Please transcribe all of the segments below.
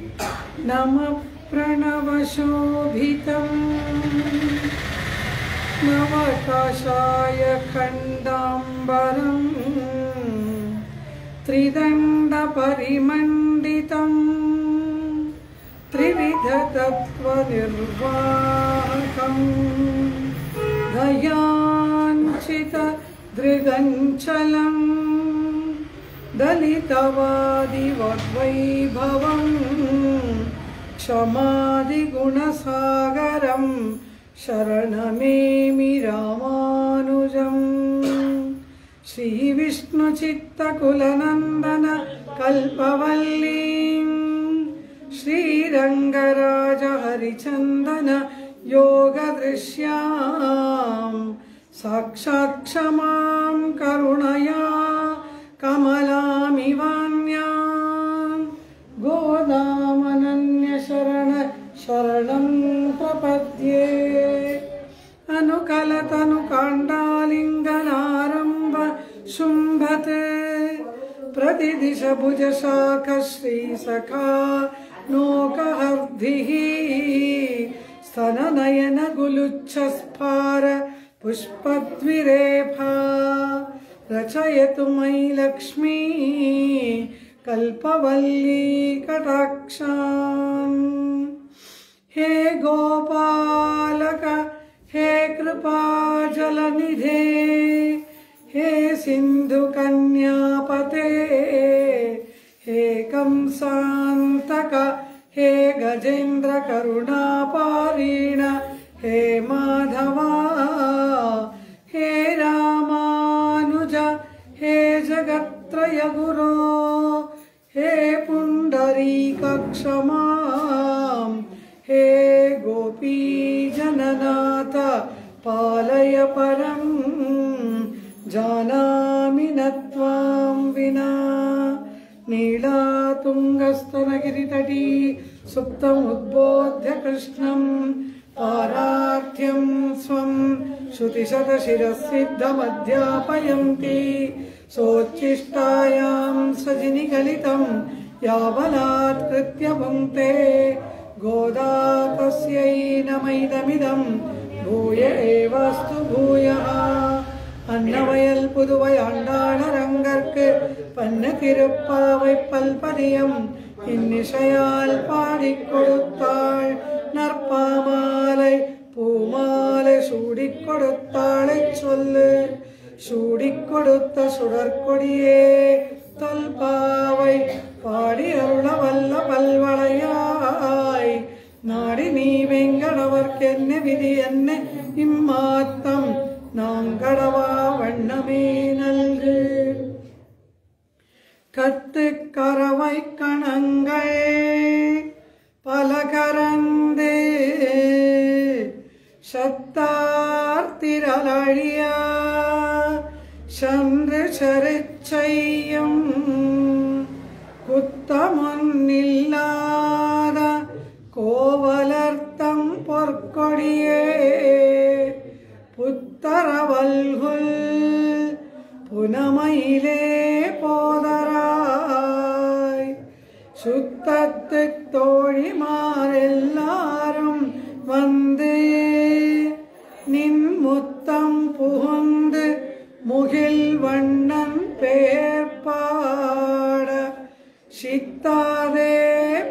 नमः प्रणवशोभितं नवकाशाय खण्डाम्बरं त्रिदण्डपरिमण्डितं त्रिविधतत्त्वनिर्वाहकं दयाञ्चितदृगञ्चलं दलितवादिवद्वैभवं क्षमादिगुणसागरं शरणमेमि रामानुजम् श्रीविष्णुचित्तकुलनन्दन कल्पवल्लीं श्रीरङ्गराज हरिचन्दन योगदृश्यां साक्षात् क्षमां करुणया कमलामिवान्यां गोदामनन्यशरणं प्रपद्ये अनुकलतनुकाण्डालिङ्गनारम्भ शुम्भते प्रतिदिशभुजशाख श्रीसखा नोकहर्दिः स्तननयनगुलुच्छस्फार पुष्पद्विरेफा रचयतु मयि लक्ष्मी कल्पवल्ली कटाक्षान्। हे गोपालक हे कृपाजलनिधे हे सिन्धुकन्यापते हे कंसान्तक हे गजेन्द्र करुणापारीण हे माधवा हे रामानुज हे जगत्त्रय गुरो हे पुण्डरीक क्षमां हे गोपीजननाथ पालय परं जानामि न त्वां विना नीलातुङ्गस्तनगिरितटी सुप्तमुद्बोध्य कृष्णं पारार्थ्यं स्वं श्रुतिशतशिरसिद्धमध्यापयन्ति सोच्छिष्टायां सजिनिगलितं यावलात्कृत्य भुङ्क्ते गोदा तस्यै नमैदमिदं भूय एवास्तु भूयः अन्नवयल पुदुवै आण्डाळरङ्गर्क्कु पन्न तिरुप्पावै पल्पदियं இன்னிசையால் பாடிக் கொடுத்தாள் நற்பாமாலை பூமாலை சூடிக் கொடுத்தாளை சொல்லு சூடிக் கொடுத்த சுடற்கொடியே தொல்பாவை பாடி அருள வல்ல பல்வளையாய் நாடி நீ வெங்கடவர்க்கென்ன விதி என்ன இம்மாத்தம் நாங்கடவா வண்ணமே நல்கு கத்து கரவை கணங்கள் பலகரந்து சத்தார் திரளழியா சன்று சரிச்செய்யும் குத்தமொன்னில்லாத கோவலர்த்தம் பொற்கொடியே புத்தரவல்குல் புனமையிலே போதராய் சுத்தத்து தோழிமாரெல்லாரும் வந்து நின் முத்தம் புகுந்து முகில் வண்ணன் பேர்பாட சித்தாதே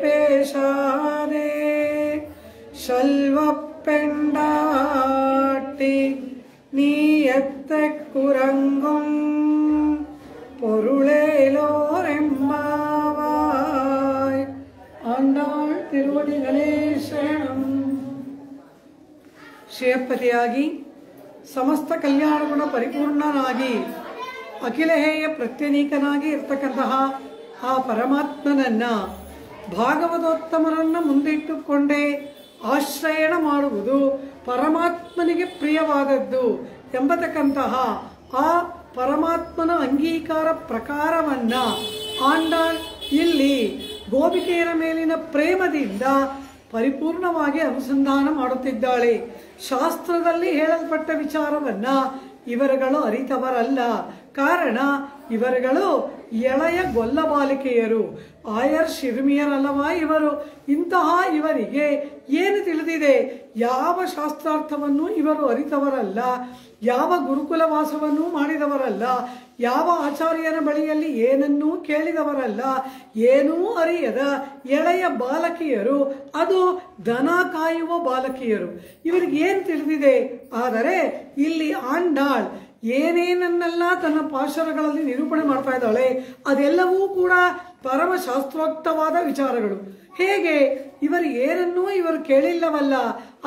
பேசாதே செல்வப் பெண்டாட்டி நீ எத்த குரங்கும் பொருளேலோரெம்பாவாய் ஆண்டாள் திருவடிகளே சரணம். ಶ್ರೇಯಪತಿಯಾಗಿ ಸಮಸ್ತ ಕಲ್ಯಾಣ ಗುಣ ಪರಿಪೂರ್ಣನಾಗಿ ಅಖಿಲಹೇಯ ಪ್ರತ್ಯನೀಕನಾಗಿ ಇರ್ತಕ್ಕಂತಹ ಆ ಪರಮಾತ್ಮನನ್ನ ಭಾಗವತೋತ್ತಮರನ್ನ ಮುಂದಿಟ್ಟುಕೊಂಡೇ ಆಶ್ರಯಣ ಮಾಡುವುದು ಪರಮಾತ್ಮನಿಗೆ ಪ್ರಿಯವಾದದ್ದು ಎಂಬತಕ್ಕಂತಹ ಆ ಪರಮಾತ್ಮನ ಅಂಗೀಕಾರ ಪ್ರಕಾರವನ್ನ ಆಂಡಾಳ್ ಇಲ್ಲಿ ಗೋಪಿಕೆಯರ ಮೇಲಿನ ಪ್ರೇಮದಿಂದ ಪರಿಪೂರ್ಣವಾಗಿ ಅನುಸಂಧಾನ ಮಾಡುತ್ತಿದ್ದಾಳೆ. ಶಾಸ್ತ್ರದಲ್ಲಿ ಹೇಳಲ್ಪಟ್ಟ ವಿಚಾರವನ್ನ ಇವರುಗಳು ಅರಿತವರಲ್ಲ. ಕಾರಣ ಇವರುಗಳು ಎಳೆಯ ಗೊಲ್ಲ ಬಾಲಿಕೆಯರು. ಆಯರ್ ಶಿರುಮಿಯರಲ್ಲವಾ ಇವರು? ಇಂತಹ ಇವರಿಗೆ ಏನು ತಿಳಿದಿದೆ? ಯಾವ ಶಾಸ್ತ್ರಾರ್ಥವನ್ನು ಇವರು ಅರಿತವರಲ್ಲ, ಯಾವ ಗುರುಕುಲ ವಾಸವನ್ನೂ ಮಾಡಿದವರಲ್ಲ, ಯಾವ ಆಚಾರ್ಯನ ಬಳಿಯಲ್ಲಿ ಏನನ್ನೂ ಕೇಳಿದವರಲ್ಲ, ಏನೂ ಅರಿಯದ ಎಳೆಯ ಬಾಲಕಿಯರು, ಅದು ದನ ಕಾಯುವ ಬಾಲಕಿಯರು. ಇವರಿಗೆ ಏನು ತಿಳಿದಿದೆ? ಆದರೆ ಇಲ್ಲಿ ಆಂಡಾಳ್ ಏನೇನನ್ನೆಲ್ಲ ತನ್ನ ಪಾಶರಗಳಲ್ಲಿ ನಿರೂಪಣೆ ಮಾಡ್ತಾ ಇದ್ದಾಳೆ, ಅದೆಲ್ಲವೂ ಕೂಡ ಪರಮಶಾಸ್ತ್ರೋಕ್ತವಾದ ವಿಚಾರಗಳು. ಹೇಗೆ? ಇವರಿಗೇನನ್ನೂ ಇವರು ಕೇಳಿಲ್ಲವಲ್ಲ,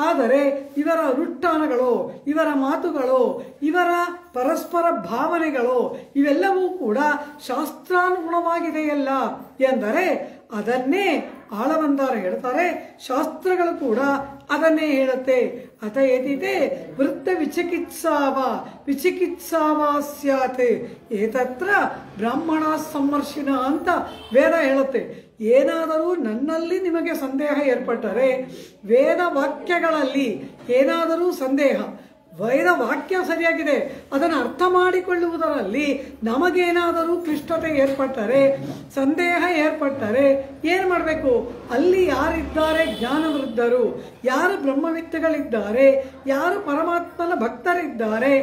ಆದರೆ ಇವರ ಅನುಷ್ಠಾನಗಳು, ಇವರ ಮಾತುಗಳು, ಇವರ ಪರಸ್ಪರ ಭಾವನೆಗಳು ಇವೆಲ್ಲವೂ ಕೂಡ ಶಾಸ್ತ್ರಾನುಗುಣವಾಗಿದೆಯಲ್ಲ ಎಂದರೆ ಅದನ್ನೇ ಆಳವಂದಾರ ಹೇಳ್ತಾರೆ. ಶಾಸ್ತ್ರಗಳು ಕೂಡ ಅದನ್ನೇ ಹೇಳುತ್ತೆ. ಅತ ಏತಿದೆ ವೃತ್ತ ವಿಚಿಕಿತ್ಸಾವ ಸ್ಯಾತ್ ಏತತ್ರ ಬ್ರಾಹ್ಮಣ ಸಂವರ್ಷಿಣ ಅಂತ ವೇದ ಹೇಳುತ್ತೆ. ಏನಾದರೂ ನನ್ನಲ್ಲಿ ನಿಮಗೆ ಸಂದೇಹ ಏರ್ಪಟ್ಟರೆ, ವೇದ ವಾಕ್ಯಗಳಲ್ಲಿ ಏನಾದರೂ ಸಂದೇಹ, ವೇದ ವಾಕ್ಯ ಸರಿಯಾಗಿದೆ, ಅದನ್ನು ಅರ್ಥ ಮಾಡಿಕೊಳ್ಳುವುದರಲ್ಲಿ ನಮಗೇನಾದರೂ ಕ್ಲಿಷ್ಟತೆ ಏರ್ಪಟ್ಟರೆ, ಸಂದೇಹ ಏರ್ಪಟ್ಟರೆ ಏನು ಮಾಡಬೇಕು? ಅಲ್ಲಿ ಯಾರಿದ್ದಾರೆ ಜ್ಞಾನವೃದ್ಧರು, ಯಾರು ಬ್ರಹ್ಮವಿತ್ತುಗಳಿದ್ದಾರೆ, ಯಾರು ಪರಮಾತ್ಮನ ಭಕ್ತರಿದ್ದಾರೆ,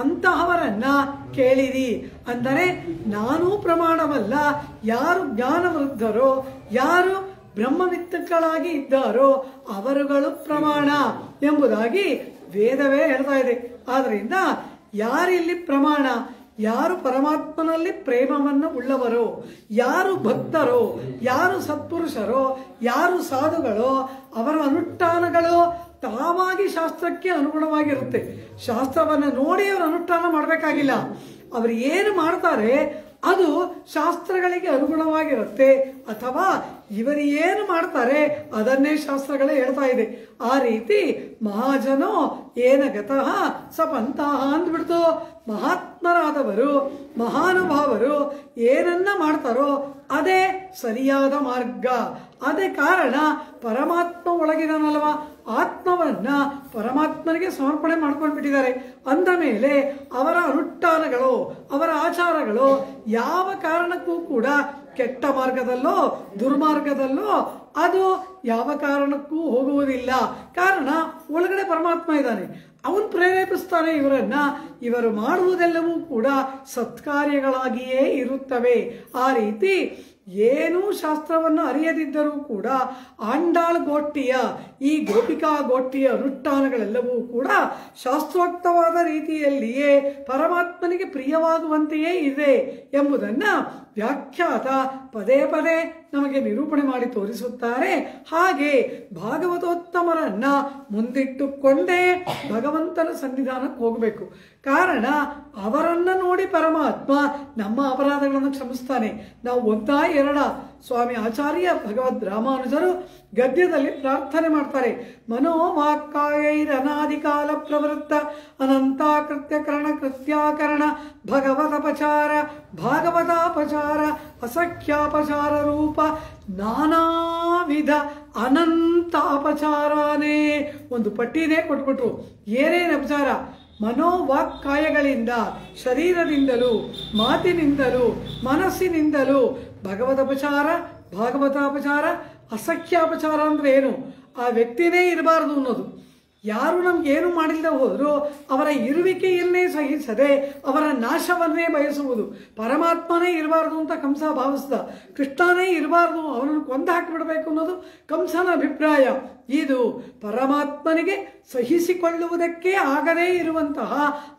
ಅಂತಹವರನ್ನ ಕೇಳಿರಿ. ಅಂದರೆ ನಾನೂ ಪ್ರಮಾಣವಲ್ಲ, ಯಾರು ಜ್ಞಾನವೃದ್ಧರೋ, ಯಾರು ಬ್ರಹ್ಮವಿತ್ತುಗಳಾಗಿ ಇದ್ದಾರೋ ಅವರುಗಳು ಪ್ರಮಾಣ ಎಂಬುದಾಗಿ ವೇದವೇ ಹೇಳ್ತಾ ಇದೆ. ಆದ್ದರಿಂದ ಯಾರಿಲ್ಲಿ ಪ್ರಮಾಣ? ಯಾರು ಪರಮಾತ್ಮನಲ್ಲಿ ಪ್ರೇಮವನ್ನು ಉಳ್ಳವರೋ, ಯಾರು ಭಕ್ತರೋ, ಯಾರು ಸತ್ಪುರುಷರೋ, ಯಾರು ಸಾಧುಗಳೋ, ಅವರ ಅನುಷ್ಠಾನಗಳು ತಾವಾಗಿ ಶಾಸ್ತ್ರಕ್ಕೆ ಅನುಗುಣವಾಗಿರುತ್ತೆ. ಶಾಸ್ತ್ರವನ್ನು ನೋಡಿ ಅವರು ಅನುಷ್ಠಾನ ಮಾಡಬೇಕಾಗಿಲ್ಲ. ಅವರು ಏನು ಮಾಡ್ತಾರೆ ಅದು ಶಾಸ್ತ್ರಗಳಿಗೆ ಅನುಗುಣವಾಗಿರುತ್ತೆ, ಅಥವಾ ಇವರು ಏನು ಮಾಡ್ತಾರೆ ಅದನ್ನೇ ಶಾಸ್ತ್ರಗಳೇ ಹೇಳ್ತಾ ಇದೆ. ಆ ರೀತಿ ಮಹಾಜನೋ ಏನ ಗತಃ ಸಪಂತಹ ಅಂದ್ಬಿಡ್ತು. ಮಹಾತ್ಮರಾದವರು, ಮಹಾನುಭಾವರು ಏನನ್ನ ಮಾಡ್ತಾರೋ ಅದೇ ಸರಿಯಾದ ಮಾರ್ಗ. ಅದೇ ಕಾರಣ ಪರಮಾತ್ಮ ಒಳಗಿದನಲ್ವ, ಆತ್ಮವನ್ನ ಪರಮಾತ್ಮನಿಗೆ ಸಮರ್ಪಣೆ ಮಾಡ್ಕೊಂಡ್ಬಿಟ್ಟಿದ್ದಾರೆ. ಅಂದ ಮೇಲೆ ಅವರ ಅನುಷ್ಠಾನಗಳು, ಅವರ ಆಚಾರಗಳು ಯಾವ ಕಾರಣಕ್ಕೂ ಕೂಡ ಕೆಟ್ಟ ಮಾರ್ಗದಲ್ಲೋ ದುರ್ಮಾರ್ಗದಲ್ಲೋ ಅದು ಯಾವ ಕಾರಣಕ್ಕೂ ಹೋಗುವುದಿಲ್ಲ. ಕಾರಣ ಒಳಗಡೆ ಪರಮಾತ್ಮ ಇದ್ದಾನೆ, ಅವನು ಪ್ರೇರೇಪಿಸ್ತಾನೆ ಇವರನ್ನ. ಇವರು ಮಾಡುವುದೆಲ್ಲವೂ ಕೂಡ ಸತ್ಕಾರ್ಯಗಳಾಗಿಯೇ ಇರುತ್ತವೆ. ಆ ರೀತಿ ಏನೂ ಶಾಸ್ತ್ರವನ್ನು ಅರಿಯದಿದ್ದರೂ ಕೂಡ ಆಂಡಾಳ್ ಗೋಷ್ಠಿಯ, ಈ ಗೋಪಿಕಾ ಗೋಷ್ಠಿಯ ಅನುಷ್ಠಾನಗಳೆಲ್ಲವೂ ಕೂಡ ಶಾಸ್ತ್ರೋಕ್ತವಾದ ರೀತಿಯಲ್ಲಿಯೇ ಪರಮಾತ್ಮನಿಗೆ ಪ್ರಿಯವಾಗುವಂತೆಯೇ ಇದೆ ಎಂಬುದನ್ನ ವ್ಯಾಖ್ಯಾತ ಪದೇ ಪದೇ ನಮಗೆ ನಿರೂಪಣೆ ಮಾಡಿ ತೋರಿಸುತ್ತಾರೆ. ಹಾಗೆ ಭಾಗವತೋತ್ತಮರನ್ನ ಮುಂದಿಟ್ಟುಕೊಂಡೇ ಭಗವಂತನ ಸನ್ನಿಧಾನಕ್ಕೆ ಹೋಗಬೇಕು. ಕಾರಣ ಅವರನ್ನ ನೋಡಿ ಪರಮಾತ್ಮ ನಮ್ಮ ಅಪರಾಧಗಳನ್ನು ಕ್ಷಮಿಸ್ತಾನೆ. ನಾವು ಒಂದಾ ಎರಡ ಸ್ವಾಮಿ ಆಚಾರ್ಯ ಭಗವದ್ ರಾಮಾನುಜರು ಗದ್ಯದಲ್ಲಿ ಪ್ರಾರ್ಥನೆ ಮಾಡ್ತಾರೆ. ಮನೋವಾಕ್ಕಾಯೈರನಾದಿಕಾಲ ಪ್ರವೃತ್ತ ಅನಂತಾಕೃತ್ಯಕರಣ ಕೃತ್ಯಾಕರಣ ಭಗವದಪಚಾರ ಭಾಗವತಾಪಚಾರ ಅಸಖ್ಯಾಪಚಾರ ರೂಪ ನಾನಾ ವಿಧ ಅನಂತ ಅಪಚಾರನೇ. ಒಂದು ಪಟ್ಟಿನೇ ಕೊಟ್ಬಿಟ್ರು. ಏನೇನು ಅಪಚಾರ? ಮನೋವಾಕ್ಕಾಯಗಳಿಂದ, ಶರೀರದಿಂದಲೂ, ಮಾತಿನಿಂದಲೂ, ಮನಸ್ಸಿನಿಂದಲೂ ಭಗವದಪಚಾರ, ಭಾಗವತಾಪಚಾರ, ಅಸಖ್ಯಾಪಚಾರ ಅಂದ್ರೆ ಏನು? ಆ ವ್ಯಕ್ತಿನೇ ಇರಬಾರದು ಅನ್ನೋದು. ಯಾರು ನಮ್ಗೇನು ಮಾಡಿಲ್ಲದೆ ಹೋದರೂ ಅವರ ಇರುವಿಕೆಯನ್ನೇ ಸಹಿಸದೆ ಅವರ ನಾಶವನ್ನೇ ಬಯಸುವುದು. ಪರಮಾತ್ಮನೇ ಇರಬಾರ್ದು ಅಂತ ಕಂಸ ಭಾವಿಸಿದ, ಕೃಷ್ಣನೇ ಇರಬಾರ್ದು, ಅವನನ್ನು ಕೊಂದು ಹಾಕಿಬಿಡಬೇಕು ಅನ್ನೋದು ಕಂಸನ ಅಭಿಪ್ರಾಯ. ಇದು ಪರಮಾತ್ಮನಿಗೆ ಸಹಿಸಿಕೊಳ್ಳುವುದಕ್ಕೆ ಆಗದೇ ಇರುವಂತಹ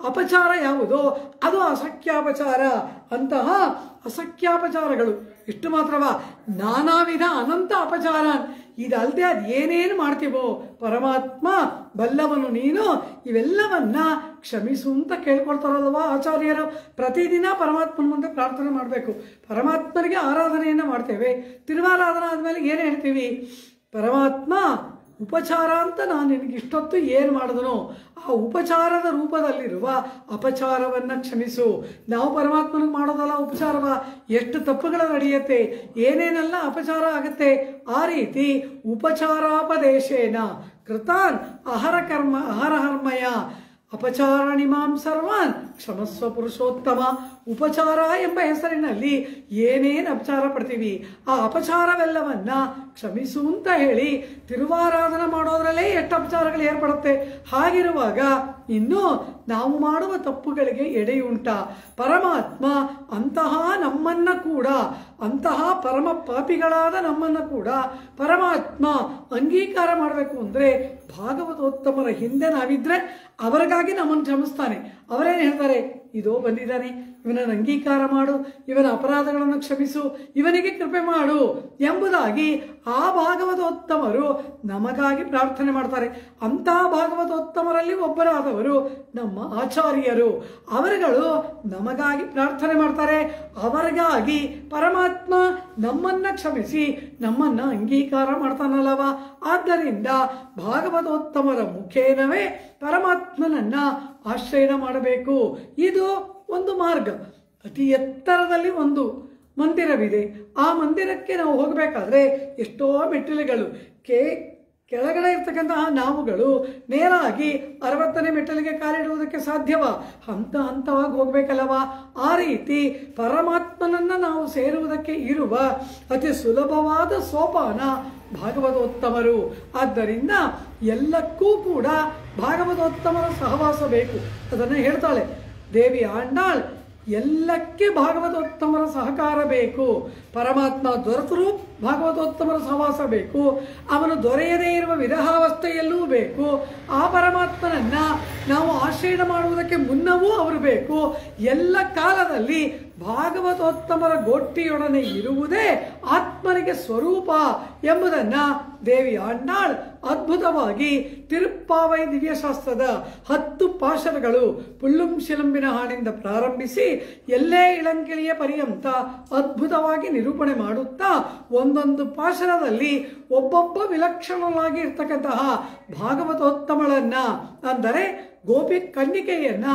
ಅಪಚಾರ ಯಾವುದೋ ಅದು ಅಸಖ್ಯಾಪಚಾರ. ಅಂತಹ ಅಸಖ್ಯಾಪಚಾರಗಳು ಇಷ್ಟು ಮಾತ್ರವಾ, ನಾನಾ ವಿಧ ಅನಂತ ಅಪಚಾರ. ಇದಲ್ಲದೆ ಅದು ಏನೇನು ಮಾಡ್ತೀವೋ ಪರಮಾತ್ಮ ಬಲ್ಲವನು ನೀನು, ಇವೆಲ್ಲವನ್ನ ಕ್ಷಮಿಸು ಅಂತ ಕೇಳ್ಕೊಳ್ತಾರಲ್ವಾ ಆಚಾರ್ಯರು. ಪ್ರತಿದಿನ ಪರಮಾತ್ಮನ ಮುಂದೆ ಪ್ರಾರ್ಥನೆ ಮಾಡಬೇಕು. ಪರಮಾತ್ಮನಿಗೆ ಆರಾಧನೆಯನ್ನು ಮಾಡ್ತೇವೆ. ತಿರುವಾರಾಧನೆ ಆದಮೇಲೆ ಏನು ಹೇಳ್ತೀವಿ? ಪರಮಾತ್ಮ ಉಪಚಾರ ಅಂತ ನಾನು ನಿನಗೆ ಇಷ್ಟೊತ್ತು ಏನು ಮಾಡಿದನೋ ಆ ಉಪಚಾರದ ರೂಪದಲ್ಲಿರುವ ಅಪಚಾರವನ್ನು ಕ್ಷಮಿಸು. ನಾವು ಪರಮಾತ್ಮನಿಗೆ ಮಾಡೋದಲ್ಲ ಉಪಚಾರವ, ಎಷ್ಟು ತಪ್ಪುಗಳು ನಡೆಯುತ್ತೆ, ಏನೇನೆಲ್ಲ ಅಪಚಾರ ಆಗುತ್ತೆ. ಆ ರೀತಿ ಉಪಚಾರಾಪದೇಶೇನ ಕೃತಾನ್ ಅಹರಹರ್ಮಯ ಅಪಚಾರಣಿಮಾಂ ಸರ್ವಾನ್ ಕ್ಷಮಸ್ವ ಪುರುಷೋತ್ತಮ. ಉಪಚಾರ ಎಂಬ ಹೆಸರಿನಲ್ಲಿ ಏನೇನು ಅಪಚಾರ ಪಡ್ತೀವಿ ಆ ಅಪಚಾರವೆಲ್ಲವನ್ನ ಕ್ಷಮಿಸು ಅಂತ ಹೇಳಿ ತಿರುವಾರಾಧನ ಮಾಡೋದ್ರಲ್ಲೇ ಎಷ್ಟು ಅಪಚಾರಗಳು ಏರ್ಪಡುತ್ತೆ. ಹಾಗಿರುವಾಗ ಇನ್ನು ನಾವು ಮಾಡುವ ತಪ್ಪುಗಳಿಗೆ ಎಡೆಯುಂಟ. ಪರಮಾತ್ಮ ಅಂತಹ ನಮ್ಮನ್ನ ಕೂಡ, ಅಂತಹ ಪರಮ ಪಾಪಿಗಳಾದ ನಮ್ಮನ್ನ ಕೂಡ ಪರಮಾತ್ಮ ಅಂಗೀಕಾರ ಮಾಡಬೇಕು ಅಂದ್ರೆ ಭಾಗವತೋತ್ತಮರ ಹಿಂದೆ ನಾವಿದ್ರೆ ಅವರಿಗಾಗಿ ನಮ್ಮನ್ನು ಕ್ಷಮಿಸ್ತಾನೆ. ಅವರೇನು ಹೇಳ್ತಾರೆ, ಇದೋ ಬಂದಿದ್ದಾನೆ, ಇವನನ್ನು ಅಂಗೀಕಾರ ಮಾಡು, ಇವನ ಅಪರಾಧಗಳನ್ನು ಕ್ಷಮಿಸು, ಇವನಿಗೆ ಕೃಪೆ ಮಾಡು ಎಂಬುದಾಗಿ ಆ ಭಾಗವತೋತ್ತಮರು ನಮಗಾಗಿ ಪ್ರಾರ್ಥನೆ ಮಾಡ್ತಾರೆ. ಅಂತಹ ಭಾಗವತೋತ್ತಮರಲ್ಲಿ ಒಬ್ಬರಾದವರು ನಮ್ಮ ಆಚಾರ್ಯರು. ಅವರುಗಳು ನಮಗಾಗಿ ಪ್ರಾರ್ಥನೆ ಮಾಡ್ತಾರೆ. ಅವರಿಗಾಗಿ ಪರಮಾತ್ಮ ನಮ್ಮನ್ನ ಕ್ಷಮಿಸಿ ನಮ್ಮನ್ನ ಅಂಗೀಕಾರ ಮಾಡ್ತಾನಲ್ಲವ. ಆದ್ದರಿಂದ ಭಾಗವತೋತ್ತಮರ ಮುಖೇನವೇ ಪರಮಾತ್ಮನನ್ನ ಆಶ್ರಯಣ ಮಾಡಬೇಕು. ಇದು ಒಂದು ಮಾರ್ಗ. ಅತಿ ಎತ್ತರದಲ್ಲಿ ಒಂದು ಮಂದಿರವಿದೆ. ಆ ಮಂದಿರಕ್ಕೆ ನಾವು ಹೋಗಬೇಕಾದ್ರೆ ಎಷ್ಟೋ ಮೆಟ್ಟಿಲುಗಳು. ಕೆಳಗಡೆ ಇರ್ತಕ್ಕಂತಹ ನಾವುಗಳು ನೇರಾಗಿ 60ನೇ ಮೆಟ್ಟಲಿಗೆ ಕಾಲಿಡುವುದಕ್ಕೆ ಸಾಧ್ಯವ? ಹಂತ ಹಂತವಾಗಿ ಹೋಗ್ಬೇಕಲ್ಲವಾ? ಆ ರೀತಿ ಪರಮಾತ್ಮನನ್ನ ನಾವು ಸೇರುವುದಕ್ಕೆ ಇರುವ ಅತಿ ಸುಲಭವಾದ ಸೋಪಾನ ಭಾಗವತೋತ್ತಮರು. ಆದ್ದರಿಂದ ಎಲ್ಲಕ್ಕೂ ಕೂಡ ಭಾಗವತೋತ್ತಮರ ಸಹವಾಸ ಬೇಕು. ಅದನ್ನು ಹೇಳ್ತಾಳೆ ದೇವಿ ಆಂಡಾಳ್. ಎಲ್ಲಕ್ಕೆ ಭಾಗವತೋತ್ತಮರ ಸಹಕಾರ ಬೇಕು. ಪರಮಾತ್ಮ ದೊರೆತರೂ ಭಾಗವತೋತ್ತಮರ ಸಹವಾಸ ಬೇಕು. ಅವನು ದೊರೆಯದೇ ಇರುವ ವಿರಹಾವಸ್ಥೆಯಲ್ಲೂ ಬೇಕು. ಆ ಪರಮಾತ್ಮನನ್ನ ನಾವು ಆಶ್ರಯ ಮಾಡುವುದಕ್ಕೆ ಮುನ್ನವೂ ಅವರು ಬೇಕು. ಎಲ್ಲ ಕಾಲದಲ್ಲಿ ಭಾಗವತೋತ್ತಮರ ಗೋಷ್ಠಿಯೊಡನೆ ಇರುವುದೇ ಆತ್ಮನಿಗೆ ಸ್ವರೂಪ ಎಂಬುದನ್ನ ದೇವಿ ಆಂಡಾಳ್ ಅದ್ಭುತವಾಗಿ ತಿರುಪ್ಪಾವೈ ದಿವ್ಯಶಾಸ್ತ್ರದ 10 ಪಾಶರಗಳು ಪುಲ್ಲುಂ ಶಿಲಂಬಿನ ಹಾಡಿಂದ ಪ್ರಾರಂಭಿಸಿ ಎಲ್ಲೇ ಇಳಂಕಿಳಿಯ ಪರ್ಯಂತ ಅದ್ಭುತವಾಗಿ ನಿರೂಪಣೆ ಮಾಡುತ್ತಾ ಒಂದೊಂದು ಪಾಶರದಲ್ಲಿ ಒಬ್ಬೊಬ್ಬ ವಿಲಕ್ಷಣವಾಗಿ ಇರ್ತಕ್ಕಂತಹ ಭಾಗವತೋತ್ತಮಳನ್ನ, ಅಂದರೆ ಗೋಪಿ ಕನ್ನಿಕೆಯನ್ನ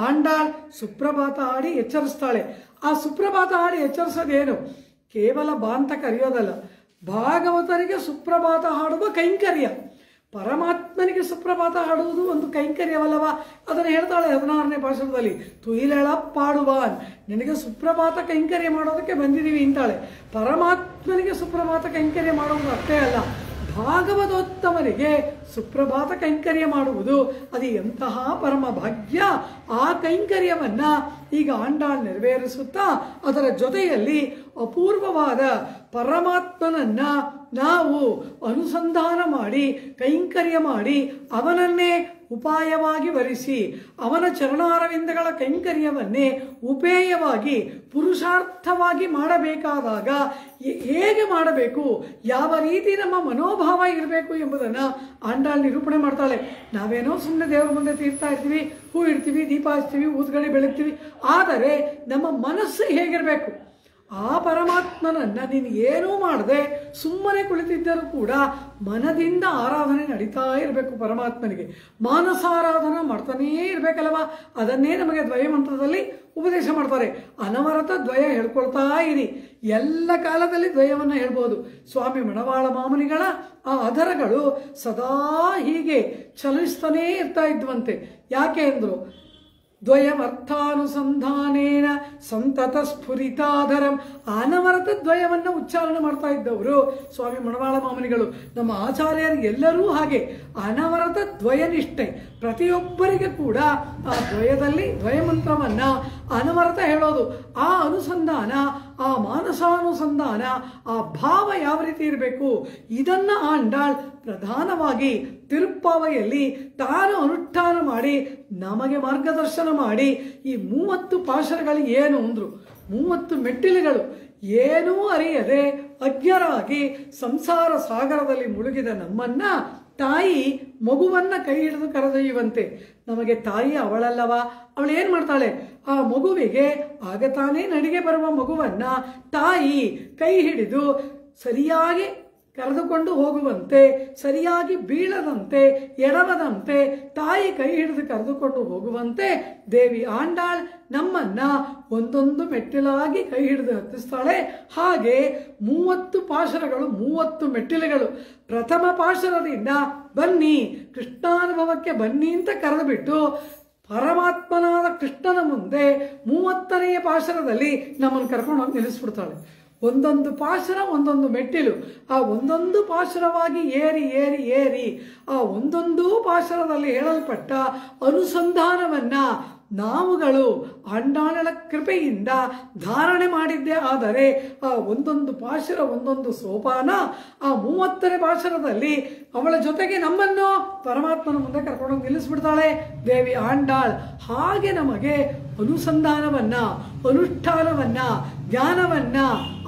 ಆಂಡಾಳ್ ಸುಪ್ರಭಾತ ಹಾಡಿ ಎಚ್ಚರಿಸ್ತಾಳೆ. ಆ ಸುಪ್ರಭಾತ ಹಾಡಿ ಎಚ್ಚರಿಸೋದೇನು? ಕೇವಲ ಬಾಂತ ಕರೆಯೋದಲ್ಲ, ಭಾಗವತರಿಗೆ ಸುಪ್ರಭಾತ ಹಾಡುವ ಕೈಂಕರ್ಯ. ಪರಮಾತ್ಮನಿಗೆ ಸುಪ್ರಭಾತ ಹಾಡುವುದು ಒಂದು ಕೈಂಕರ್ಯವಲ್ಲವ? ಅದನ್ನು ಹೇಳ್ತಾಳೆ 16ನೇ ಪಾಶದಲ್ಲಿ, ತುಯಿಲೆಳಪ್ಪಾಡುವಾನ್, ನಿನಗೆ ಸುಪ್ರಭಾತ ಕೈಂಕರ್ಯ ಮಾಡೋದಕ್ಕೆ ಬಂದಿದ್ದೀವಿ ಅಂತಾಳೆ. ಪರಮಾತ್ಮನಿಗೆ ಸುಪ್ರಭಾತ ಕೈಂಕರ್ಯ ಮಾಡುವುದು ಅಷ್ಟೇ ಅಲ್ಲ, ಭಾಗವತೋತ್ತಮನಿಗೆ ಸುಪ್ರಭಾತ ಕೈಂಕರ್ಯ ಮಾಡುವುದು ಅದು ಎಂತಹ ಪರಮ ಭಾಗ್ಯ. ಆ ಕೈಂಕರ್ಯವನ್ನ ಈಗ ಆಂಡಾಳ್ ನೆರವೇರಿಸುತ್ತಾ ಅದರ ಜೊತೆಯಲ್ಲಿ ಅಪೂರ್ವವಾದ ಪರಮಾತ್ಮನನ್ನ ನಾವು ಅನುಸಂಧಾನ ಮಾಡಿ ಕೈಂಕರ್ಯ ಮಾಡಿ ಅವನನ್ನೇ ಉಪಾಯವಾಗಿ ವರಿಸಿ ಅವನ ಚರಣಾರವಿಂದಗಳ ಕೈಂಕರ್ಯವನ್ನೇ ಉಪೇಯವಾಗಿ ಪುರುಷಾರ್ಥವಾಗಿ ಮಾಡಬೇಕಾದಾಗ ಹೇಗೆ ಮಾಡಬೇಕು, ಯಾವ ರೀತಿ ನಮ್ಮ ಮನೋಭಾವ ಇರಬೇಕು ಎಂಬುದನ್ನು ಆಂಡಾಳ್ ನಿರೂಪಣೆ ಮಾಡ್ತಾಳೆ. ನಾವೇನೋ ಸುಮ್ಮನೆ ದೇವರ ಮುಂದೆ ತೀರ್ತಾ ಇರ್ತೀವಿ, ಹೂ ಇಡ್ತೀವಿ, ದೀಪ ಹಚ್ತೀವಿ, ಊದ್ಗಡೆ ಬೆಳಗ್ತೀವಿ. ಆದರೆ ನಮ್ಮ ಮನಸ್ಸು ಹೇಗಿರಬೇಕು? ಆ ಪರಮಾತ್ಮನನ್ನ ನೀನು ಏನೂ ಮಾಡದೆ ಸುಮ್ಮನೆ ಕುಳಿತಿದ್ದರೂ ಕೂಡ ಮನದಿಂದ ಆರಾಧನೆ ನಡೀತಾ ಇರಬೇಕು. ಪರಮಾತ್ಮನಿಗೆ ಮಾನಸಾರಾಧನ ಮಾಡ್ತಾನೇ ಇರಬೇಕಲ್ವ? ಅದನ್ನೇ ನಮಗೆ ದ್ವಯ ಮಂತ್ರದಲ್ಲಿ ಉಪದೇಶ ಮಾಡ್ತಾರೆ. ಅನವರತ ದ್ವಯ ಹೇಳ್ಕೊಳ್ತಾ ಇರಿ. ಎಲ್ಲ ಕಾಲದಲ್ಲಿ ದ್ವಯವನ್ನು ಹೇಳ್ಬೋದು. ಸ್ವಾಮಿ ಮಣವಾಳ ಮಾಮುನಿಗಳ ಆ ಅಧರಗಳು ಸದಾ ಹೀಗೆ ಚಲಿಸ್ತಾನೇ ಇರ್ತಾ ಇದ್ವಂತೆ. ಯಾಕೆ ಅಂದ್ರು, ದ್ವಯವರ್ಥಾನುಸಂಧಾನೇನ ಸಂತತ ಸ್ಫುರಿತಾಧರಂ. ಅನವರತ ದ್ವಯವನ್ನು ಉಚ್ಚಾರಣೆ ಮಾಡ್ತಾ ಇದ್ದವರು ಸ್ವಾಮಿ ಮಣವಾಳ ಮಾಮುನಿಗಳು. ನಮ್ಮ ಆಚಾರ್ಯರಿಗೆಲ್ಲರೂ ಹಾಗೆ ಅನವರತ ದ್ವಯನಿಷ್ಠೆ. ಪ್ರತಿಯೊಬ್ಬರಿಗೆ ಕೂಡ ಆ ದ್ವಯದಲ್ಲಿ ದ್ವಯಮಂತ್ರವನ್ನ ಅನವರತ ಹೇಳೋದು. ಆ ಅನುಸಂಧಾನ, ಆ ಮಾನಸಾನುಸಂಧಾನ, ಆ ಭಾವ ಯಾವ ರೀತಿ ಇರಬೇಕು ಇದನ್ನ ಆಂಡಾಳ್ ಪ್ರಧಾನವಾಗಿ ತಿರುಪ್ಪಾವೈಯಲ್ಲಿ ತಾನು ಅನುಷ್ಠಾನ ಮಾಡಿ ನಮಗೆ ಮಾರ್ಗದರ್ಶನ ಮಾಡಿ ಈ 30 ಪಾಶರಗಳು ಏನು ಅಂದ್ರು, 30 ಮೆಟ್ಟಿಲುಗಳು ಏನೂ ಅರಿಯದೆ ಅಜ್ಞರಾಗಿ ಸಂಸಾರ ಸಾಗರದಲ್ಲಿ ಮುಳುಗಿದ ನಮ್ಮನ್ನ ತಾಯಿ ಮಗುವನ್ನ ಕೈ ಹಿಡಿದು ಕರೆದೊಯ್ಯುವಂತೆ. ನಮಗೆ ತಾಯಿ ಅವಳಲ್ಲವ? ಅವಳು ಏನ್ ಮಾಡ್ತಾಳೆ? ಆ ಮಗುವಿಗೆ ಆಗ ತಾನೇ ನಡಿಗೆ ಬರುವ ಮಗುವನ್ನ ತಾಯಿ ಕೈ ಹಿಡಿದು ಸರಿಯಾಗಿ ಕರೆದುಕೊಂಡು ಹೋಗುವಂತೆ, ಸರಿಯಾಗಿ ಬೀಳದಂತೆ, ಎಡವದಂತೆ ತಾಯಿ ಕೈ ಹಿಡಿದು ಕರೆದುಕೊಂಡು ಹೋಗುವಂತೆ ದೇವಿ ಆಂಡಾಳ್ ನಮ್ಮನ್ನ ಒಂದೊಂದು ಮೆಟ್ಟಿಲಾಗಿ ಕೈ ಹಿಡಿದು ಹತ್ತಿಸ್ತಾಳೆ. ಹಾಗೆ 30 ಪಾಶರಗಳು, 30 ಮೆಟ್ಟಿಲುಗಳು. ಪ್ರಥಮ ಪಾಶರದಿಂದ ಬನ್ನಿ ಕೃಷ್ಣಾನುಭವಕ್ಕೆ ಬನ್ನಿ ಅಂತ ಕರೆದು ಬಿಟ್ಟು ಪರಮಾತ್ಮನಾದ ಕೃಷ್ಣನ ಮುಂದೆ 30ನೇ ಪಾಶರದಲ್ಲಿ ನಮ್ಮನ್ನು ಕರ್ಕೊಂಡು ಹೋಗಿ ನಿಲ್ಲಿಸ್ಬಿಡ್ತಾಳೆ. ಒಂದೊಂದು ಪಾಶರ ಒಂದೊಂದು ಮೆಟ್ಟಿಲು, ಆ ಒಂದೊಂದು ಪಾಶರವಾಗಿ ಏರಿ ಏರಿ ಏರಿ ಆ ಒಂದೊಂದು ಪಾಶರದಲ್ಲಿ ಹೇಳಲ್ಪಟ್ಟ ಅನುಸಂಧಾನವನ್ನ ನಾವುಗಳು ಆಂಡಾಳಳ ಕೃಪೆಯಿಂದ ಧಾರಣೆ ಮಾಡಿದ್ದೇ ಆದರೆ ಆ ಒಂದೊಂದು ಪಾಶರ ಒಂದೊಂದು ಸೋಪಾನ ಆ 30ನೇ ಪಾಶರದಲ್ಲಿ ಅವಳ ಜೊತೆಗೆ ನಮ್ಮನ್ನು ಪರಮಾತ್ಮನ ಮುಂದೆ ಕರ್ಕೊಂಡೋಗಿ ನಿಲ್ಲಿಸ್ಬಿಡ್ತಾಳೆ ದೇವಿ ಆಂಡಾಳ್. ಹಾಗೆ ನಮಗೆ ಅನುಸಂಧಾನವನ್ನ, ಅನುಷ್ಠಾನವನ್ನ, ಜ್ಞಾನವನ್ನ,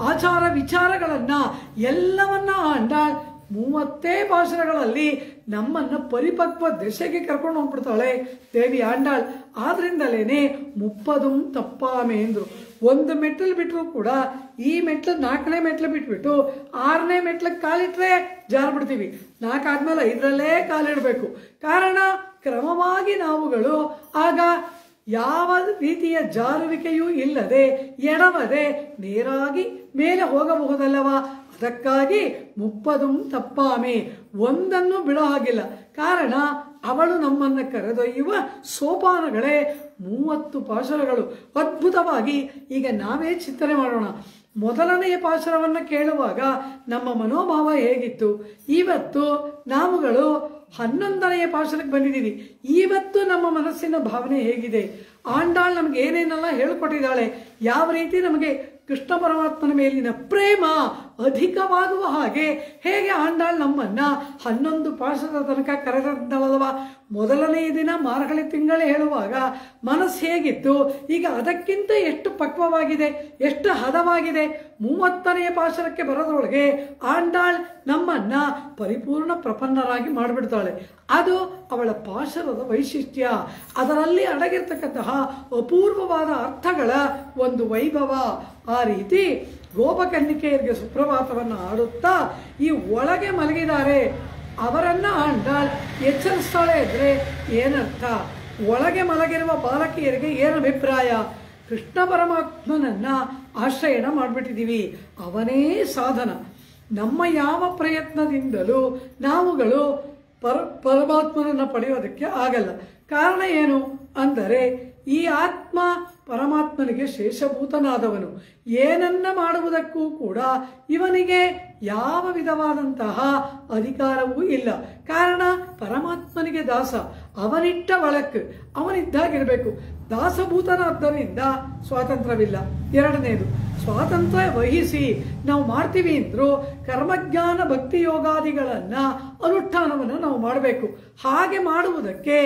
ಆಚಾರ ವಿಚಾರಗಳನ್ನ ಎಲ್ಲವನ್ನ ಆಂಡಾಳ್ 30 ಪಾಶರಗಳಲ್ಲಿ ನಮ್ಮನ್ನ ಪರಿಪಕ್ವ ದಶೆಗೆ ಕರ್ಕೊಂಡು ಹೋಗ್ಬಿಡ್ತಾಳೆ ದೇವಿ ಆಂಡಾಳ್. ಆದ್ರಿಂದಲೇನೆ 30 ತಪ್ಪಾಮೆ ಎಂದ್ರು. ಒಂದು ಮೆಟ್ಲು ಬಿಟ್ಟರು ಕೂಡ ಈ ಮೆಟ್ಲು 4ನೇ ಮೆಟ್ಲು ಬಿಟ್ಬಿಟ್ಟು 6ನೇ ಮೆಟ್ಲಿಗೆ ಕಾಲಿಟ್ರೆ ಜಾರ್ಬಿಡ್ತೀವಿ. 4 ಆದ್ಮೇಲೆ 5ರಲ್ಲೇ ಕಾಲಿಡಬೇಕು. ಕಾರಣ ಕ್ರಮವಾಗಿ ನಾವುಗಳು ಆಗ ಯಾವ ರೀತಿಯ ಜಾರುವಿಕೆಯೂ ಇಲ್ಲದೆ ಎಡವದೆ ನೇರಾಗಿ ಮೇಲೆ ಹೋಗಬಹುದಲ್ಲವಾ. ಅದಕ್ಕಾಗಿ 30 ತಪ್ಪಾಮೆ, ಒಂದನ್ನು ಬಿಡೋ ಹಾಗಿಲ್ಲ. ಕಾರಣ ಅವಳು ನಮ್ಮನ್ನ ಕರೆದೊಯ್ಯುವ ಸೋಪಾನಗಳೇ 30 ಪಾಶರಗಳು. ಅದ್ಭುತವಾಗಿ ಈಗ ನಾವೇ ಚಿಂತನೆ ಮಾಡೋಣ. ಮೊದಲನೆಯ ಪಾಶರವನ್ನು ಕೇಳುವಾಗ ನಮ್ಮ ಮನೋಭಾವ ಹೇಗಿತ್ತು? ಇವತ್ತು ನಾವುಗಳು 11ನೆಯ ಪಾಶರಕ್ಕೆ ಬಂದಿದ್ದೀವಿ. ಇವತ್ತು ನಮ್ಮ ಮನಸ್ಸಿನ ಭಾವನೆ ಹೇಗಿದೆ? ಆಂಡಾಳ್ ನಮ್ಗೆ ಏನೇನೆಲ್ಲ ಹೇಳ್ಕೊಟ್ಟಿದ್ದಾಳೆ, ಯಾವ ರೀತಿ ನಮಗೆ ಕೃಷ್ಣ ಪರಮಾತ್ಮನ ಮೇಲಿನ ಪ್ರೇಮ ಅಧಿಕವಾಗುವ ಹಾಗೆ ಹೇಗೆ ಆಂಡಾಳ್ ನಮ್ಮನ್ನ 11 ಪಾಶದ ತನಕ ಕರೆದಳಲ್ವ. ಮೊದಲನೆಯ ದಿನ ಮಾರ್ಗಳಿ ತಿಂಗಳೇ ಹೇಳುವಾಗ ಮನಸ್ಸು ಹೇಗಿತ್ತು? ಈಗ ಅದಕ್ಕಿಂತ ಎಷ್ಟು ಪಕ್ವವಾಗಿದೆ, ಎಷ್ಟು ಹದವಾಗಿದೆ. 30ನೆಯ ಪಾಶರಕ್ಕೆ ಬರೋದ್ರೊಳಗೆ ಆಂಡಾಳ್ ನಮ್ಮನ್ನ ಪರಿಪೂರ್ಣ ಪ್ರಪನ್ನರಾಗಿ ಮಾಡಿಬಿಡ್ತಾಳೆ. ಅದು ಅವಳ ಪಾಶರದ ವೈಶಿಷ್ಟ್ಯ. ಅದರಲ್ಲಿ ಅಡಗಿರ್ತಕ್ಕಂತಹ ಅಪೂರ್ವವಾದ ಅರ್ಥಗಳ ಒಂದು ವೈಭವ. ಆ ರೀತಿ ಗೋಪಕನ್ನಿಕೆಯರಿಗೆ ಸುಪ್ರಭಾತವನ್ನು ಆಡುತ್ತಾ ಈ ಒಳಗೆ ಮಲಗಿದ್ದಾರೆ ಅವರನ್ನ ಆಂಡಾಳ್ ಎಚ್ಚರಿಸ್ತಾಳೆ ಇದ್ರೆ ಏನರ್ಥ? ಒಳಗೆ ಮಲಗಿರುವ ಬಾಲಕಿಯರಿಗೆ ಏನು ಅಭಿಪ್ರಾಯ? ಕೃಷ್ಣ ಪರಮಾತ್ಮನನ್ನ ಆಶ್ರಯಣ ಮಾಡಿಬಿಟ್ಟಿದ್ದೀವಿ, ಅವನೇ ಸಾಧನ. ನಮ್ಮ ಯಾವ ಪ್ರಯತ್ನದಿಂದಲೂ ನಾವುಗಳು ಪರಮಾತ್ಮನನ್ನ ಪಡೆಯೋದಕ್ಕೆ ಆಗಲ್ಲ. ಕಾರಣ ಏನು ಅಂದರೆ ಈ ಆತ್ಮ ಪರಮಾತ್ಮನಿಗೆ ಶೇಷಭೂತನಾದವನು. ಏನನ್ನ ಮಾಡುವುದಕ್ಕೂ ಕೂಡ ಇವನಿಗೆ ಯಾವ ವಿಧವಾದಂತಹ ಅಧಿಕಾರವೂ ಇಲ್ಲ. ಕಾರಣ ಪರಮಾತ್ಮನಿಗೆ ದಾಸ, ಅವನಿಟ್ಟ ಒಳಕ್ಕೆ ಅವನಿದ್ದಾಗಿರಬೇಕು. ದಾಸಭೂತನಾದ್ದರಿಂದ ಸ್ವಾತಂತ್ರ್ಯವಿಲ್ಲ. ಎರಡನೇದು, ಸ್ವಾತಂತ್ರ್ಯ ವಹಿಸಿ ನಾವು ಮಾಡ್ತೀವಿ ಅಂದ್ರು ಕರ್ಮಜ್ಞಾನ ಭಕ್ತಿ ಯೋಗಾದಿಗಳನ್ನ ಅನುಷ್ಠಾನವನ್ನು ನಾವು ಮಾಡಬೇಕು. ಹಾಗೆ ಮಾಡುವುದಕ್ಕೆ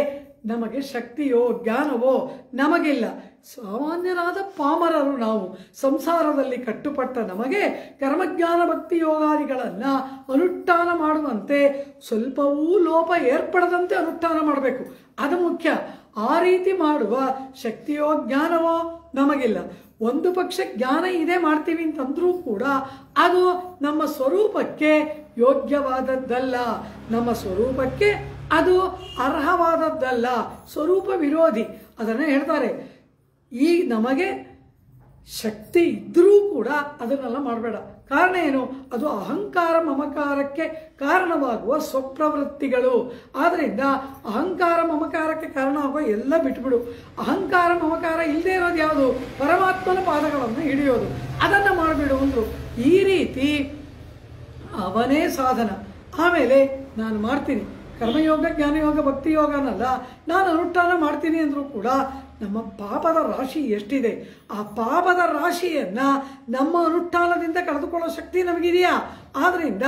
ನಮಗೆ ಶಕ್ತಿಯೋ ಜ್ಞಾನವೋ ನಮಗಿಲ್ಲ. ಸಾಮಾನ್ಯರಾದ ಪಾಮರರು ನಾವು. ಸಂಸಾರದಲ್ಲಿ ಕಟ್ಟುಪಟ್ಟ ನಮಗೆ ಕರ್ಮಜ್ಞಾನ ಭಕ್ತಿ ಯೋಗಾದಿಗಳನ್ನ ಅನುಷ್ಠಾನ ಮಾಡುವಂತೆ ಸ್ವಲ್ಪವೂ ಲೋಪ ಏರ್ಪಡದಂತೆ ಅನುಷ್ಠಾನ ಮಾಡಬೇಕು. ಅದು ಮುಖ್ಯ. ಆ ರೀತಿ ಮಾಡುವ ಶಕ್ತಿಯೋ ಜ್ಞಾನವೋ ನಮಗಿಲ್ಲ. ಒಂದು ಪಕ್ಷ ಜ್ಞಾನ ಇದೆ ಮಾಡ್ತೀವಿ ಅಂತಂದ್ರೂ ಕೂಡ ಅದು ನಮ್ಮ ಸ್ವರೂಪಕ್ಕೆ ಯೋಗ್ಯವಾದದ್ದಲ್ಲ, ನಮ್ಮ ಸ್ವರೂಪಕ್ಕೆ ಅದು ಅರ್ಹವಾದದ್ದಲ್ಲ, ಸ್ವರೂಪ ವಿರೋಧಿ. ಅದನ್ನು ಹೇಳ್ತಾರೆ. ಈ ನಮಗೆ ಶಕ್ತಿ ಇದ್ರೂ ಕೂಡ ಅದನ್ನೆಲ್ಲ ಮಾಡಬೇಡ. ಕಾರಣ ಏನು? ಅದು ಅಹಂಕಾರ ಮಮಕಾರಕ್ಕೆ ಕಾರಣವಾಗುವ ಸ್ವಪ್ರವೃತ್ತಿಗಳು. ಆದ್ದರಿಂದ ಅಹಂಕಾರ ಮಮಕಾರಕ್ಕೆ ಕಾರಣ ಆಗುವ ಎಲ್ಲ ಬಿಟ್ಬಿಡು. ಅಹಂಕಾರ ಮಮಕಾರ ಇಲ್ಲದೆ ಇರೋದು ಯಾವುದು? ಪರಮಾತ್ಮನ ಪಾದಗಳನ್ನು ಹಿಡಿಯೋದು. ಅದನ್ನು ಮಾಡಿಬಿಡು ಅಂದ್ರು. ಈ ರೀತಿ ಅವನೇ ಸಾಧನ. ಆಮೇಲೆ ನಾನು ಮಾಡ್ತೀನಿ ಕರ್ಮಯೋಗ ಜ್ಞಾನಯೋಗ ಭಕ್ತಿ ಯೋಗನಲ್ಲ, ನಾನು ಅನುಷ್ಠಾನ ಮಾಡ್ತೀನಿ ಅಂದರೂ ಕೂಡ ನಮ್ಮ ಪಾಪದ ರಾಶಿ ಎಷ್ಟಿದೆ? ಆ ಪಾಪದ ರಾಶಿಯನ್ನ ನಮ್ಮ ಅನುಷ್ಠಾನದಿಂದ ಕಳೆದುಕೊಳ್ಳೋ ಶಕ್ತಿ ನಮಗಿದೆಯಾ? ಆದ್ರಿಂದ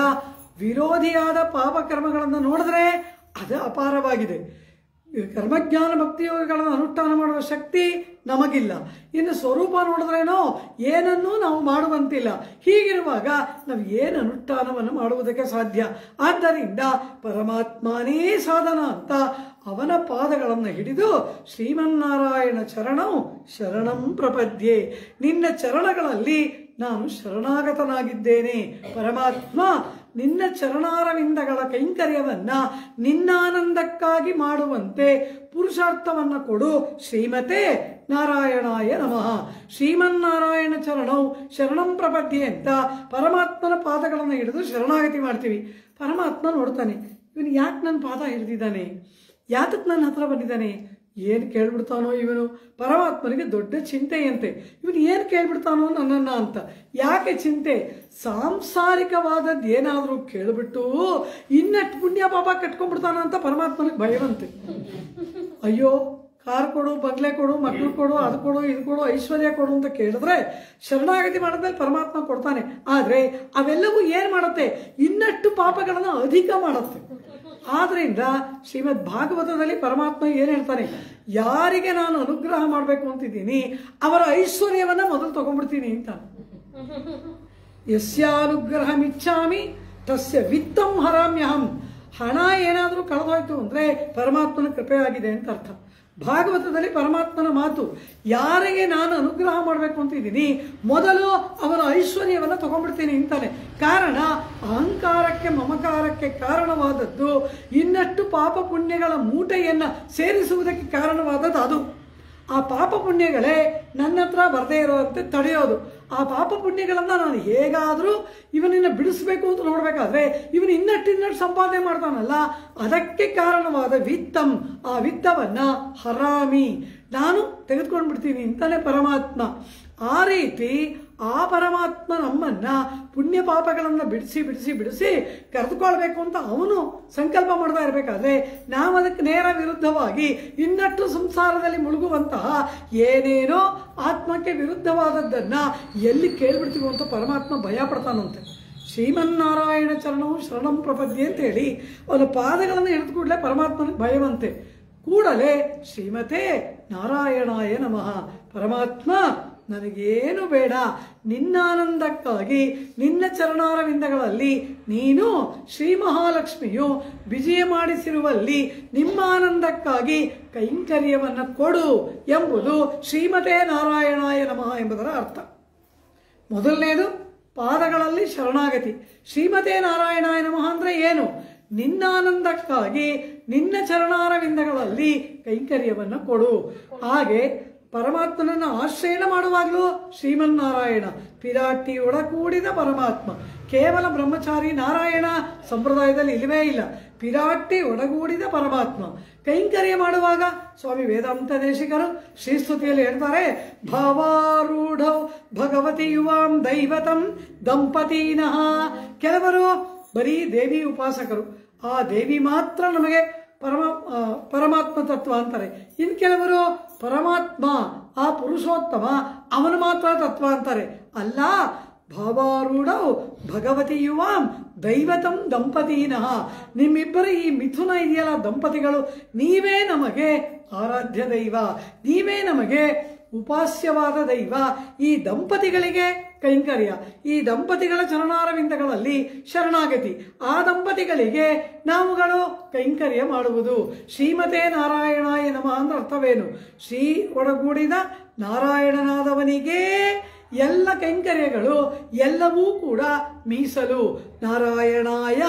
ವಿರೋಧಿಯಾದ ಪಾಪ ಕರ್ಮಗಳನ್ನು ನೋಡಿದ್ರೆ ಅದು ಅಪಾರವಾಗಿದೆ. ಕರ್ಮಜ್ಞಾನ ಭಕ್ತಿಯೋಗಗಳನ್ನು ಅನುಷ್ಠಾನ ಮಾಡುವ ಶಕ್ತಿ ನಮಗಿಲ್ಲ. ಇನ್ನು ಸ್ವರೂಪ ನೋಡಿದ್ರೇನೋ ಏನನ್ನೂ ನಾವು ಮಾಡುವಂತಿಲ್ಲ. ಹೀಗಿರುವಾಗ ನಾವು ಏನು ಅನುಷ್ಠಾನವನ್ನು ಮಾಡುವುದಕ್ಕೆ ಸಾಧ್ಯ? ಆದ್ದರಿಂದ ಪರಮಾತ್ಮನೇ ಸಾಧನ ಅಂತ ಅವನ ಪಾದಗಳನ್ನು ಹಿಡಿದು ಶ್ರೀಮನ್ನಾರಾಯಣ ಚರಣಂ ಶರಣಂ ಪ್ರಪದ್ಯೆ, ನಿನ್ನ ಚರಣಗಳಲ್ಲಿ ನಾನು ಶರಣಾಗತನಾಗಿದ್ದೇನೆ. ಪರಮಾತ್ಮ, ನಿನ್ನ ಚರಣಾರವಿಂದಗಳ ಕೈಂಕರ್ಯವನ್ನ ನಿನ್ನಾನಂದಕ್ಕಾಗಿ ಮಾಡುವಂತೆ ಪುರುಷಾರ್ಥವನ್ನ ಕೊಡು. ಶ್ರೀಮತೆ ನಾರಾಯಣಾಯ ನಮಃ. ಶ್ರೀಮನ್ನಾರಾಯಣ ಚರಣಂ ಶರಣಂ ಪ್ರಪದ್ಯೆ ಅಂತ ಪರಮಾತ್ಮನ ಪಾದಗಳನ್ನು ಹಿಡಿದು ಶರಣಾಗತಿ ಮಾಡ್ತೀವಿ. ಪರಮಾತ್ಮ ನೋಡ್ತಾನೆ, ಇವನು ಯಾಕೆ ನನ್ನ ಪಾದ ಹಿಡಿದಿದ್ದಾನೆ, ಯಾತಕ್ಕೆ ನನ್ನ ಹತ್ರ ಬಂದಿದ್ದಾನೆ, ಏನು ಕೇಳ್ಬಿಡ್ತಾನೋ ಇವನು, ಪರಮಾತ್ಮನಿಗೆ ದೊಡ್ಡ ಚಿಂತೆಯಂತೆ, ಇವನು ಏನು ಕೇಳ್ಬಿಡ್ತಾನೋ ನನ್ನನ್ನು ಅಂತ. ಯಾಕೆ ಚಿಂತೆ? ಸಾಂಸಾರಿಕವಾದದ್ದು ಏನಾದರೂ ಕೇಳಿಬಿಟ್ಟು ಇನ್ನಷ್ಟು ಪುಣ್ಯ ಪಾಪ ಕಟ್ಕೊಂಡ್ಬಿಡ್ತಾನ ಅಂತ ಪರಮಾತ್ಮನಿಗೆ ಭಯವಂತೆ. ಅಯ್ಯೋ ಕಾರ್ ಕೊಡು, ಬಂಗ್ಲೆ ಕೊಡು, ಮಕ್ಕಳು ಕೊಡು, ಅದು ಕೊಡು, ಇದು ಕೊಡು, ಐಶ್ವರ್ಯ ಕೊಡು ಅಂತ ಕೇಳಿದ್ರೆ ಶರಣಾಗತಿ ಮಾಡಿದ್ಮೇಲೆ ಪರಮಾತ್ಮ ಕೊಡ್ತಾನೆ. ಆದರೆ ಅವೆಲ್ಲವೂ ಏನು ಮಾಡುತ್ತೆ? ಇನ್ನಷ್ಟು ಪಾಪಗಳನ್ನು ಅಧಿಕ ಮಾಡುತ್ತೆ. ಆದ್ರಿಂದ ಶ್ರೀಮದ್ ಭಾಗವತದಲ್ಲಿ ಪರಮಾತ್ಮ ಏನು ಹೇಳ್ತಾನೆ? ಯಾರಿಗೆ ನಾನು ಅನುಗ್ರಹ ಮಾಡಬೇಕು ಅಂತಿದ್ದೀನಿ ಅವರ ಐಶ್ವರ್ಯವನ್ನ ಮೊದಲು ತಗೊಂಡ್ಬಿಡ್ತೀನಿ ಅಂತ. ಯಸ್ಯಾನುಗ್ರಹಮಿಚ್ಛಾಮಿ ತಸ್ಯ ವಿತ್ತಂ ಹರಾಮ್ಯಹಂ. ಹಣ ಏನಾದರೂ ಕಳೆದೋಯ್ತು ಅಂದರೆ ಪರಮಾತ್ಮನ ಕೃಪೆ ಆಗಿದೆ ಅಂತ ಅರ್ಥ. ಭಾಗವತದಲ್ಲಿ ಪರಮಾತ್ಮನ ಮಾತು, ಯಾರಿಗೆ ನಾನು ಅನುಗ್ರಹ ಮಾಡಬೇಕು ಅಂತಿದ್ದೀನಿ ಮೊದಲು ಅವರ ಐಶ್ವರ್ಯವನ್ನು ತಗೊಂಡ್ಬಿಡ್ತೀನಿ ಅಂತಾನೆ. ಕಾರಣ ಅಹಂಕಾರಕ್ಕೆ ಮಮಕಾರಕ್ಕೆ ಕಾರಣವಾದದ್ದು ಇನ್ನಷ್ಟು ಪಾಪ ಪುಣ್ಯಗಳ ಮೂಟೆಯನ್ನು ಸೇರಿಸುವುದಕ್ಕೆ ಕಾರಣವಾದದ್ದು ಅದು. ಆ ಪಾಪ ಪುಣ್ಯಗಳೇ ನನ್ನ ಹತ್ರ ಬರದೇ ಇರೋವಂತೆ ತಡೆಯೋದು. ಆ ಪಾಪ ಪುಣ್ಯಗಳನ್ನು ನಾನು ಹೇಗಾದರೂ ಇವನನ್ನ ಬಿಡಿಸ್ಬೇಕು ಅಂತ ನೋಡಬೇಕಾದ್ರೆ ಇವನು ಇನ್ನಷ್ಟು ಸಂಪಾದನೆ ಮಾಡ್ತಾನಲ್ಲ, ಅದಕ್ಕೆ ಕಾರಣವಾದ ವಿತ್ತಂ, ಆ ವಿತ್ತವನ್ನು ಹರಾಮಿ, ನಾನು ತೆಗೆದುಕೊಂಡು ಬಿಡ್ತೀನಿ ಅಂತಾನೆ ಪರಮಾತ್ಮ. ಆ ರೀತಿ ಆ ಪರಮಾತ್ಮ ನಮ್ಮನ್ನ ಪುಣ್ಯ ಪಾಪಗಳನ್ನು ಬಿಡಿಸಿ ಬಿಡಿಸಿ ಬಿಡಿಸಿ ಕರೆದುಕೊಳ್ಬೇಕು ಅಂತ ಅವನು ಸಂಕಲ್ಪ ಮಾಡ್ತಾ ಇರಬೇಕಾದ್ರೆ ನಾವು ಅದಕ್ಕೆ ನೇರ ವಿರುದ್ಧವಾಗಿ ಇನ್ನಷ್ಟು ಸಂಸಾರದಲ್ಲಿ ಮುಳುಗುವಂತಹ ಏನೇನೋ ಆತ್ಮಕ್ಕೆ ವಿರುದ್ಧವಾದದ್ದನ್ನ ಎಲ್ಲಿ ಕೇಳ್ಬಿಡ್ತೀವೋ ಅಂತ ಪರಮಾತ್ಮ ಭಯ ಪಡ್ತಾನಂತೆ. ಶ್ರೀಮನ್ನಾರಾಯಣ ಚರಣವು ಶರಣಂ ಪ್ರಪದ್ಯೆ ಅಂತೇಳಿ ಅವನ ಪಾದಗಳನ್ನು ಹಿಡಿದು ಕೂಡಲೇ ಪರಮಾತ್ಮನಿಗೆ ಭಯವಂತೆ. ಕೂಡಲೇ ಶ್ರೀಮತೆ ನಾರಾಯಣಾಯ ನಮಃ, ಪರಮಾತ್ಮ ನನಗೇನು ಬೇಡ, ನಿನ್ನಾನಂದಕ್ಕಾಗಿ ನಿನ್ನ ಚರಣಾರವಿಂದಗಳಲ್ಲಿ ನೀನು ಶ್ರೀ ಮಹಾಲಕ್ಷ್ಮಿಯು ವಿಜಯ ಮಾಡಿಸಿರುವಲ್ಲಿ ನಿಮ್ಮ ಆನಂದಕ್ಕಾಗಿ ಕೈಂಕರ್ಯವನ್ನು ಕೊಡು ಎಂಬುದು ಶ್ರೀಮತೆ ನಾರಾಯಣಾಯ ನಮಃ ಎಂಬುದರ ಅರ್ಥ. ಮೊದಲನೇದು ಪಾದಗಳಲ್ಲಿ ಶರಣಾಗತಿ. ಶ್ರೀಮತೆ ನಾರಾಯಣಾಯ ನಮಃ ಅಂದರೆ ಏನು? ನಿನ್ನಾನಂದಕ್ಕಾಗಿ ನಿನ್ನ ಚರಣಾರವಿಂದಗಳಲ್ಲಿ ಕೈಂಕರ್ಯವನ್ನು ಕೊಡು. ಹಾಗೆ ಪರಮಾತ್ಮನನ್ನು ಆಶ್ರಯಣ ಮಾಡುವಾಗಲೂ ಶ್ರೀಮನ್ನಾರಾಯಣ, ಪಿರಾಟಿ ಒಡಗೂಡಿದ ಪರಮಾತ್ಮ. ಕೇವಲ ಬ್ರಹ್ಮಚಾರಿ ನಾರಾಯಣ ಸಂಪ್ರದಾಯದಲ್ಲಿ ಇಲ್ಲವೇ ಇಲ್ಲ, ಪಿರಾಟಿ ಒಡಗೂಡಿದ ಪರಮಾತ್ಮ. ಕೈಂಕರ್ಯ ಮಾಡುವಾಗ ಸ್ವಾಮಿ ವೇದಾಂತ ದೇಶಿಕರು ಶ್ರೀಸ್ತುತಿಯಲ್ಲಿ ಹೇಳ್ತಾರೆ, ಭಾವಾರೂಢೌ ಭಗವತಿ ಯುವಾಂ ದೈವತಂ ದಂಪತೀನಃ. ಕೆಲವರು ಬರೀ ದೇವಿ ಉಪಾಸಕರು, ಆ ದೇವಿ ಮಾತ್ರ ನಮಗೆ ಪರಮಾತ್ಮ ತತ್ವ ಅಂತಾರೆ. ಇನ್ನು ಕೆಲವರು ಪರಮಾತ್ಮ ಆ ಪುರುಷೋತ್ತಮ ಅವನು ಮಾತ್ರ ತತ್ವ ಅಂತಾರೆ. ಅಲ್ಲ, ಭಾವಾರೂಢೌ ಭಗವತಿ ಯುವಾಂ ದೈವತಂ ದಂಪತೀನಃ. ನಿಮ್ಮಿಬ್ಬರ ಈ ಮಿಥುನ ಇದೆಯಲ್ಲ ದಂಪತಿಗಳು, ನೀವೇ ನಮಗೆ ಆರಾಧ್ಯ ದೈವ, ನೀವೇ ನಮಗೆ ಉಪಾಸ್ಯವಾದ ದೈವ. ಈ ದಂಪತಿಗಳಿಗೆ ಕೈಂಕರ್ಯ, ಈ ದಂಪತಿಗಳ ಚರಣಾರವಿಂದಗಳಲ್ಲಿ ಶರಣಾಗತಿ, ಆ ದಂಪತಿಗಳಿಗೆ ನಾವುಗಳು ಕೈಂಕರ್ಯ ಮಾಡುವುದು. ಶ್ರೀಮತೆ ನಾರಾಯಣಾಯ ನಮಃ ಅಂದ್ರೆ ಅರ್ಥವೇನು? ಶ್ರೀ ಒಡಗೂಡಿದ ನಾರಾಯಣನಾದವನಿಗೆ ಎಲ್ಲ ಕೈಂಕರ್ಯಗಳು ಎಲ್ಲವೂ ಕೂಡ ಮೀಸಲು. ನಾರಾಯಣಾಯ,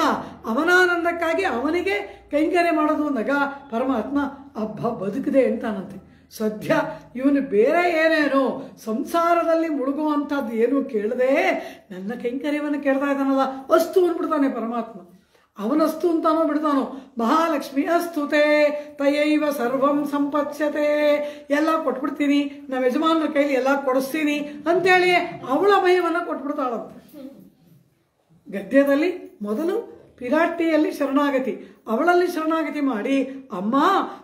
ಅವನಾನಂದಕ್ಕಾಗಿ ಅವನಿಗೆ ಕೈಂಕರ್ಯ ಮಾಡೋದು ಅಂದಾಗ ಪರಮಾತ್ಮ ಹಬ್ಬ ಬದುಕಿದೆ ಅಂತಾನಂತೆ. ಸದ್ಯ ಇವನು ಬೇರೆ ಏನೇನೋ ಸಂಸಾರದಲ್ಲಿ ಮುಳುಗುವಂಥದ್ದು ಏನು ಕೇಳದೆ ನನ್ನ ಕೈಂಕರ್ಯವನ್ನು ಕೇಳ್ತಾ ಇದ್ದಾನಲ್ಲ, ಅಸ್ತು ಅಂದ್ಬಿಡ್ತಾನೆ ಪರಮಾತ್ಮ. ಅವನಸ್ತು ಅಂತಾನೋ ಬಿಡ್ತಾನೋ. ಮಹಾಲಕ್ಷ್ಮಿ ಅಸ್ತುತೆ ತಯೈವ ಸರ್ವಂ ಸಂಪತ್ಸ್ಯತೆ, ಎಲ್ಲ ಕೊಟ್ಬಿಡ್ತೀನಿ, ನಮ್ಮ ಯಜಮಾನರ ಕೈಲಿ ಎಲ್ಲ ಕೊಡಿಸ್ತೀನಿ ಅಂತೇಳಿ ಅವಳ ಭಯವನ್ನು ಕೊಟ್ಬಿಡ್ತಾಳಂತೆ. ಗದ್ಯದಲ್ಲಿ ಮೊದಲು ಪಿರಾಟಿಯಲ್ಲಿ ಶರಣಾಗತಿ, ಅವಳಲ್ಲಿ ಶರಣಾಗತಿ ಮಾಡಿ, ಅಮ್ಮ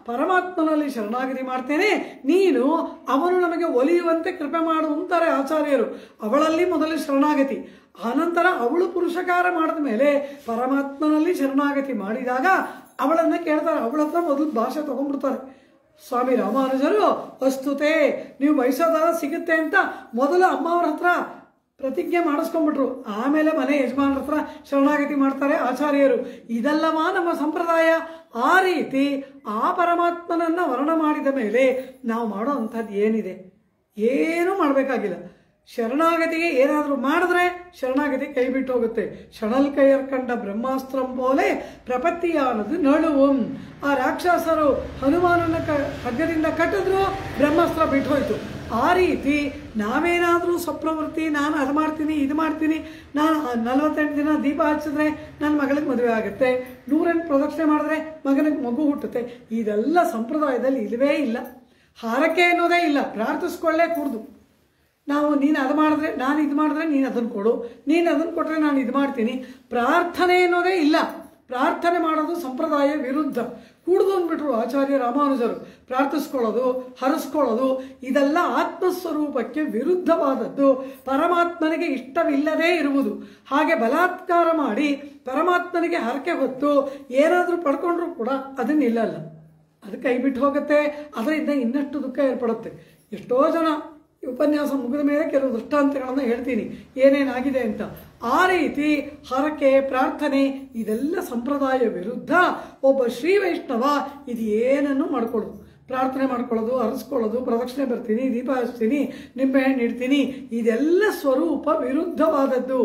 ಪರಮಾತ್ಮನಲ್ಲಿ ಶರಣಾಗತಿ ಮಾಡ್ತೇನೆ, ನೀನು ಅವನು ನಮಗೆ ಒಲಿಯುವಂತೆ ಕೃಪೆ ಮಾಡು ಅಂತಾರೆ ಆಚಾರ್ಯರು. ಅವಳಲ್ಲಿ ಮೊದಲು ಶರಣಾಗತಿ, ಆನಂತರ ಅವಳು ಪುರುಷಕಾರ ಮಾಡಿದ ಮೇಲೆ ಪರಮಾತ್ಮನಲ್ಲಿ ಶರಣಾಗತಿ ಮಾಡಿದಾಗ ಅವಳನ್ನು ಕೇಳ್ತಾರೆ. ಅವಳ ಹತ್ರ ಮೊದಲು ಭಾಷೆ ತಗೊಂಡ್ಬಿಡ್ತಾರೆ. ಸ್ವಾಮಿ ರಾಮಾನುಜರು ಅಸ್ತುತೆ, ನೀವು ಬಯಸೋದಾದ ಸಿಗುತ್ತೆ ಅಂತ ಮೊದಲು ಅಮ್ಮ ಅವ್ರ ಹತ್ರ ಪ್ರತಿಜ್ಞೆ ಮಾಡಿಸ್ಕೊಂಡ್ಬಿಟ್ರು. ಆಮೇಲೆ ಮನೆ ಯಜಮಾನರ ಹತ್ರ ಶರಣಾಗತಿ ಮಾಡ್ತಾರೆ ಆಚಾರ್ಯರು. ಇದೆಲ್ಲವಾ ನಮ್ಮ ಸಂಪ್ರದಾಯ. ಆ ರೀತಿ ಆ ಪರಮಾತ್ಮನನ್ನು ವರ್ಣ ಮಾಡಿದ ಮೇಲೆ ನಾವು ಮಾಡೋ ಅಂಥದ್ದು ಏನಿದೆ? ಏನೂ ಮಾಡಬೇಕಾಗಿಲ್ಲ. ಶರಣಾಗತಿಗೆ ಏನಾದರೂ ಮಾಡಿದ್ರೆ ಶರಣಾಗತಿ ಕೈ ಬಿಟ್ಟು ಹೋಗುತ್ತೆ. ಶಣಲ್ ಕೈಯರ್ಕಂಡ ಬ್ರಹ್ಮಾಸ್ತ್ರಂ ಪೋಲೆ ಪ್ರಪತ್ತಿಯಾನದು ನಳುವಂ. ಆ ರಾಕ್ಷಸರು ಹನುಮಾನನ ಖಡ್ಗದಿಂದ ಕಟ್ಟಿದ್ರು, ಬ್ರಹ್ಮಾಸ್ತ್ರ ಬಿಟ್ಟು ಹೋಯ್ತು. ಆ ರೀತಿ ನಾವೇನಾದರೂ ಸ್ವಪ್ರವೃತ್ತಿ, ನಾನು ಅದು ಮಾಡ್ತೀನಿ ಇದು ಮಾಡ್ತೀನಿ, ನಾನು 48 ದಿನ ದೀಪ ಹಚ್ಚಿದ್ರೆ ನನ್ನ ಮಗಳಿಗೆ ಮದುವೆ ಆಗುತ್ತೆ, 108 ಪ್ರದಕ್ಷಿಣೆ ಮಾಡಿದ್ರೆ ಮಗನಿಗೆ ಮಗು ಹುಟ್ಟುತ್ತೆ, ಇದೆಲ್ಲ ಸಂಪ್ರದಾಯದಲ್ಲಿ ಇಲ್ಲವೇ ಇಲ್ಲ. ಹಾರಕೆ ಅನ್ನೋದೇ ಇಲ್ಲ, ಪ್ರಾರ್ಥಿಸ್ಕೊಳ್ಳೇ ಕೂಡ್ದು. ನಾವು ನೀನು ಅದು ಮಾಡಿದ್ರೆ ನಾನು ಇದು ಮಾಡಿದ್ರೆ ನೀನು ಅದನ್ನು ಕೊಡು, ನೀನು ಅದನ್ನು ಕೊಟ್ಟರೆ ನಾನು ಇದು ಮಾಡ್ತೀನಿ, ಪ್ರಾರ್ಥನೆ ಅನ್ನೋದೇ ಇಲ್ಲ. ಪ್ರಾರ್ಥನೆ ಮಾಡೋದು ಸಂಪ್ರದಾಯ ವಿರುದ್ಧ. ಕೂಡುದು ಅಂದ್ಬಿಟ್ರು ಆಚಾರ್ಯ ರಾಮಾನುಜರು. ಪ್ರಾರ್ಥಿಸ್ಕೊಳ್ಳೋದು, ಹರಿಸ್ಕೊಳ್ಳೋದು ಇದೆಲ್ಲ ಆತ್ಮಸ್ವರೂಪಕ್ಕೆ ವಿರುದ್ಧವಾದದ್ದು, ಪರಮಾತ್ಮನಿಗೆ ಇಷ್ಟವಿಲ್ಲದೇ ಇರುವುದು. ಹಾಗೆ ಬಲಾತ್ಕಾರ ಮಾಡಿ ಪರಮಾತ್ಮನಿಗೆ ಹರಕೆ ಹೊತ್ತು ಏನಾದರೂ ಪಡ್ಕೊಂಡ್ರೂ ಕೂಡ ಅದನ್ನು ನಿಲ್ಲಲ್ಲ, ಅದು ಕೈ ಬಿಟ್ಟು ಹೋಗುತ್ತೆ. ಅದರಿಂದ ಇನ್ನಷ್ಟು ದುಃಖ ಏರ್ಪಡುತ್ತೆ. ಎಷ್ಟೋ ಜನ ಈ ಉಪನ್ಯಾಸ ಮುಗಿದ ಮೇಲೆ ಕೆಲವು ದೃಷ್ಟಾಂತಗಳನ್ನು ಹೇಳ್ತೀನಿ ಏನೇನಾಗಿದೆ ಅಂತ. ಆ ರೀತಿ ಹರಕೆ, ಪ್ರಾರ್ಥನೆ ಇದೆಲ್ಲ ಸಂಪ್ರದಾಯ ವಿರುದ್ಧ. ಒಬ್ಬ ಶ್ರೀ ವೈಷ್ಣವ ಇದು ಏನನ್ನು ಮಾಡ್ಕೊಳ್ಳೋದು, ಪ್ರಾರ್ಥನೆ ಮಾಡ್ಕೊಳ್ಳೋದು, ಹರಿಸ್ಕೊಳ್ಳೋದು, ಪ್ರದಕ್ಷಿಣೆ ಬರ್ತೀನಿ, ದೀಪ ಹಚ್ತೀನಿ, ನಿಂಬೆಹಣ್ಣು ಇಡ್ತೀನಿ, ಇದೆಲ್ಲ ಸ್ವರೂಪ ವಿರುದ್ಧವಾದದ್ದು.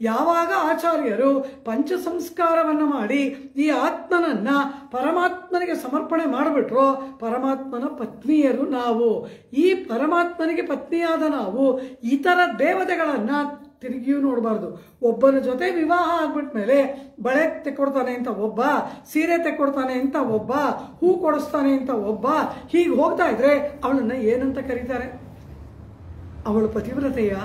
ಯಾವಾಗ ಆಚಾರ್ಯರು ಪಂಚ ಸಂಸ್ಕಾರವನ್ನು ಮಾಡಿ ಈ ಆತ್ಮನನ್ನು ಪರಮಾತ್ಮನಿಗೆ ಸಮರ್ಪಣೆ ಮಾಡಿಬಿಟ್ರೋ, ಪರಮಾತ್ಮನ ಪತ್ನಿಯರು ನಾವು. ಈ ಪರಮಾತ್ಮನಿಗೆ ಪತ್ನಿಯಾದ ನಾವು ಇತರ ದೇವತೆಗಳನ್ನು ತಿರುಗಿಯೂ ನೋಡಬಾರ್ದು. ಒಬ್ಬನ ಜೊತೆ ವಿವಾಹ ಆಗ್ಬಿಟ್ಟ ಮೇಲೆ ಬಳೆ ತೆಕ್ಕೊಡ್ತಾನೆ ಅಂತ ಒಬ್ಬ, ಸೀರೆ ತೆಕ್ಕೊಡ್ತಾನೆ ಅಂತ ಒಬ್ಬ, ಹೂ ಕೊಡಿಸ್ತಾನೆ ಅಂತ ಒಬ್ಬ, ಹೀಗೆ ಹೋಗ್ತಾ ಇದ್ರೆ ಅವಳನ್ನು ಏನಂತ ಕರೀತಾರೆ? ಅವಳು ಪತಿವ್ರತೆಯ?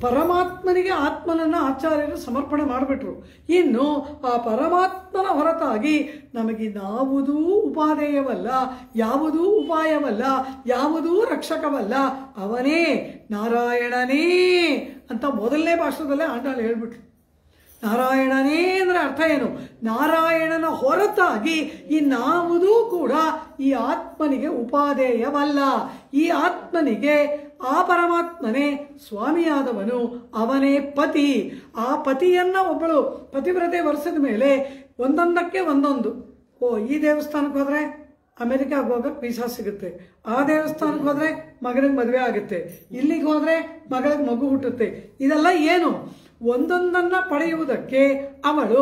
ಪರಮಾತ್ಮನಿಗೆ ಆತ್ಮನನ್ನು ಆಚಾರ್ಯರು ಸಮರ್ಪಣೆ ಮಾಡಿಬಿಟ್ರು. ಇನ್ನು ಆ ಪರಮಾತ್ಮನ ಹೊರತಾಗಿ ನಮಗಿನ್ನಾವುದೂ ಉಪಾದೇಯವಲ್ಲ, ಯಾವುದೂ ಉಪಾಯವಲ್ಲ, ಯಾವುದೂ ರಕ್ಷಕವಲ್ಲ. ಅವನೇ ನಾರಾಯಣನೇ ಅಂತ ಮೊದಲನೇ ಭಾಷಣದಲ್ಲೇ ಆಂಡಾಳು ಹೇಳ್ಬಿಟ್ರು. ನಾರಾಯಣನೇ ಅಂದರೆ ಅರ್ಥ ಏನು? ನಾರಾಯಣನ ಹೊರತಾಗಿ ಇನ್ನಾವುದೂ ಕೂಡ ಈ ಆತ್ಮನಿಗೆ ಉಪಾದೇಯವಲ್ಲ. ಈ ಆತ್ಮನಿಗೆ ಆ ಪರಮಾತ್ಮನೇ ಸ್ವಾಮಿಯಾದವನು, ಅವನೇ ಪತಿ. ಆ ಪತಿಯನ್ನ ಒಬ್ಬಳು ಪತಿವ್ರತೆ ವರ್ಷದ ಮೇಲೆ ಒಂದೊಂದಕ್ಕೆ ಒಂದೊಂದು. ಈ ದೇವಸ್ಥಾನಕ್ಕೆ ಹೋದರೆ ಅಮೆರಿಕಾಗೆ ಹೋಗಕ್ಕೆ ವೀಸಾ ಸಿಗುತ್ತೆ, ಆ ದೇವಸ್ಥಾನಕ್ಕೆ ಹೋದರೆ ಮಗನಿಗೆ ಮದುವೆ ಆಗುತ್ತೆ, ಇಲ್ಲಿಗೆ ಹೋದರೆ ಮಗಳಿಗೆ ಮಗು ಹುಟ್ಟುತ್ತೆ. ಇದೆಲ್ಲ ಏನು? ಒಂದೊಂದನ್ನು ಪಡೆಯುವುದಕ್ಕೆ ಅವಳು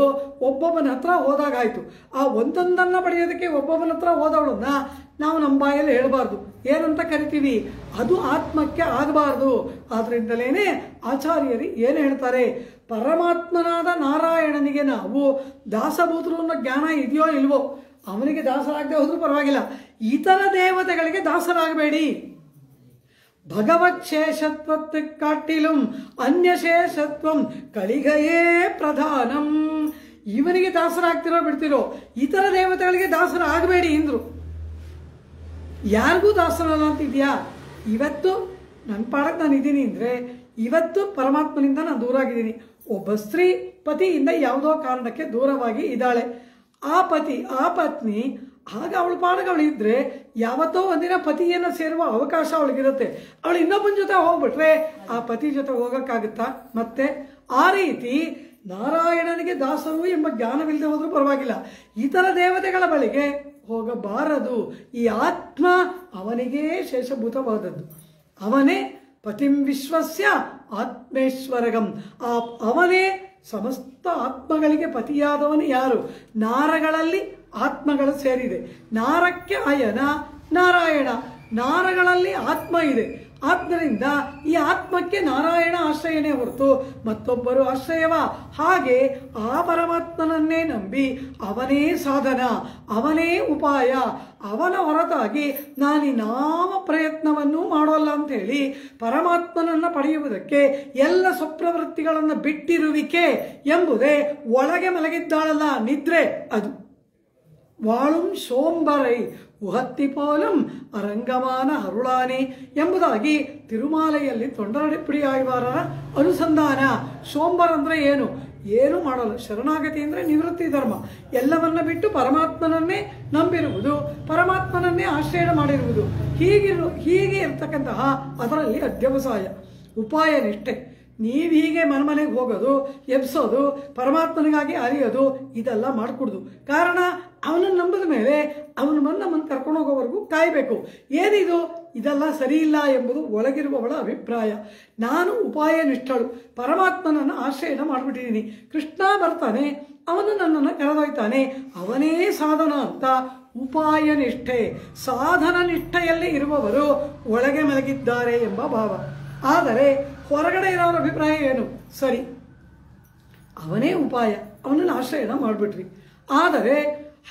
ಒಬ್ಬೊಬ್ಬನ ಹತ್ರ ಹೋದಾಗಾಯಿತು. ಆ ಒಂದೊಂದನ್ನು ಪಡೆಯೋದಕ್ಕೆ ಒಬ್ಬೊಬ್ಬನ ಹತ್ರ ಹೋದವಳನ್ನ ನಾವು ನಮ್ಮ ಬಾಯಲ್ಲಿ ಹೇಳಬಾರ್ದು. ಏನಂತ ಕರಿತೀವಿ? ಅದು ಆತ್ಮಕ್ಕೆ ಆಗಬಾರ್ದು. ಆದ್ದರಿಂದಲೇ ಆಚಾರ್ಯರು ಏನು ಹೇಳ್ತಾರೆ? ಪರಮಾತ್ಮನಾದ ನಾರಾಯಣನಿಗೆ ನಾವು ದಾಸಭೂತರು ಅನ್ನೋ ಜ್ಞಾನ ಇದೆಯೋ ಇಲ್ವೋ, ಅವನಿಗೆ ದಾಸರಾಗದೆ ಹೋದ್ರೂ ಪರವಾಗಿಲ್ಲ, ಇತರ ದೇವತೆಗಳಿಗೆ ದಾಸರಾಗಬೇಡಿ. ಭಗವತ್ ಶೇಷತ್ವಕ್ಕೆ ಕಾಟಿಲುಂ ಅನ್ಯಶೇಷತ್ವಂ ಕಳಿಗಯೇ ಪ್ರಧಾನಂ. ಇವನಿಗೆ ದಾಸರಾಗ್ತಿರೋ ಬಿಡ್ತಿರೋ, ಇತರ ದೇವತೆಗಳಿಗೆ ದಾಸರಾಗಬೇಡಿ ಎಂದ್ರು. ಯಾರಿಗೂ ದಾಸರಲ್ಲ ಅಂತಿದ್ಯಾ? ಇವತ್ತು ನನ್ನ ಪಾಡಕ್ಕೆ ನಾನು ಇದ್ದೀನಿ ಅಂದರೆ ಇವತ್ತು ಪರಮಾತ್ಮನಿಂದ ನಾನು ದೂರ ಆಗಿದ್ದೀನಿ. ಒಬ್ಬ ಸ್ತ್ರೀ ಪತಿಯಿಂದ ಯಾವುದೋ ಕಾರಣಕ್ಕೆ ದೂರವಾಗಿ ಇದ್ದಾಳೆ. ಆ ಪತಿ ಆ ಪತ್ನಿ ಆಗ ಅವಳ ಪಾಡಿಗೆ ಅವಳು ಇದ್ರೆ ಯಾವತ್ತೋ ಒಂದಿನ ಪತಿಯನ್ನು ಸೇರುವ ಅವಕಾಶ ಅವಳಿಗಿರುತ್ತೆ. ಅವಳು ಇನ್ನೊಬ್ಬನ ಜೊತೆ ಹೋಗ್ಬಿಟ್ರೆ ಆ ಪತಿ ಜೊತೆ ಹೋಗೋಕ್ಕಾಗುತ್ತಾ? ಮತ್ತೆ ಆ ರೀತಿ ನಾರಾಯಣನಿಗೆ ದಾಸರು ಎಂಬ ಜ್ಞಾನವಿಲ್ಲದೆ ಹೋದ್ರೂ ಪರವಾಗಿಲ್ಲ, ಇತರ ದೇವತೆಗಳ ಬಳಿಗೆ ಹೋಗಬಾರದು. ಈ ಆತ್ಮ ಅವನಿಗೇ ಶೇಷಭೂತವಾದದ್ದು. ಅವನೇ ಪತಿಂ ವಿಶ್ವಸ್ಯ ಆತ್ಮೇಶ್ವರಗಂ. ಅವನೇ ಸಮಸ್ತ ಆತ್ಮಗಳಿಗೆ ಪತಿಯಾದವನು. ಯಾರು? ನಾರಗಳಲ್ಲಿ ಆತ್ಮಗಳು ಸೇರಿದೆ. ನಾರಕ್ಕೆ ಅಯನ ನಾರಾಯಣ, ನಾರಗಳಲ್ಲಿ ಆತ್ಮ ಇದೆ. ಆದ್ದರಿಂದ ಈ ಆತ್ಮಕ್ಕೆ ನಾರಾಯಣ ಆಶ್ರಯನೇ ಹೊರತು ಮತ್ತೊಬ್ಬರು ಆಶ್ರಯವ? ಹಾಗೆ ಆ ಪರಮಾತ್ಮನನ್ನೇ ನಂಬಿ ಅವನೇ ಸಾಧನ, ಅವನೇ ಉಪಾಯ. ಅವನ ಹೊರತಾಗಿ ನಾನಿನ್ನಾವ ಪ್ರಯತ್ನವನ್ನೂ ಮಾಡೋಲ್ಲ ಅಂಥೇಳಿ ಪರಮಾತ್ಮನನ್ನು ಪಡೆಯುವುದಕ್ಕೆ ಎಲ್ಲ ಸ್ವಪ್ರವೃತ್ತಿಗಳನ್ನು ಬಿಟ್ಟಿರುವಿಕೆ ಎಂಬುದೇ ಒಳಗೆ ಮಲಗಿದ್ದಾಳಲ್ಲ ನಿದ್ರೆ, ಅದು. ವಾಳುಂ ಸೋಂಬರೈ ಉಹತ್ತಿ ಪೋಲಂ ಅರಂಗಮಾನ ಅರುಳಾನೆ ಎಂಬುದಾಗಿ ತಿರುಮಾಲೆಯಲ್ಲಿ ತೊಂಡರಡಿಪ್ಪಡಿ ಆಳ್ವಾರರ ಅನುಸಂಧಾನ. ಸೋಂಬರ್ ಅಂದರೆ ಏನು? ಏನು ಮಾಡಲ್ಲ. ಶರಣಾಗತಿ ಅಂದರೆ ನಿವೃತ್ತಿ ಧರ್ಮ. ಎಲ್ಲವನ್ನ ಬಿಟ್ಟು ಪರಮಾತ್ಮನನ್ನೇ ನಂಬಿರುವುದು, ಪರಮಾತ್ಮನನ್ನೇ ಆಶ್ರಯ ಮಾಡಿರುವುದು. ಹೀಗೆ ಇರ್ತಕ್ಕಂತಹ ಅದರಲ್ಲಿ ಅಧ್ಯವಸಾಯ, ಉಪಾಯ ನಿಷ್ಠೆ. ನೀವು ಹೀಗೆ ಮನೆಗೆ ಹೋಗೋದು, ಎಬ್ಸೋದು, ಪರಮಾತ್ಮನಿಗಾಗಿ ಅರಿಯೋದು ಇದೆಲ್ಲ ಮಾಡಿಕೊಡುದು. ಕಾರಣ ಅವನನ್ನು ನಂಬಿದ ಮೇಲೆ ಅವನು ನಮ್ಮನ್ನು ಕರ್ಕೊಂಡು ಹೋಗೋವರೆಗೂ ಕಾಯಬೇಕು. ಏನಿದು? ಇದೆಲ್ಲ ಸರಿಯಿಲ್ಲ ಎಂಬುದು ಒಳಗಿರುವವಳ ಅಭಿಪ್ರಾಯ. ನಾನು ಉಪಾಯ ನಿಷ್ಠಳು, ಪರಮಾತ್ಮನನ್ನು ಆಶ್ರಯನ ಮಾಡಿಬಿಟ್ಟಿದ್ದೀನಿ. ಕೃಷ್ಣ ಬರ್ತಾನೆ, ಅವನು ನನ್ನನ್ನು ಕರೆದೊಯ್ತಾನೆ, ಅವನೇ ಸಾಧನ ಅಂತ ಉಪಾಯ ನಿಷ್ಠೆ, ಸಾಧನ ನಿಷ್ಠೆಯಲ್ಲಿ ಇರುವವರು ಒಳಗೆ ಮಲಗಿದ್ದಾರೆ ಎಂಬ ಭಾವ. ಆದರೆ ಹೊರಗಡೆ ಇರೋರ ಅಭಿಪ್ರಾಯ ಏನು? ಸರಿ, ಅವನೇ ಉಪಾಯ, ಅವನನ್ನು ಆಶ್ರಯನ ಮಾಡಿಬಿಟ್ವಿ. ಆದರೆ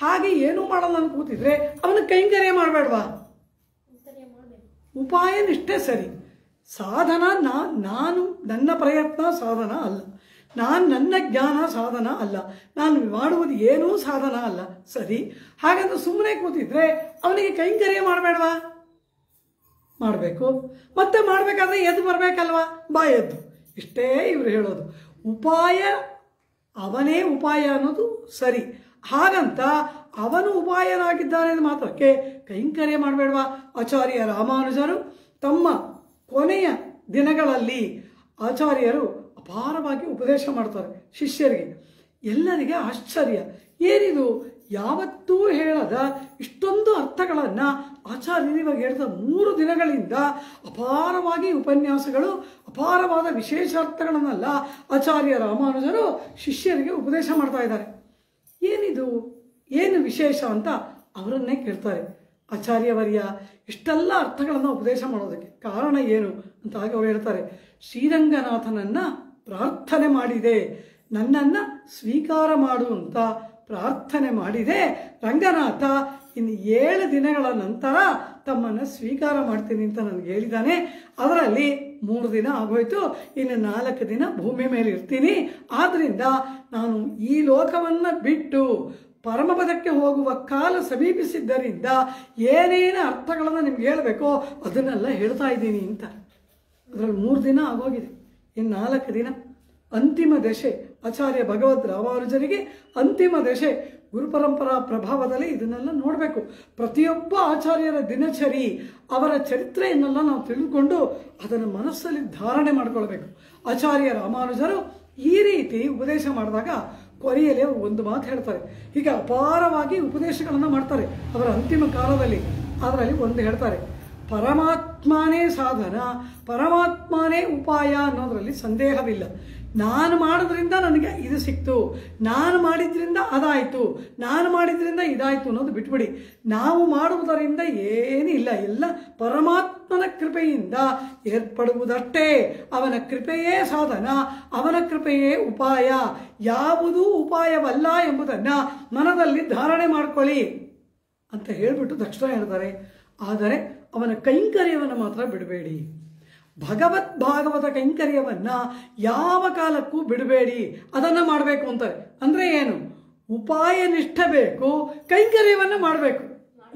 ಹಾಗೆ ಏನೂ ಮಾಡಲ್ಲ ಅಂತ ಕೂತಿದ್ರೆ ಅವನ ಕೈಂಕರ್ಯ ಮಾಡಬೇಡ್ವಾ? ಉಪಾಯ ನಿಷ್ಠೆ ಸರಿ, ಸಾಧನ ನಾನು ನನ್ನ ಪ್ರಯತ್ನ ಸಾಧನ ಅಲ್ಲ, ನನ್ನ ಜ್ಞಾನ ಸಾಧನ ಅಲ್ಲ, ನಾನು ಮಾಡುವುದು ಏನೂ ಸಾಧನ ಅಲ್ಲ. ಸರಿ, ಹಾಗಂತ ಸುಮ್ಮನೆ ಕೂತಿದ್ರೆ ಅವನಿಗೆ ಕೈಂಕರ್ಯ ಮಾಡಬೇಡ್ವಾ? ಮಾಡಬೇಕು. ಮತ್ತೆ ಮಾಡಬೇಕಾದ್ರೆ ಎದ್ದು ಬರಬೇಕಲ್ವಾ? ಬಾ ಎದ್ದು. ಇಷ್ಟೇ ಇವರು ಹೇಳೋದು. ಉಪಾಯ, ಅವನೇ ಉಪಾಯ ಅನ್ನೋದು ಸರಿ. ಹಾಗಂತ ಅವನು ಉಪಾಯನಾಗಿದ್ದಾನೆ ಮಾತ್ರಕ್ಕೆ ಕೈಂಕರ್ಯ ಮಾಡಬೇಡ್ವಾ? ಆಚಾರ್ಯ ರಾಮಾನುಜರು ತಮ್ಮ ಕೊನೆಯ ದಿನಗಳಲ್ಲಿ ಆಚಾರ್ಯರು ಅಪಾರವಾಗಿ ಉಪದೇಶ ಮಾಡ್ತಾರೆ ಶಿಷ್ಯರಿಗೆ. ಎಲ್ಲರಿಗೆ ಆಶ್ಚರ್ಯ, ಏನಿದು ಯಾವತ್ತೂ ಹೇಳದ ಇಷ್ಟೊಂದು ಅರ್ಥಗಳನ್ನು ಆಚಾರ್ಯರು ಇವಾಗ ಹೇಳಿದ 3 ದಿನಗಳಿಂದ ಅಪಾರವಾಗಿ ಉಪನ್ಯಾಸಗಳು, ಅಪಾರವಾದ ವಿಶೇಷ ಅರ್ಥಗಳನ್ನೆಲ್ಲ ಆಚಾರ್ಯ ರಾಮಾನುಜರು ಶಿಷ್ಯರಿಗೆ ಉಪದೇಶ ಮಾಡ್ತಾ ಇದ್ದಾರೆ. ಏನಿದು, ಏನು ವಿಶೇಷ ಅಂತ ಅವರನ್ನೇ ಕೇಳ್ತಾರೆ. ಆಚಾರ್ಯವರ್ಯ, ಇಷ್ಟೆಲ್ಲ ಅರ್ಥಗಳನ್ನು ಉಪದೇಶ ಮಾಡೋದಕ್ಕೆ ಕಾರಣ ಏನು ಅಂತ ಆಗ ಅವರು ಹೇಳ್ತಾರೆ, ಶ್ರೀರಂಗನಾಥನನ್ನು ಪ್ರಾರ್ಥನೆ ಮಾಡಿದೆ, ನನ್ನನ್ನು ಸ್ವೀಕಾರ ಮಾಡು ಅಂತ ಪ್ರಾರ್ಥನೆ ಮಾಡಿದೆ. ರಂಗನಾಥ ಇನ್ನು 7 ದಿನಗಳ ನಂತರ ತಮ್ಮನ್ನು ಸ್ವೀಕಾರ ಮಾಡ್ತೀನಿ ಅಂತ ನನಗೆ ಹೇಳಿದ್ದಾನೆ. ಅದರಲ್ಲಿ 3 ದಿನ ಆಗೋಯ್ತು, ಇನ್ನು 4 ದಿನ ಭೂಮಿ ಮೇಲೆ ಇರ್ತೀನಿ. ಆದ್ದರಿಂದ ನಾನು ಈ ಲೋಕವನ್ನು ಬಿಟ್ಟು ಪರಮಪದಕ್ಕೆ ಹೋಗುವ ಕಾಲ ಸಮೀಪಿಸಿದ್ದರಿಂದ ಏನೇನು ಅರ್ಥಗಳನ್ನು ನಿಮ್ಗೆ ಹೇಳಬೇಕೋ ಅದನ್ನೆಲ್ಲ ಹೇಳ್ತಾ ಇದ್ದೀನಿ ಅಂತ. ಅದರಲ್ಲಿ 3 ದಿನ ಆಗೋಗಿದೆ, ಇನ್ನು 4 ದಿನ ಅಂತಿಮ ದಶೆ. ಆಚಾರ್ಯ ಭಗವದ್ ರಾಮಾನುಜರಿಗೆ ಅಂತಿಮ ದಶೆ. ಗುರುಪರಂಪರಾ ಪ್ರಭಾವದಲ್ಲಿ ಇದನ್ನೆಲ್ಲ ನೋಡಬೇಕು. ಪ್ರತಿಯೊಬ್ಬ ಆಚಾರ್ಯರ ದಿನಚರಿ, ಅವರ ಚರಿತ್ರೆಯನ್ನೆಲ್ಲ ನಾವು ತಿಳಿದುಕೊಂಡು ಅದನ್ನು ಮನಸ್ಸಲ್ಲಿ ಧಾರಣೆ ಮಾಡಿಕೊಳ್ಬೇಕು. ಆಚಾರ್ಯ ರಾಮಾನುಜರು ಈ ರೀತಿ ಉಪದೇಶ ಮಾಡಿದಾಗ ಕೊನೆಯಲ್ಲಿ ಅವರು ಒಂದು ಮಾತು ಹೇಳ್ತಾರೆ. ಹೀಗೆ ಅಪಾರವಾಗಿ ಉಪದೇಶಗಳನ್ನು ಮಾಡ್ತಾರೆ ಅವರ ಅಂತಿಮ ಕಾಲದಲ್ಲಿ. ಅದರಲ್ಲಿ ಒಂದು ಹೇಳ್ತಾರೆ, ಪರಮಾತ್ಮನೇ ಸಾಧನ, ಪರಮಾತ್ಮನೇ ಉಪಾಯ ಅನ್ನೋದರಲ್ಲಿ ಸಂದೇಹವಿಲ್ಲ. ನಾನು ಮಾಡೋದ್ರಿಂದ ನನಗೆ ಇದು ಸಿಕ್ತು, ನಾನು ಮಾಡಿದ್ರಿಂದ ಅದಾಯಿತು, ನಾನು ಮಾಡಿದ್ರಿಂದ ಇದಾಯಿತು ಅನ್ನೋದು ಬಿಟ್ಬಿಡಿ. ನಾವು ಮಾಡುವುದರಿಂದ ಏನಿಲ್ಲ, ಎಲ್ಲ ಪರಮಾತ್ಮನ ಕೃಪೆಯಿಂದ ಏರ್ಪಡುವುದಷ್ಟೇ. ಅವನ ಕೃಪೆಯೇ ಸಾಧನ, ಅವನ ಕೃಪೆಯೇ ಉಪಾಯ, ಯಾವುದೂ ಉಪಾಯವಲ್ಲ ಎಂಬುದನ್ನು ಮನದಲ್ಲಿ ಧಾರಣೆ ಮಾಡ್ಕೊಳ್ಳಿ ಅಂತ ಹೇಳಿಬಿಟ್ಟು ತಕ್ಷಣ ಹೇಳ್ತಾರೆ. ಆದರೆ ಅವನ ಕೈಂಕರ್ಯವನ್ನು ಮಾತ್ರ ಬಿಡಬೇಡಿ. ಭಗವತ್ ಭಾಗವತ ಕೈಂಕರ್ಯವನ್ನು ಯಾವ ಕಾಲಕ್ಕೂ ಬಿಡಬೇಡಿ, ಅದನ್ನು ಮಾಡಬೇಕು ಅಂತಾರೆ. ಅಂದರೆ ಏನು? ಉಪಾಯ ನಿಷ್ಠೆ ಬೇಕು, ಕೈಂಕರ್ಯವನ್ನು ಮಾಡಬೇಕು.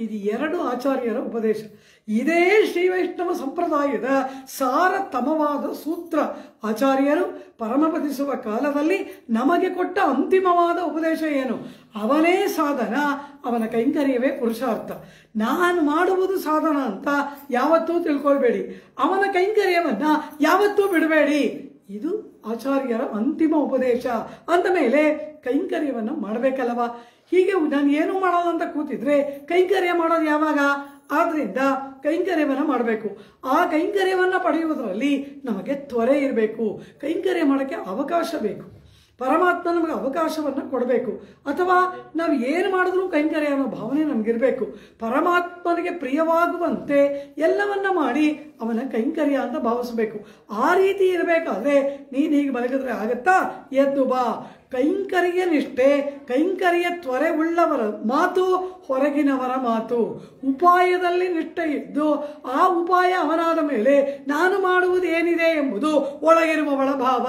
ಇದು 2 ಆಚಾರ್ಯರ ಉಪದೇಶ. ಇದೇ ಶ್ರೀ ವೈಷ್ಣವ ಸಂಪ್ರದಾಯದ ಸಾರತಮವಾದ ಸೂತ್ರ. ಆಚಾರ್ಯರು ಪರಮಪದಿಸುವ ಕಾಲದಲ್ಲಿ ನಮಗೆ ಕೊಟ್ಟ ಅಂತಿಮವಾದ ಉಪದೇಶ ಏನು? ಅವನೇ ಸಾಧನ, ಅವನ ಕೈಂಕರ್ಯವೇ ಪುರುಷಾರ್ಥ. ನಾನು ಮಾಡುವುದು ಸಾಧನ ಅಂತ ಯಾವತ್ತೂ ತಿಳ್ಕೊಳ್ಬೇಡಿ, ಅವನ ಕೈಂಕರ್ಯವನ್ನು ಯಾವತ್ತೂ ಬಿಡಬೇಡಿ. ಇದು ಆಚಾರ್ಯರ ಅಂತಿಮ ಉಪದೇಶ. ಅಂದ ಮೇಲೆ ಕೈಂಕರ್ಯವನ್ನು ಮಾಡಬೇಕಲ್ಲವ. ಹೀಗೆ ನಾನು ಏನೂ ಮಾಡೋದು ಅಂತ ಕೂತಿದ್ರೆ ಕೈಂಕರ್ಯ ಮಾಡೋದು ಯಾವಾಗ? ಆದ್ದರಿಂದ ಕೈಂಕರ್ಯವನ್ನು ಮಾಡಬೇಕು. ಆ ಕೈಂಕರ್ಯವನ್ನು ಪಡೆಯುವುದರಲ್ಲಿ ನಮಗೆ ತ್ವರೆ ಇರಬೇಕು. ಕೈಂಕರ್ಯ ಮಾಡೋಕ್ಕೆ ಅವಕಾಶ ಬೇಕು. ಪರಮಾತ್ಮ ನಮಗೆ ಅವಕಾಶವನ್ನು ಕೊಡಬೇಕು. ಅಥವಾ ನಾವು ಏನು ಮಾಡಿದ್ರೂ ಕೈಂಕರ್ಯ ಅನ್ನೋ ಭಾವನೆ ನಮಗಿರಬೇಕು. ಪರಮಾತ್ಮನಿಗೆ ಪ್ರಿಯವಾಗುವಂತೆ ಎಲ್ಲವನ್ನ ಮಾಡಿ ಅವನ ಕೈಂಕರ್ಯ ಅಂತ ಭಾವಿಸಬೇಕು. ಆ ರೀತಿ ಇರಬೇಕಾದ್ರೆ ನೀನು ಹೀಗೆ ಮಲಗಿದ್ರೆ ಆಗತ್ತಾ? ಎದ್ದು ಬಾ. ಕೈಂಕರ್ಯ ನಿಷ್ಠೆ, ಕೈಂಕರ್ಯ ತ್ವರೆ ಉಳ್ಳವರ ಮಾತು ಹೊರಗಿನವರ ಮಾತು. ಉಪಾಯದಲ್ಲಿ ನಿಷ್ಠೆ ಇದ್ದು ಆ ಉಪಾಯ ಅವನಾದ ಮೇಲೆ ನಾನು ಮಾಡುವುದು ಏನಿದೆ ಎಂಬುದು ಒಳಗಿರುವ ಒಳಭಾವ.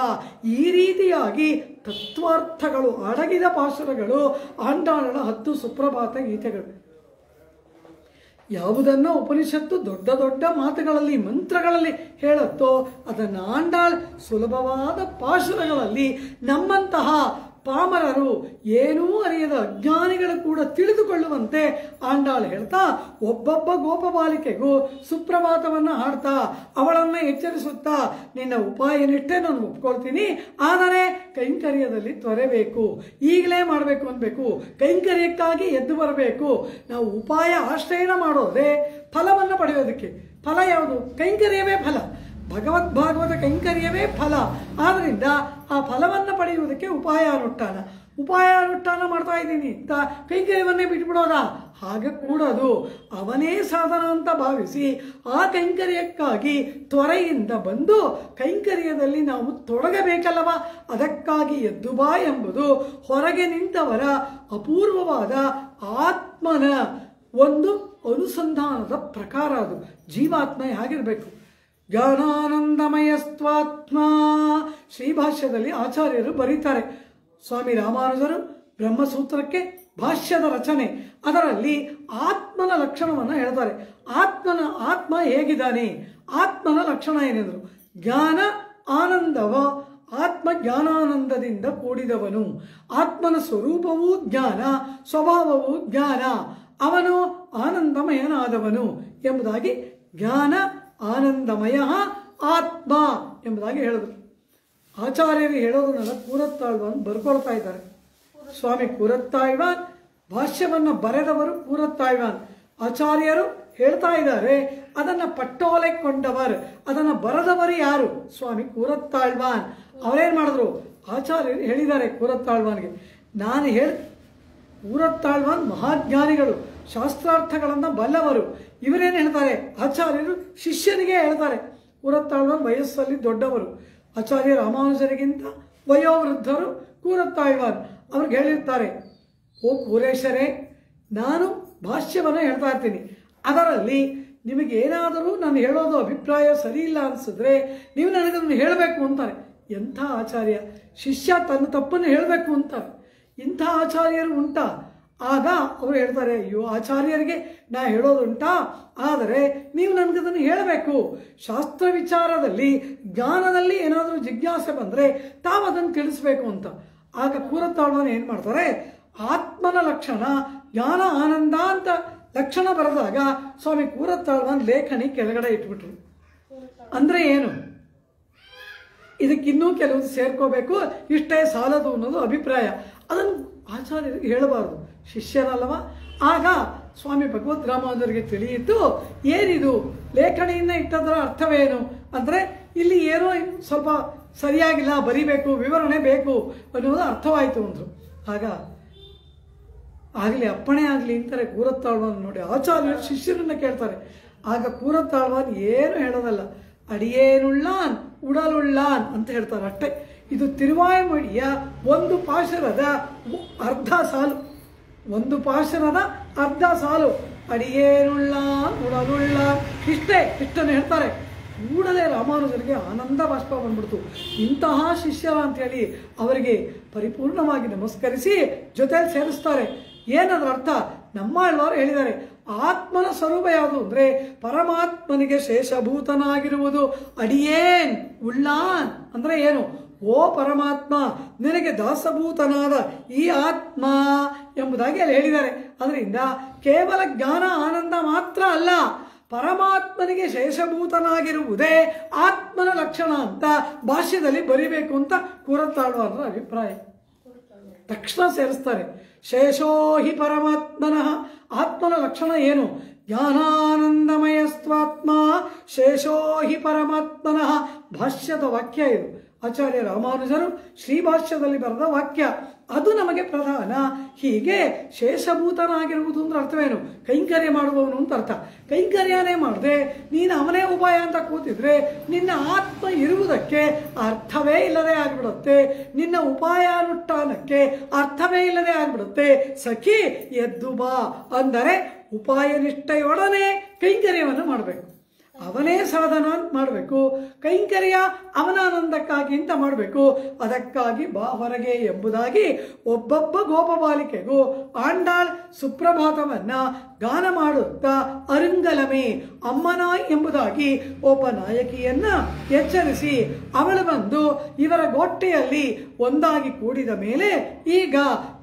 ಈ ರೀತಿಯಾಗಿ ತತ್ವಾರ್ಥಗಳು ಅಡಗಿದ ಪಾಶುರಗಳು ಆಂಡಾಳನ 10 ಸುಪ್ರಭಾತ ಗೀತೆಗಳು. ಯಾವುದನ್ನು ಉಪನಿಷತ್ತು ದೊಡ್ಡ ದೊಡ್ಡ ಮಾತುಗಳಲ್ಲಿ ಮಂತ್ರಗಳಲ್ಲಿ ಹೇಳುತ್ತೋ ಅದನ್ನು ಆಂಡಾಳ್ ಸುಲಭವಾದ ಪಾಶುರಗಳಲ್ಲಿ ನಮ್ಮಂತಹ ಪಾಮರರು ಏನೂ ಅರಿಯದ ಅಜ್ಞಾನಿಗಳು ಕೂಡ ತಿಳಿದುಕೊಳ್ಳುವಂತೆ ಆಂಡಾಳ್ ಹೇಳ್ತಾ ಒಬ್ಬೊಬ್ಬ ಗೋಪಬಾಲಿಕೆಗೂ ಸುಪ್ರಭಾತವನ್ನು ಹಾಡ್ತಾ ಅವಳನ್ನು ಎಚ್ಚರಿಸುತ್ತಾ ನಿನ್ನ ಉಪಾಯ ನಿಷ್ಠೆ ನಾನು ಒಪ್ಕೊಳ್ತೀನಿ, ಆದರೆ ಕೈಂಕರ್ಯದಲ್ಲಿ ತ್ವರೆಬೇಕು, ಈಗಲೇ ಮಾಡಬೇಕು ಅನ್ಬೇಕು, ಕೈಂಕರ್ಯಕ್ಕಾಗಿ ಎದ್ದು ಬರಬೇಕು. ನಾವು ಉಪಾಯ ಆಶ್ರಯನ ಮಾಡೋದೇ ಫಲವನ್ನು ಪಡೆಯೋದಕ್ಕೆ. ಫಲ ಯಾವುದು? ಕೈಂಕರ್ಯವೇ ಫಲ. ಭಗವದ್ಭಾಗವತ ಕೈಂಕರ್ಯವೇ ಫಲ. ಆದ್ದರಿಂದ ಆ ಫಲವನ್ನು ಪಡೆಯುವುದಕ್ಕೆ ಉಪಾಯ ಅನುಷ್ಠಾನ. ಉಪಾಯಾನುಷ್ಠಾನ ಮಾಡ್ತಾ ಇದ್ದೀನಿ ಅಂತ ಕೈಂಕರ್ಯವನ್ನೇ ಬಿಟ್ಬಿಡೋದ? ಹಾಗೆ ಕೂಡದು. ಅವನೇ ಸಾಧನ ಅಂತ ಭಾವಿಸಿ ಆ ಕೈಂಕರ್ಯಕ್ಕಾಗಿ ತ್ವರೆಯಿಂದ ಬಂದು ಕೈಂಕರ್ಯದಲ್ಲಿ ನಾವು ತೊಡಗಬೇಕಲ್ಲವ. ಅದಕ್ಕಾಗಿ ಎದ್ದು ಬಾ ಎಂಬುದು ಹೊರಗೆ ನಿಂತವರ ಅಪೂರ್ವವಾದ ಆತ್ಮನ ಒಂದು ಅನುಸಂಧಾನದ ಪ್ರಕಾರ. ಅದು ಜೀವಾತ್ಮ ಹೇಗಿರಬೇಕು? ಜ್ಞಾನಾನಂದಮಯಸ್ತ್ವಾತ್ಮ ಶ್ರೀಭಾಷ್ಯದಲ್ಲಿ ಆಚಾರ್ಯರು ಬರೀತಾರೆ. ಸ್ವಾಮಿ ರಾಮಾನುಜರು ಬ್ರಹ್ಮಸೂತ್ರಕ್ಕೆ ಭಾಷ್ಯದ ರಚನೆ, ಅದರಲ್ಲಿ ಆತ್ಮನ ಲಕ್ಷಣವನ್ನು ಹೇಳ್ತಾರೆ. ಆತ್ಮ ಹೇಗಿದ್ದಾನೆ? ಆತ್ಮನ ಲಕ್ಷಣ ಏನೆಂದರು? ಜ್ಞಾನ ಆನಂದವ, ಆತ್ಮ ಜ್ಞಾನಾನಂದದಿಂದ ಕೂಡಿದವನು. ಆತ್ಮನ ಸ್ವರೂಪವೂ ಜ್ಞಾನ, ಸ್ವಭಾವವೂ ಜ್ಞಾನ, ಅವನು ಆನಂದಮಯನಾದವನು ಎಂಬುದಾಗಿ ಜ್ಞಾನ ಆನಂದಮಯ ಆತ್ಮ ಎಂಬುದಾಗಿ ಹೇಳಿದರು. ಆಚಾರ್ಯರು ಹೇಳೋದನ್ನೆಲ್ಲ ಕೂರತ್ತಾಳ್ವಾನ್ ಬರ್ಕೊಳ್ತಾ ಇದ್ದಾರೆ. ಸ್ವಾಮಿ ಕೂರತ್ತಾಳ್ವಾನ್, ಭಾಷ್ಯವನ್ನು ಬರೆದವರು ಕೂರತ್ತಾಳ್ವಾನ್, ಆಚಾರ್ಯರು ಹೇಳ್ತಾ ಇದ್ದಾರೆ. ಅದನ್ನು ಪಟ್ಟೋಲೆಕೊಂಡವರು, ಅದನ್ನು ಬರೆದವರು ಯಾರು? ಸ್ವಾಮಿ ಕೂರತ್ತಾಳ್ವಾನ್. ಅವರೇನು ಮಾಡಿದ್ರು? ಆಚಾರ್ಯರು ಹೇಳಿದ್ದಾರೆ ಕೂರತ್ತಾಳ್ವಾನ್ಗೆ. ನಾನು ಕೂರತ್ತಾಳ್ವಾನ್ ಮಹಾಜ್ಞಾನಿಗಳು, ಶಾಸ್ತ್ರಾರ್ಥಗಳನ್ನು ಬಲ್ಲವರು. ಇವರೇನು ಹೇಳ್ತಾರೆ? ಆಚಾರ್ಯರು ಶಿಷ್ಯನಿಗೆ ಹೇಳ್ತಾರೆ. ಕೂರತ್ತಾಳ್ವಾನ್ ವಯಸ್ಸಲ್ಲಿ ದೊಡ್ಡವರು, ಆಚಾರ್ಯ ರಾಮಾನುಜರಿಗಿಂತ ವಯೋವೃದ್ಧರು ಕೂರತ್ತಾಳ್ವಾನ್. ಅವ್ರಿಗೆ ಹೇಳಿರ್ತಾರೆ, ಓ ಕೂರೇಶರೇ, ನಾನು ಭಾಷ್ಯವನ್ನು ಹೇಳ್ತಾ ಇರ್ತೀನಿ, ಅದರಲ್ಲಿ ನಿಮಗೇನಾದರೂ ನಾನು ಹೇಳೋದು ಅಭಿಪ್ರಾಯ ಸರಿ ಇಲ್ಲ ಅನಿಸಿದ್ರೆ ನೀವು ನನಗದನ್ನು ಹೇಳಬೇಕು ಅಂತಾರೆ. ಎಂಥ ಆಚಾರ್ಯ! ಶಿಷ್ಯ ತನ್ನ ತಪ್ಪನ್ನು ಹೇಳಬೇಕು ಅಂತಾರೆ. ಇಂಥ ಆಚಾರ್ಯರು ಉಂಟಾ? ಆಗ ಅವರು ಹೇಳ್ತಾರೆ, ಅಯ್ಯೋ ಆಚಾರ್ಯರಿಗೆ ನಾ ಹೇಳೋದುಂಟಾ, ಆದರೆ ನೀವು ನನಗದನ್ನು ಹೇಳಬೇಕು. ಶಾಸ್ತ್ರ ವಿಚಾರದಲ್ಲಿ ಜ್ಞಾನದಲ್ಲಿ ಏನಾದರೂ ಜಿಜ್ಞಾಸೆ ಬಂದರೆ ತಾವು ಅದನ್ನು ತಿಳಿಸ್ಬೇಕು ಅಂತ. ಆಗ ಕೂರತ್ತಾಳ್ವಾನ್ ಏನು ಮಾಡ್ತಾರೆ? ಆತ್ಮನ ಲಕ್ಷಣ ಜ್ಞಾನ ಆನಂದ ಅಂತ ಲಕ್ಷಣ ಬರೆದಾಗ ಸ್ವಾಮಿ ಕೂರತ್ತಾಳ್ವಾನ್ ಲೇಖನಿ ಕೆಳಗಡೆ ಇಟ್ಬಿಟ್ರು. ಅಂದರೆ ಏನು? ಇದಕ್ಕಿನ್ನೂ ಕೆಲವು ಸೇರ್ಕೋಬೇಕು, ಇಷ್ಟೇ ಸಾಲದು ಅನ್ನೋದು ಅಭಿಪ್ರಾಯ. ಅದನ್ನು ಆಚಾರ್ಯರಿಗೆ ಹೇಳಬಾರ್ದು, ಶಿಷ್ಯನಲ್ಲವ. ಆಗ ಸ್ವಾಮಿ ಭಗವದ್ ರಾಮಾನುಜರಿಗೆ ತಿಳಿಯಿತು, ಏನಿದು ಲೇಖಣಿಯನ್ನು ಇಟ್ಟದರ ಅರ್ಥವೇನು ಅಂದರೆ ಇಲ್ಲಿ ಏನೋ ಸ್ವಲ್ಪ ಸರಿಯಾಗಿಲ್ಲ, ಬರಿಬೇಕು, ವಿವರಣೆ ಬೇಕು ಅನ್ನೋದು ಅರ್ಥವಾಯಿತು ಅಂದರು. ಆಗ ಆಗಲಿ ಅಪ್ಪಣೆ ಆಗಲಿ ಅಂತಾರೆ ಕೂರತ್ತಾಳ್ವಾನ್. ನೋಡಿ, ಆಚಾರ್ಯರು ಶಿಷ್ಯರನ್ನು ಕೇಳ್ತಾರೆ. ಆಗ ಕೂರತ್ತಾಳ್ವಾನ್ ಏನು ಹೇಳೋದಲ್ಲ, ಅಡಿಯೇನುಳ್ಳಾನ್ ಉಡಲುಳ್ಳಾನ್ ಅಂತ ಹೇಳ್ತಾರೆ ಅಷ್ಟೇ. ಇದು ತಿರುವಾಯ್ಮೊழிಯ ಒಂದು ಪಾಶರದ ಅರ್ಧ ಸಾಲು, ಒಂದು ಪಾಶರದ ಅರ್ಧ ಸಾಲು. ಅಡಿಯೇನುಳ್ಳಾನ್ ಉಡಲುಳ್ಳಾನ್ ಇಷ್ಟನ್ನು ಹೇಳ್ತಾರೆ. ಕೂಡಲೇ ರಾಮಾನುಜರಿಗೆ ಆನಂದ ಬಾಷ್ಪ ಬಂದ್ಬಿಡ್ತು. ಇಂತಹ ಶಿಷ್ಯರ ಅಂತೇಳಿ ಅವರಿಗೆ ಪರಿಪೂರ್ಣವಾಗಿ ನಮಸ್ಕರಿಸಿ ಜೊತೆಯಲ್ಲಿ ಸೇರಿಸ್ತಾರೆ. ಏನದ್ರ ಅರ್ಥ? ನಮ್ಮಾಳ್ವಾರು ಹೇಳಿದ್ದಾರೆ, ಆತ್ಮನ ಸ್ವರೂಪ ಯಾವುದು ಅಂದರೆ ಪರಮಾತ್ಮನಿಗೆ ಶೇಷಭೂತನಾಗಿರುವುದು. ಅಡಿಯೇನ್ ಉಳ್ಳಾನ್ ಅಂದರೆ ಏನು? ಓ ಪರಮಾತ್ಮ, ನಿನಗೆ ದಾಸಭೂತನಾದ ಈ ಆತ್ಮ ಎಂಬುದಾಗಿ ಅಲ್ಲಿ ಹೇಳಿದ್ದಾರೆ. ಅದರಿಂದ ಕೇವಲ ಜ್ಞಾನ ಆನಂದ ಮಾತ್ರ ಅಲ್ಲ, ಪರಮಾತ್ಮನಿಗೆ ಶೇಷಭೂತನಾಗಿರುವುದೇ ಆತ್ಮನ ಲಕ್ಷಣ ಅಂತ ಭಾಷ್ಯದಲ್ಲಿ ಬರಿಬೇಕು ಅಂತ ಕೂರತ್ತಾಳ್ವಾರರ ಅಭಿಪ್ರಾಯ. ತಕ್ಷಣ ಸೇರಿಸ್ತಾರೆ. ಶೇಷೋ ಹಿ ಪರಮಾತ್ಮನಃ, ಆತ್ಮನ ಲಕ್ಷಣ ಏನು? ಜ್ಞಾನಾನಂದಮಯಸ್ತ್ವಾತ್ಮ ಶೇಷೋ ಹಿ ಪರಮಾತ್ಮನಃ. ಭಾಷ್ಯದ ವಾಕ್ಯ ಇದು. ಆಚಾರ್ಯ ರಾಮಾನುಜರು ಶ್ರೀಭಾಷ್ಯದಲ್ಲಿ ಬರೆದ ವಾಕ್ಯ, ಅದು ನಮಗೆ ಪ್ರಧಾನ. ಹೀಗೆ ಶೇಷಭೂತನಾಗಿರುವುದು ಅಂದ್ರೆ ಅರ್ಥವೇನು? ಕೈಂಕರ್ಯ ಮಾಡುವವನು ಅಂತ ಅರ್ಥ. ಕೈಂಕರ್ಯನೇ ಮಾಡದೆ ನೀನು ಅವನೇ ಉಪಾಯ ಅಂತ ಕೂತಿದ್ರೆ ನಿನ್ನ ಆತ್ಮ ಇರುವುದಕ್ಕೆ ಅರ್ಥವೇ ಇಲ್ಲದೆ ಆಗಿಬಿಡುತ್ತೆ. ನಿನ್ನ ಉಪಾಯಾನುಷ್ಠಾನಕ್ಕೆ ಅರ್ಥವೇ ಇಲ್ಲದೆ ಆಗಿಬಿಡುತ್ತೆ. ಸಖಿ ಎದ್ದು ಬಾ ಅಂದರೆ ಉಪಾಯ ನಿಷ್ಠೆಯೊಡನೆ ಕೈಂಕರ್ಯವನ್ನು ಮಾಡಬೇಕು. ಅವನೇ ಸಾಧನ ಮಾಡಬೇಕು. ಕೈಂಕರ್ಯ ಅವನ ಆನಂದಕ್ಕಾಗಿ ಅಂತ ಮಾಡಬೇಕು. ಅದಕ್ಕಾಗಿ ಬಾ ಹೊರಗೆ ಎಂಬುದಾಗಿ ಒಬ್ಬೊಬ್ಬ ಗೋಪಬಾಲಿಕೆಗೂ ಆಂಡಾಳ್ ಸುಪ್ರಭಾತವನ್ನ ಗಾನ ಮಾಡುತ್ತಾ ಅರುಂಗಲಮೆ ಅಮ್ಮನ ಎಂಬುದಾಗಿ ಒಬ್ಬ ನಾಯಕಿಯನ್ನ ಎಚ್ಚರಿಸಿ ಅವಳು ಬಂದು ಇವರ ಗೋಷ್ಠಿಯಲ್ಲಿ ಒಂದಾಗಿ ಕೂಡಿದ ಮೇಲೆ ಈಗ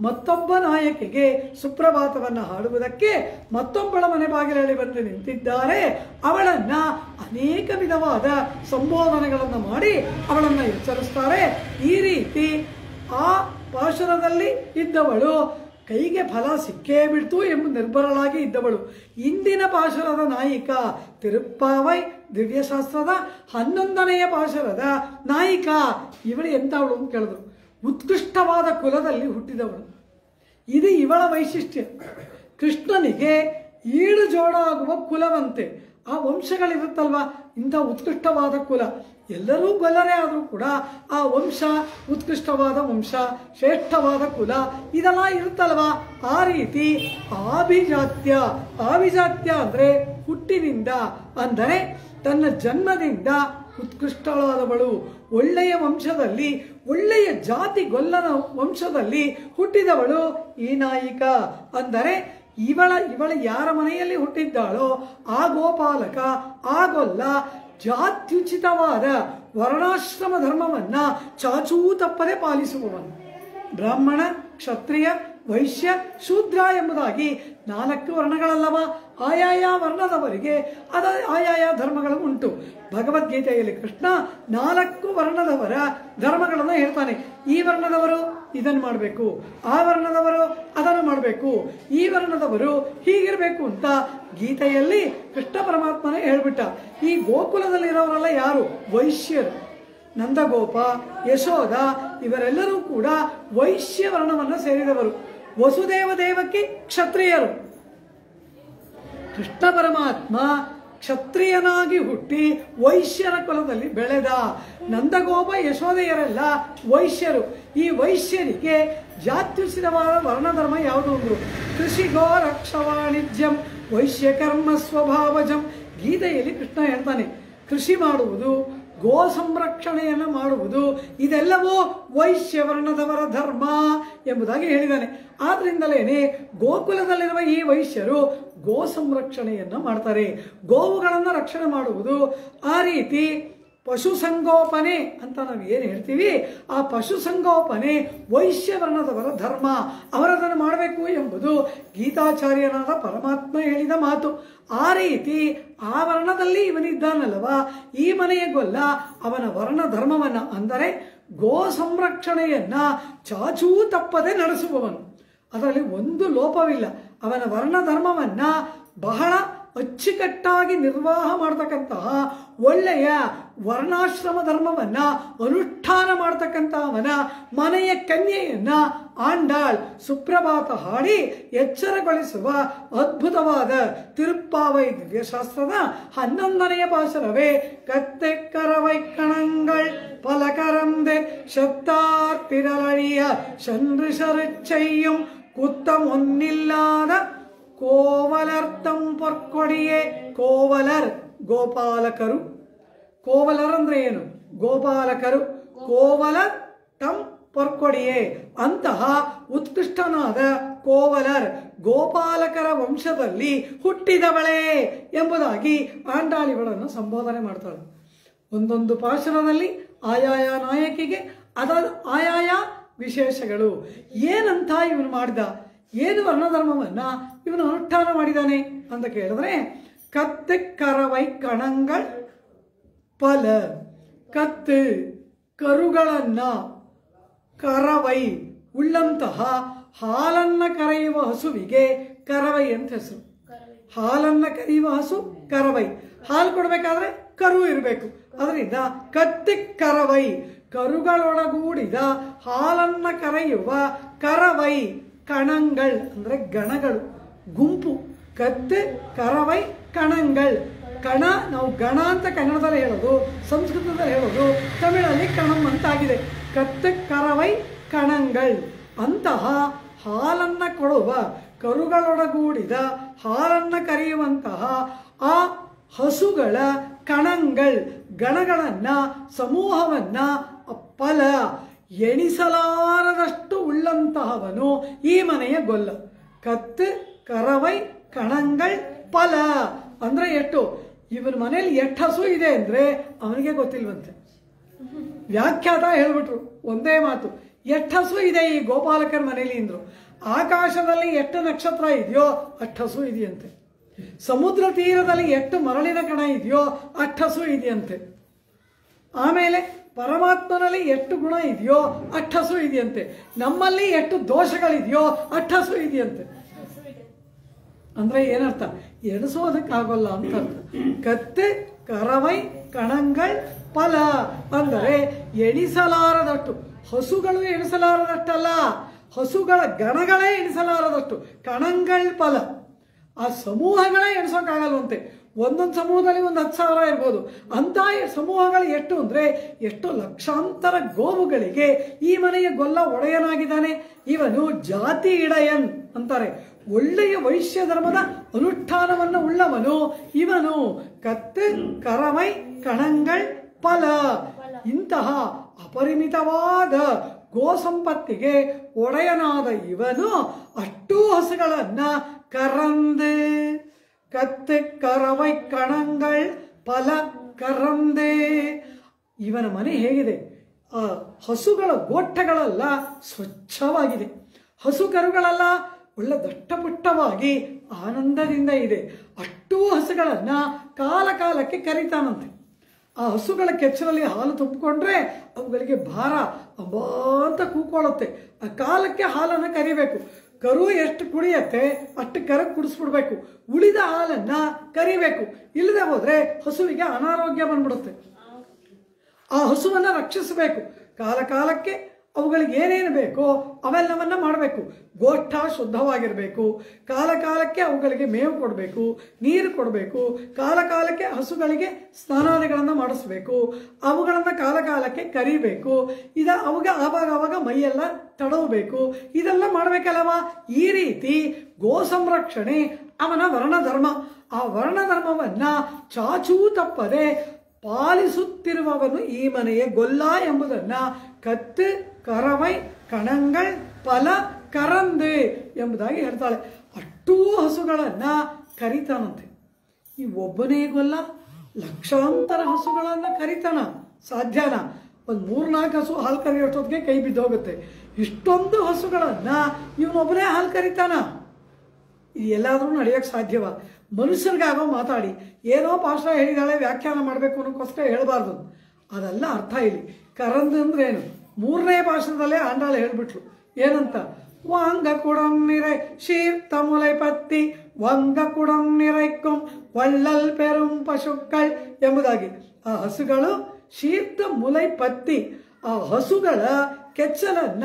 ಮತ್ತೊಬ್ಬ ನಾಯಕಿಗೆ ಸುಪ್ರಭಾತವನ್ನು ಹಾಡುವುದಕ್ಕೆ ಮತ್ತೊಬ್ಬಳ ಮನೆ ಬಾಗಿಲಲ್ಲಿ ಬಂದು ನಿಂತಿದ್ದಾರೆ. ಅವಳನ್ನ ಅನೇಕ ವಿಧವಾದ ಸಂಬೋಧನೆಗಳನ್ನು ಮಾಡಿ ಅವಳನ್ನು ಎಚ್ಚರಿಸ್ತಾರೆ. ಈ ರೀತಿ ಆ ಪಾಶುರದಲ್ಲಿ ಇದ್ದವಳು ಕೈಗೆ ಫಲ ಸಿಕ್ಕೇ ಬಿಡ್ತು ಎಂಬ ನಿರ್ಭರಳಾಗಿ ಇದ್ದವಳು. ಇಂದಿನ ಪಾಶುರದ ನಾಯಿಕ ತಿರುಪ್ಪಾವೈ ದಿವ್ಯಶಾಸ್ತ್ರದ 11ನೆಯ ಪಾಶುರದ ನಾಯಿಕ ಇವಳು ಎಂಥವಳು ಅಂತ ಕೇಳಿದ್ರು. ಉತ್ಕೃಷ್ಟವಾದ ಕುಲದಲ್ಲಿ ಹುಟ್ಟಿದವಳು. ಇದು ಇವಳ ವೈಶಿಷ್ಟ್ಯ. ಕೃಷ್ಣನಿಗೆ ಈಡು ಜೋಡಾಗುವ ಕುಲವಂತೆ ಆ ವಂಶಗಳಿರುತ್ತಲ್ವ, ಇಂಥ ಉತ್ಕೃಷ್ಟವಾದ ಕುಲ. ಎಲ್ಲರೂ ಗೊಲ್ಲರೇ ಆದರೂ ಕೂಡ ಆ ವಂಶ ಉತ್ಕೃಷ್ಟವಾದ ವಂಶ, ಶ್ರೇಷ್ಠವಾದ ಕುಲ ಇದೆಲ್ಲ ಇರುತ್ತಲ್ವ. ಆ ರೀತಿ ಆಭಿಜಾತ್ಯ, ಆಭಿಜಾತ್ಯ ಅಂದರೆ ಹುಟ್ಟಿನಿಂದ, ಅಂದರೆ ತನ್ನ ಜನ್ಮದಿಂದ ಉತ್ಕೃಷ್ಟಳಾದವಳು, ಒಳ್ಳೆಯ ವಂಶದಲ್ಲಿ, ಒಳ್ಳೆಯ ಜಾತಿ ಗೊಲ್ಲನ ವಂಶದಲ್ಲಿ ಹುಟ್ಟಿದವಳು ಈ ನಾಯಿಕ. ಅಂದರೆ ಇವಳ ಯಾರ ಮನೆಯಲ್ಲಿ ಹುಟ್ಟಿದ್ದಾಳೋ ಆ ಗೋಪಾಲಕ, ಆ ಗೊಲ್ಲ ಜಾತ್ಯುಚಿತವಾದ ವರ್ಣಾಶ್ರಮ ಧರ್ಮವನ್ನ ಚಾಚೂ ತಪ್ಪದೆ ಪಾಲಿಸುವವನು. ಬ್ರಾಹ್ಮಣ, ಕ್ಷತ್ರಿಯ, ವೈಶ್ಯ, ಶೂದ್ರ ಎಂಬುದಾಗಿ 4 ವರ್ಣಗಳಲ್ಲವ. ಆಯಾಯ ವರ್ಣದವರಿಗೆ ಆಯಾಯ ಧರ್ಮಗಳು ಉಂಟು. ಭಗವದ್ಗೀತೆಯಲ್ಲಿ ಕೃಷ್ಣ 4 ವರ್ಣದವರ ಧರ್ಮಗಳನ್ನು ಹೇಳ್ತಾನೆ. ಈ ವರ್ಣದವರು ಇದನ್ನು ಮಾಡಬೇಕು, ಆ ವರ್ಣದವರು ಅದನ್ನು ಮಾಡಬೇಕು, ಈ ವರ್ಣದವರು ಹೀಗಿರಬೇಕು ಅಂತ ಗೀತೆಯಲ್ಲಿ ಕೃಷ್ಣ ಪರಮಾತ್ಮನೇ ಹೇಳ್ಬಿಟ್ಟ. ಈ ಗೋಕುಲದಲ್ಲಿರೋರೆಲ್ಲ ಯಾರು? ವೈಶ್ಯರು. ನಂದಗೋಪ, ಯಶೋಧ ಇವರೆಲ್ಲರೂ ಕೂಡ ವೈಶ್ಯ ವರ್ಣವನ್ನು ಸೇರಿದವರು. ವಸುದೇವ ದೇವಕಿ ಕ್ಷತ್ರಿಯರು. ಕೃಷ್ಣ ಪರಮಾತ್ಮ ಕ್ಷತ್ರಿಯನಾಗಿ ಹುಟ್ಟಿ ವೈಶ್ಯರ ಕುಲದಲ್ಲಿ ಬೆಳೆದ. ನಂದಗೋಪ ಯಶೋದೆಯರೆಲ್ಲ ವೈಶ್ಯರು. ಈ ವೈಶ್ಯರಿಗೆ ಜಾತ್ಯುಚಿತವಾದ ವರ್ಣಧರ್ಮ ಯಾವುದು ಅಂದ್ರು? ಕೃಷಿ ಗೋ ರಕ್ಷ ವಾಣಿಜ್ಯಂ ವೈಶ್ಯ ಕರ್ಮ ಸ್ವಭಾವಜಂ. ಗೀತೆಯಲ್ಲಿ ಕೃಷ್ಣ ಹೇಳ್ತಾನೆ, ಕೃಷಿ ಮಾಡುವುದು, ಗೋ ಸಂರಕ್ಷಣೆಯನ್ನು ಮಾಡುವುದು ಇದೆಲ್ಲವೂ ವೈಶ್ಯ ವರ್ಣದವರ ಧರ್ಮ ಎಂಬುದಾಗಿ ಹೇಳಿದ್ದಾನೆ. ಆದ್ರಿಂದಲೇನೆ ಗೋಕುಲದಲ್ಲಿರುವ ಈ ವೈಶ್ಯರು ಗೋ ಸಂರಕ್ಷಣೆಯನ್ನು ಮಾಡ್ತಾರೆ, ಗೋವುಗಳನ್ನು ರಕ್ಷಣೆ ಮಾಡುವುದು. ಆ ರೀತಿ ಪಶುಸಂಗೋಪನೆ ಅಂತ ನಾವು ಏನು ಹೇಳ್ತೀವಿ, ಆ ಪಶುಸಂಗೋಪನೆ ವೈಶ್ಯ ವರ್ಣದವರ ಧರ್ಮ, ಅವರದನ್ನು ಮಾಡಬೇಕು ಎಂಬುದು ಗೀತಾಚಾರ್ಯನಾದ ಪರಮಾತ್ಮ ಹೇಳಿದ ಮಾತು. ಆ ರೀತಿ ಆ ವರ್ಣದಲ್ಲಿ ಇವನಿದ್ದಾನಲ್ವ, ಈ ಮನೆಯ ಗೊಲ್ಲ ಅವನ ವರ್ಣ ಧರ್ಮವನ್ನ, ಅಂದರೆ ಗೋ ಸಂರಕ್ಷಣೆಯನ್ನ ಚಾಚೂ ತಪ್ಪದೆ ನಡೆಸುವವನು. ಅದರಲ್ಲಿ ಒಂದು ಲೋಪವಿಲ್ಲ. ಅವನ ವರ್ಣ ಧರ್ಮವನ್ನ ಬಹಳ ಅಚ್ಚುಕಟ್ಟಾಗಿ ನಿರ್ವಾಹ ಮಾಡತಕ್ಕಂತಹ ಒಳ್ಳೆಯ ವರ್ಣಾಶ್ರಮ ಧರ್ಮವನ್ನ ಅನುಷ್ಠಾನ ಮಾಡತಕ್ಕಂಥ ಅವನ ಮನೆಯ ಕನ್ಯೆಯನ್ನ ಆಂಡಾಳ್ ಸುಪ್ರಭಾತ ಹಾಡಿ ಎಚ್ಚರಗೊಳಿಸುವ ಅದ್ಭುತವಾದ ತಿರುಪ್ಪಾವೈ ದಿವ್ಯಶಾಸ್ತ್ರದ 11ನೆಯ ಪಾಶರವೇ ಕತ್ತೆ ಕರವೈ ಕಣಂಗಳ್ ಪಲಕರಂದೆ ಶತ್ತಾರ್ತಿರಳಿಯ சன்றுசருச்செய்யும் குத்தம் ஒன்னில்லாத ಕೋವಲರ್ಥಂ ಪೊರ್ಕೊಡಿಯೇ. ಕೋವಲರ್ ಗೋಪಾಲಕರು. ಕೋವಲರ್ ಅಂದ್ರೆ ಏನು? ಗೋಪಾಲಕರು. ಕೋವಲರ್ ತಂ ಪೊರ್ಕೊಡಿಯೇ. ಅಂತಹ ಉತ್ಕೃಷ್ಟನಾದ ಕೋವಲರ್ ಗೋಪಾಲಕರ ವಂಶದಲ್ಲಿ ಹುಟ್ಟಿದವಳೇ ಎಂಬುದಾಗಿ ಆಂಡಾಳಿಗಳನ್ನು ಸಂಬೋಧನೆ ಮಾಡ್ತಾಳೆ. ಒಂದೊಂದು ಪಾಶುರದಲ್ಲಿ ಆಯಾಯ ನಾಯಕಿಗೆ ಅದಾದ ಆಯಾಯ ವಿಶೇಷಗಳು. ಏನಂತ ಇವನು ಮಾಡಿದ, ಏನು ವರ್ಣಧರ್ಮವನ್ನ ಇವನು ಅನುಷ್ಠಾನ ಮಾಡಿದ್ದಾನೆ ಅಂತ ಕೇಳಿದ್ರೆ, ಕತ್ತೆ ಕರವೈ ಕಣಂಗಳ್ ಫಲ. ಕತ್ತು ಕರುಗಳನ್ನ, ಕರವೈ ಉಳ್ಳಂತಹ ಹಾಲನ್ನ ಕರೆಯುವ ಹಸುವಿಗೆ ಕರವೈ ಅಂತ ಹೆಸರು. ಹಾಲನ್ನ ಕರೆಯುವ ಹಸು ಕರವೈ. ಹಾಲು ಕೊಡಬೇಕಾದ್ರೆ ಕರು ಇರಬೇಕು. ಅದರಿಂದ ಕತ್ತೆ ಕರವೈ, ಕರುಗಳೊಳಗೂಡಿದ ಹಾಲನ್ನ ಕರೆಯುವ ಕರವೈ. ಕಣಂಗಳ್ ಅಂದ್ರೆ ಗಣಗಳು, ಗುಂಪು. ಕತ್ತೆ ಕರವೈ ಕಣಂಗಳ್. ಕಣ ನಾವು ಗಣ ಅಂತ ಕನ್ನಡದಲ್ಲಿ ಹೇಳೋದು, ಸಂಸ್ಕೃತದಲ್ಲಿ ಹೇಳೋದು, ತಮಿಳಲ್ಲಿ ಕಣಂ ಅಂತಾಗಿದೆ. ಕತ್ತೆ ಕರವೈ ಕಣಂಗಳ್. ಅಂತಹ ಹಾಲನ್ನ ಕೊಡುವ, ಕರುಗಳೊಡಗೂಡಿದ ಹಾಲನ್ನ ಕರೆಯುವಂತಹ ಆ ಹಸುಗಳ ಕಣಂಗಳ್ ಗಣಗಳನ್ನ, ಸಮೂಹವನ್ನ, ಫಲ ಎಣಿಸಲಾರದಷ್ಟು ಉಳ್ಳಂತಹವನು ಈ ಮನೆಯ ಗೊಲ್ಲ. ಕತ್ತು ಕರವೈ ಕಣಂಗಳ್ ಫಲ ಅಂದ್ರೆ ಎಷ್ಟು? ಇವನ ಮನೇಲಿ ಎಷ್ಟು ಹಸು ಇದೆ ಅಂದ್ರೆ ಅವನಿಗೆ ಗೊತ್ತಿಲ್ವಂತೆ. ವ್ಯಾಖ್ಯಾತ ಹೇಳ್ಬಿಟ್ರು ಒಂದೇ ಮಾತು, ಎಷ್ಟು ಹಸು ಇದೆ ಈ ಗೋಪಾಲಕರ ಮನೇಲಿ ಅಂದ್ರು. ಆಕಾಶದಲ್ಲಿ ಎಷ್ಟು ನಕ್ಷತ್ರ ಇದೆಯೋ ಅಷ್ಟು ಹಸು ಇದೆಯಂತೆ. ಸಮುದ್ರ ತೀರದಲ್ಲಿ ಎಷ್ಟು ಮರಳಿನ ಕಣ ಇದೆಯೋ ಅಷ್ಟು ಹಸು ಇದೆಯಂತೆ. ಆಮೇಲೆ ಪರಮಾತ್ಮನಲ್ಲಿ ಎಷ್ಟು ಗುಣ ಇದೆಯೋ ಅಷ್ಟು ಹಸು ಇದೆಯಂತೆ. ನಮ್ಮಲ್ಲಿ ಎಷ್ಟು ದೋಷಗಳಿದೆಯೋ ಅಷ್ಟು ಹಸು ಇದೆಯಂತೆ. ಅಂದ್ರೆ ಏನರ್ಥ? ಎಣಿಸೋದಕ್ಕಾಗಲ್ಲ ಅಂತ ಅರ್ಥ. ಕತ್ತೆ ಕರವೈ ಕಣಂಗಳ್ ಫಲ ಅಂದರೆ ಎಣಿಸಲಾರದಷ್ಟು ಹಸುಗಳು ಎಣಿಸಲಾರದಷ್ಟಲ್ಲ, ಹಸುಗಳ ಗಣಗಳೇ ಎಣಿಸಲಾರದಷ್ಟು. ಕಣಂಗಳ್ ಫಲ, ಆ ಸಮೂಹಗಳೇ ಎಣಿಸೋಕ್ಕಾಗಲ್ವಂತೆ. ಒಂದೊಂದು ಸಮೂಹದಲ್ಲಿ 10,000 ಇರ್ಬೋದು. ಅಂಥ ಸಮೂಹಗಳು ಎಷ್ಟು ಅಂದರೆ ಎಷ್ಟೋ ಲಕ್ಷಾಂತರ ಗೋವುಗಳಿಗೆ ಈ ಮನೆಯ ಗೊಲ್ಲ ಒಡೆಯನಾಗಿದ್ದಾನೆ. ಇವನು ಜಾತಿ ಇಡಯನ್ ಅಂತಾರೆ. ಒಳ್ಳೆಯ ವೈಶ್ಯ ಧರ್ಮದ ಅನುಷ್ಠಾನವನ್ನು ಉಳ್ಳವನು ಇವನು. ಕತ್ತು ಕರಮೈ ಕಣಂಗಳ್ ಫಲ. ಇಂತಹ ಅಪರಿಮಿತವಾದ ಗೋ ಸಂಪತ್ತಿಗೆ ಒಡೆಯನಾದ ಇವನು ಅಷ್ಟೂ ಹಸುಗಳನ್ನ ಕರಂದು, ಕತ್ತು ಕರವೈ ಕಣಂಗಳ್ ಫಲ ಕರಂದೆ. ಇವನ ಮನೆ ಹೇಗಿದೆ? ಆ ಹಸುಗಳ ಗೋಠಗಳೆಲ್ಲ ಸ್ವಚ್ಛವಾಗಿದೆ, ಹಸು ಕರುಗಳೆಲ್ಲ ಒಳ್ಳೆ ದಟ್ಟಪುಟ್ಟವಾಗಿ ಆನಂದದಿಂದ ಇದೆ. ಅಷ್ಟೂ ಹಸುಗಳನ್ನ ಕಾಲ ಕಾಲಕ್ಕೆ ಕರೀತಾನಂತೆ. ಆ ಹಸುಗಳ ಕೆಚ್ಚಲಲ್ಲಿ ಹಾಲು ತುಂಬಿಕೊಂಡ್ರೆ ಅವುಗಳಿಗೆ ಭಾರ ಅಬ್ಬಾ ಅಂತ ಕೂಕೊಳ್ಳುತ್ತೆ. ಆ ಕಾಲಕ್ಕೆ ಹಾಲನ್ನು ಕರಿಬೇಕು. ಕರು ಎಷ್ಟು ಕುಡಿಯತ್ತೆ ಅಷ್ಟು ಕರಕ್ಕೆ ಕುಡಿಸ್ಬಿಡ್ಬೇಕು. ಉಳಿದ ಹಾಲನ್ನ ಕರಿಬೇಕು. ಇಲ್ಲದೆ ಹೋದ್ರೆ ಹಸುವಿಗೆ ಅನಾರೋಗ್ಯ ಬಂದ್ಬಿಡುತ್ತೆ. ಆ ಹಸುವನ್ನು ರಕ್ಷಿಸಬೇಕು. ಕಾಲ ಕಾಲಕ್ಕೆ ಅವುಗಳಿಗೆ ಏನೇನು ಬೇಕೋ ಅವೆಲ್ಲವನ್ನ ಮಾಡಬೇಕು. ಗೋಷ್ಠ ಶುದ್ಧವಾಗಿರಬೇಕು. ಕಾಲ ಕಾಲಕ್ಕೆ ಅವುಗಳಿಗೆ ಮೇವು ಕೊಡಬೇಕು, ನೀರು ಕೊಡಬೇಕು. ಕಾಲ ಕಾಲಕ್ಕೆ ಹಸುಗಳಿಗೆ ಸ್ನಾನಾದಿಗಳನ್ನು ಮಾಡಿಸ್ಬೇಕು. ಅವುಗಳನ್ನು ಕಾಲ ಕಾಲಕ್ಕೆ ಕರಿಬೇಕು. ಅವಾಗ ಆವಾಗ ಮೈಯೆಲ್ಲ ತಡವಬೇಕು. ಇದೆಲ್ಲ ಮಾಡಬೇಕಲ್ಲವ. ಈ ರೀತಿ ಗೋ ಸಂರಕ್ಷಣೆ ಅವನ ವರ್ಣಧರ್ಮ. ಆ ವರ್ಣಧರ್ಮವನ್ನ ಚಾಚೂ ತಪ್ಪದೆ ಪಾಲಿಸುತ್ತಿರುವವನು ಈ ಮನೆಯ ಗೊಲ್ಲ ಎಂಬುದನ್ನ ಕತ್ತು ಕರವೈ ಕಣಂಗಳ್ ಫಲ ಕರಂದೆ ಎಂಬುದಾಗಿ ಹೇಳ್ತಾಳೆ. ಅಷ್ಟೂ ಹಸುಗಳನ್ನ ಕರಿತಾನಂತೆ. ಈ ಒಬ್ಬನೇ ಗೊಲ್ಲ ಲಕ್ಷಾಂತರ ಹಸುಗಳನ್ನ ಕರಿತಾನ? ಸಾಧ್ಯನ? ಒಂದು 3-4 ಹಸು ಹಾಲು ಕರಿಯೋಷ್ಟೊತ್ತಿಗೆ ಕೈ ಬಿದ್ದೋಗುತ್ತೆ. ಇಷ್ಟೊಂದು ಹಸುಗಳನ್ನ ಇವನೊಬ್ಬನೇ ಹಾಲು ಕರಿತಾನ? ಇದು ಎಲ್ಲಾದ್ರೂ ನಡೆಯೋಕ್ಕೆ ಸಾಧ್ಯವ? ಮನುಷ್ಯರಿಗಾಗೋ ಮಾತಾಡಿ ಏನೋ ಭಾಷಣ ಹೇಳಿದಾಳೆ ವ್ಯಾಖ್ಯಾನ ಮಾಡಬೇಕು ಅನ್ನೋಕ್ಕೋಸ್ಕರ ಹೇಳಬಾರ್ದು. ಅದೆಲ್ಲ ಅರ್ಥ ಇಲ್ಲಿ. ಕರಂದು ಅಂದ್ರೆ ಏನು? 3ನೇ ಭಾಷಣದಲ್ಲೇ ಆಂಡಾಳೆ ಹೇಳ್ಬಿಟ್ಲು. ಏನಂತ? ವಾಂಗ ಕುಡಂ ನಿರೈ ಶೀರ್ತ ಮುಲೈ ಪತ್ತಿ ವಂಗ ಕುಡಂ ನಿರೈಕ್ಕಂ ವಳ್ಳಲ್ ಪೆರುಂ ಪಶುಕ್ಕಳ್ ಎಂಬುದಾಗಿ. ಆ ಹಸುಗಳು ಶೀರ್ತ ಮುಲೈ ಪತ್ತಿ, ಆ ಹಸುಗಳ ಕೆಚ್ಚಲನ್ನ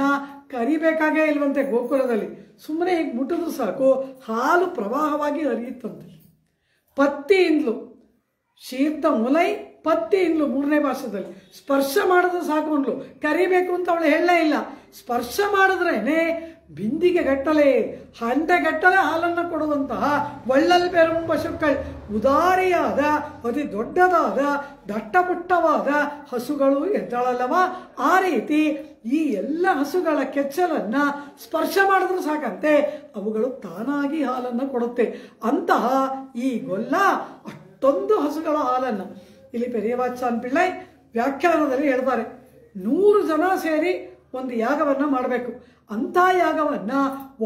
ಕರಿಬೇಕಾಗೇ ಇಲ್ವಂತೆ ಗೋಕುಲದಲ್ಲಿ. ಸುಮ್ಮನೆ ಹೀಗೆ ಮುಟ್ಟಿದ್ರು ಸಾಕು ಹಾಲು ಪ್ರವಾಹವಾಗಿ ಹರಿಯುತ್ತಂತೆ. ಪತ್ತಿಯಿಂದಲೂ ಶೀರ್ತ ಮುಲೈ ಪತ್ತಿಯಿಂದಲೂ 3ನೇ ಭಾಷೆದಲ್ಲಿ ಸ್ಪರ್ಶ ಮಾಡಿದ್ರೆ ಸಾಕು ಅಂದ್ಲು. ಕರಿಬೇಕು ಅಂತ ಅವಳು ಹೇಳಲೇ ಇಲ್ಲ. ಸ್ಪರ್ಶ ಮಾಡಿದ್ರೇನೆ ಬಿಂದಿಗೆ ಗಟ್ಟಲೆ ಹಂಡೆ ಗಟ್ಟಲೆ ಹಾಲನ್ನು ಕೊಡುವಂತಹ ಒಳ್ಳಲ್ ಪೆರುಂ ಪಶುಕ್ಕಳ್, ಉದಾರಿಯಾದ ಅತಿ ದೊಡ್ಡದಾದ ದಟ್ಟಪುಟ್ಟವಾದ ಹಸುಗಳು ಎದ್ದಾಳಲ್ಲವ. ಆ ರೀತಿ ಈ ಎಲ್ಲ ಹಸುಗಳ ಕೆಚ್ಚಲನ್ನ ಸ್ಪರ್ಶ ಮಾಡಿದ್ರು ಸಾಕಂತೆ ಅವುಗಳು ತಾನಾಗಿ ಹಾಲನ್ನು ಕೊಡುತ್ತೆ. ಅಂತಹ ಈ ಗೊಲ್ಲ ಅಷ್ಟೊಂದು ಹಸುಗಳ ಹಾಲನ್ನು ಇಲ್ಲಿ ಪೆರಿಯವಾಚಾನ್ ಪಿಳ್ಳೈ ವ್ಯಾಖ್ಯಾನದಲ್ಲಿ ಹೇಳ್ತಾರೆ. 100 ಜನ ಸೇರಿ ಒಂದು ಯಾಗವನ್ನ ಮಾಡಬೇಕು. ಅಂಥ ಯಾಗವನ್ನ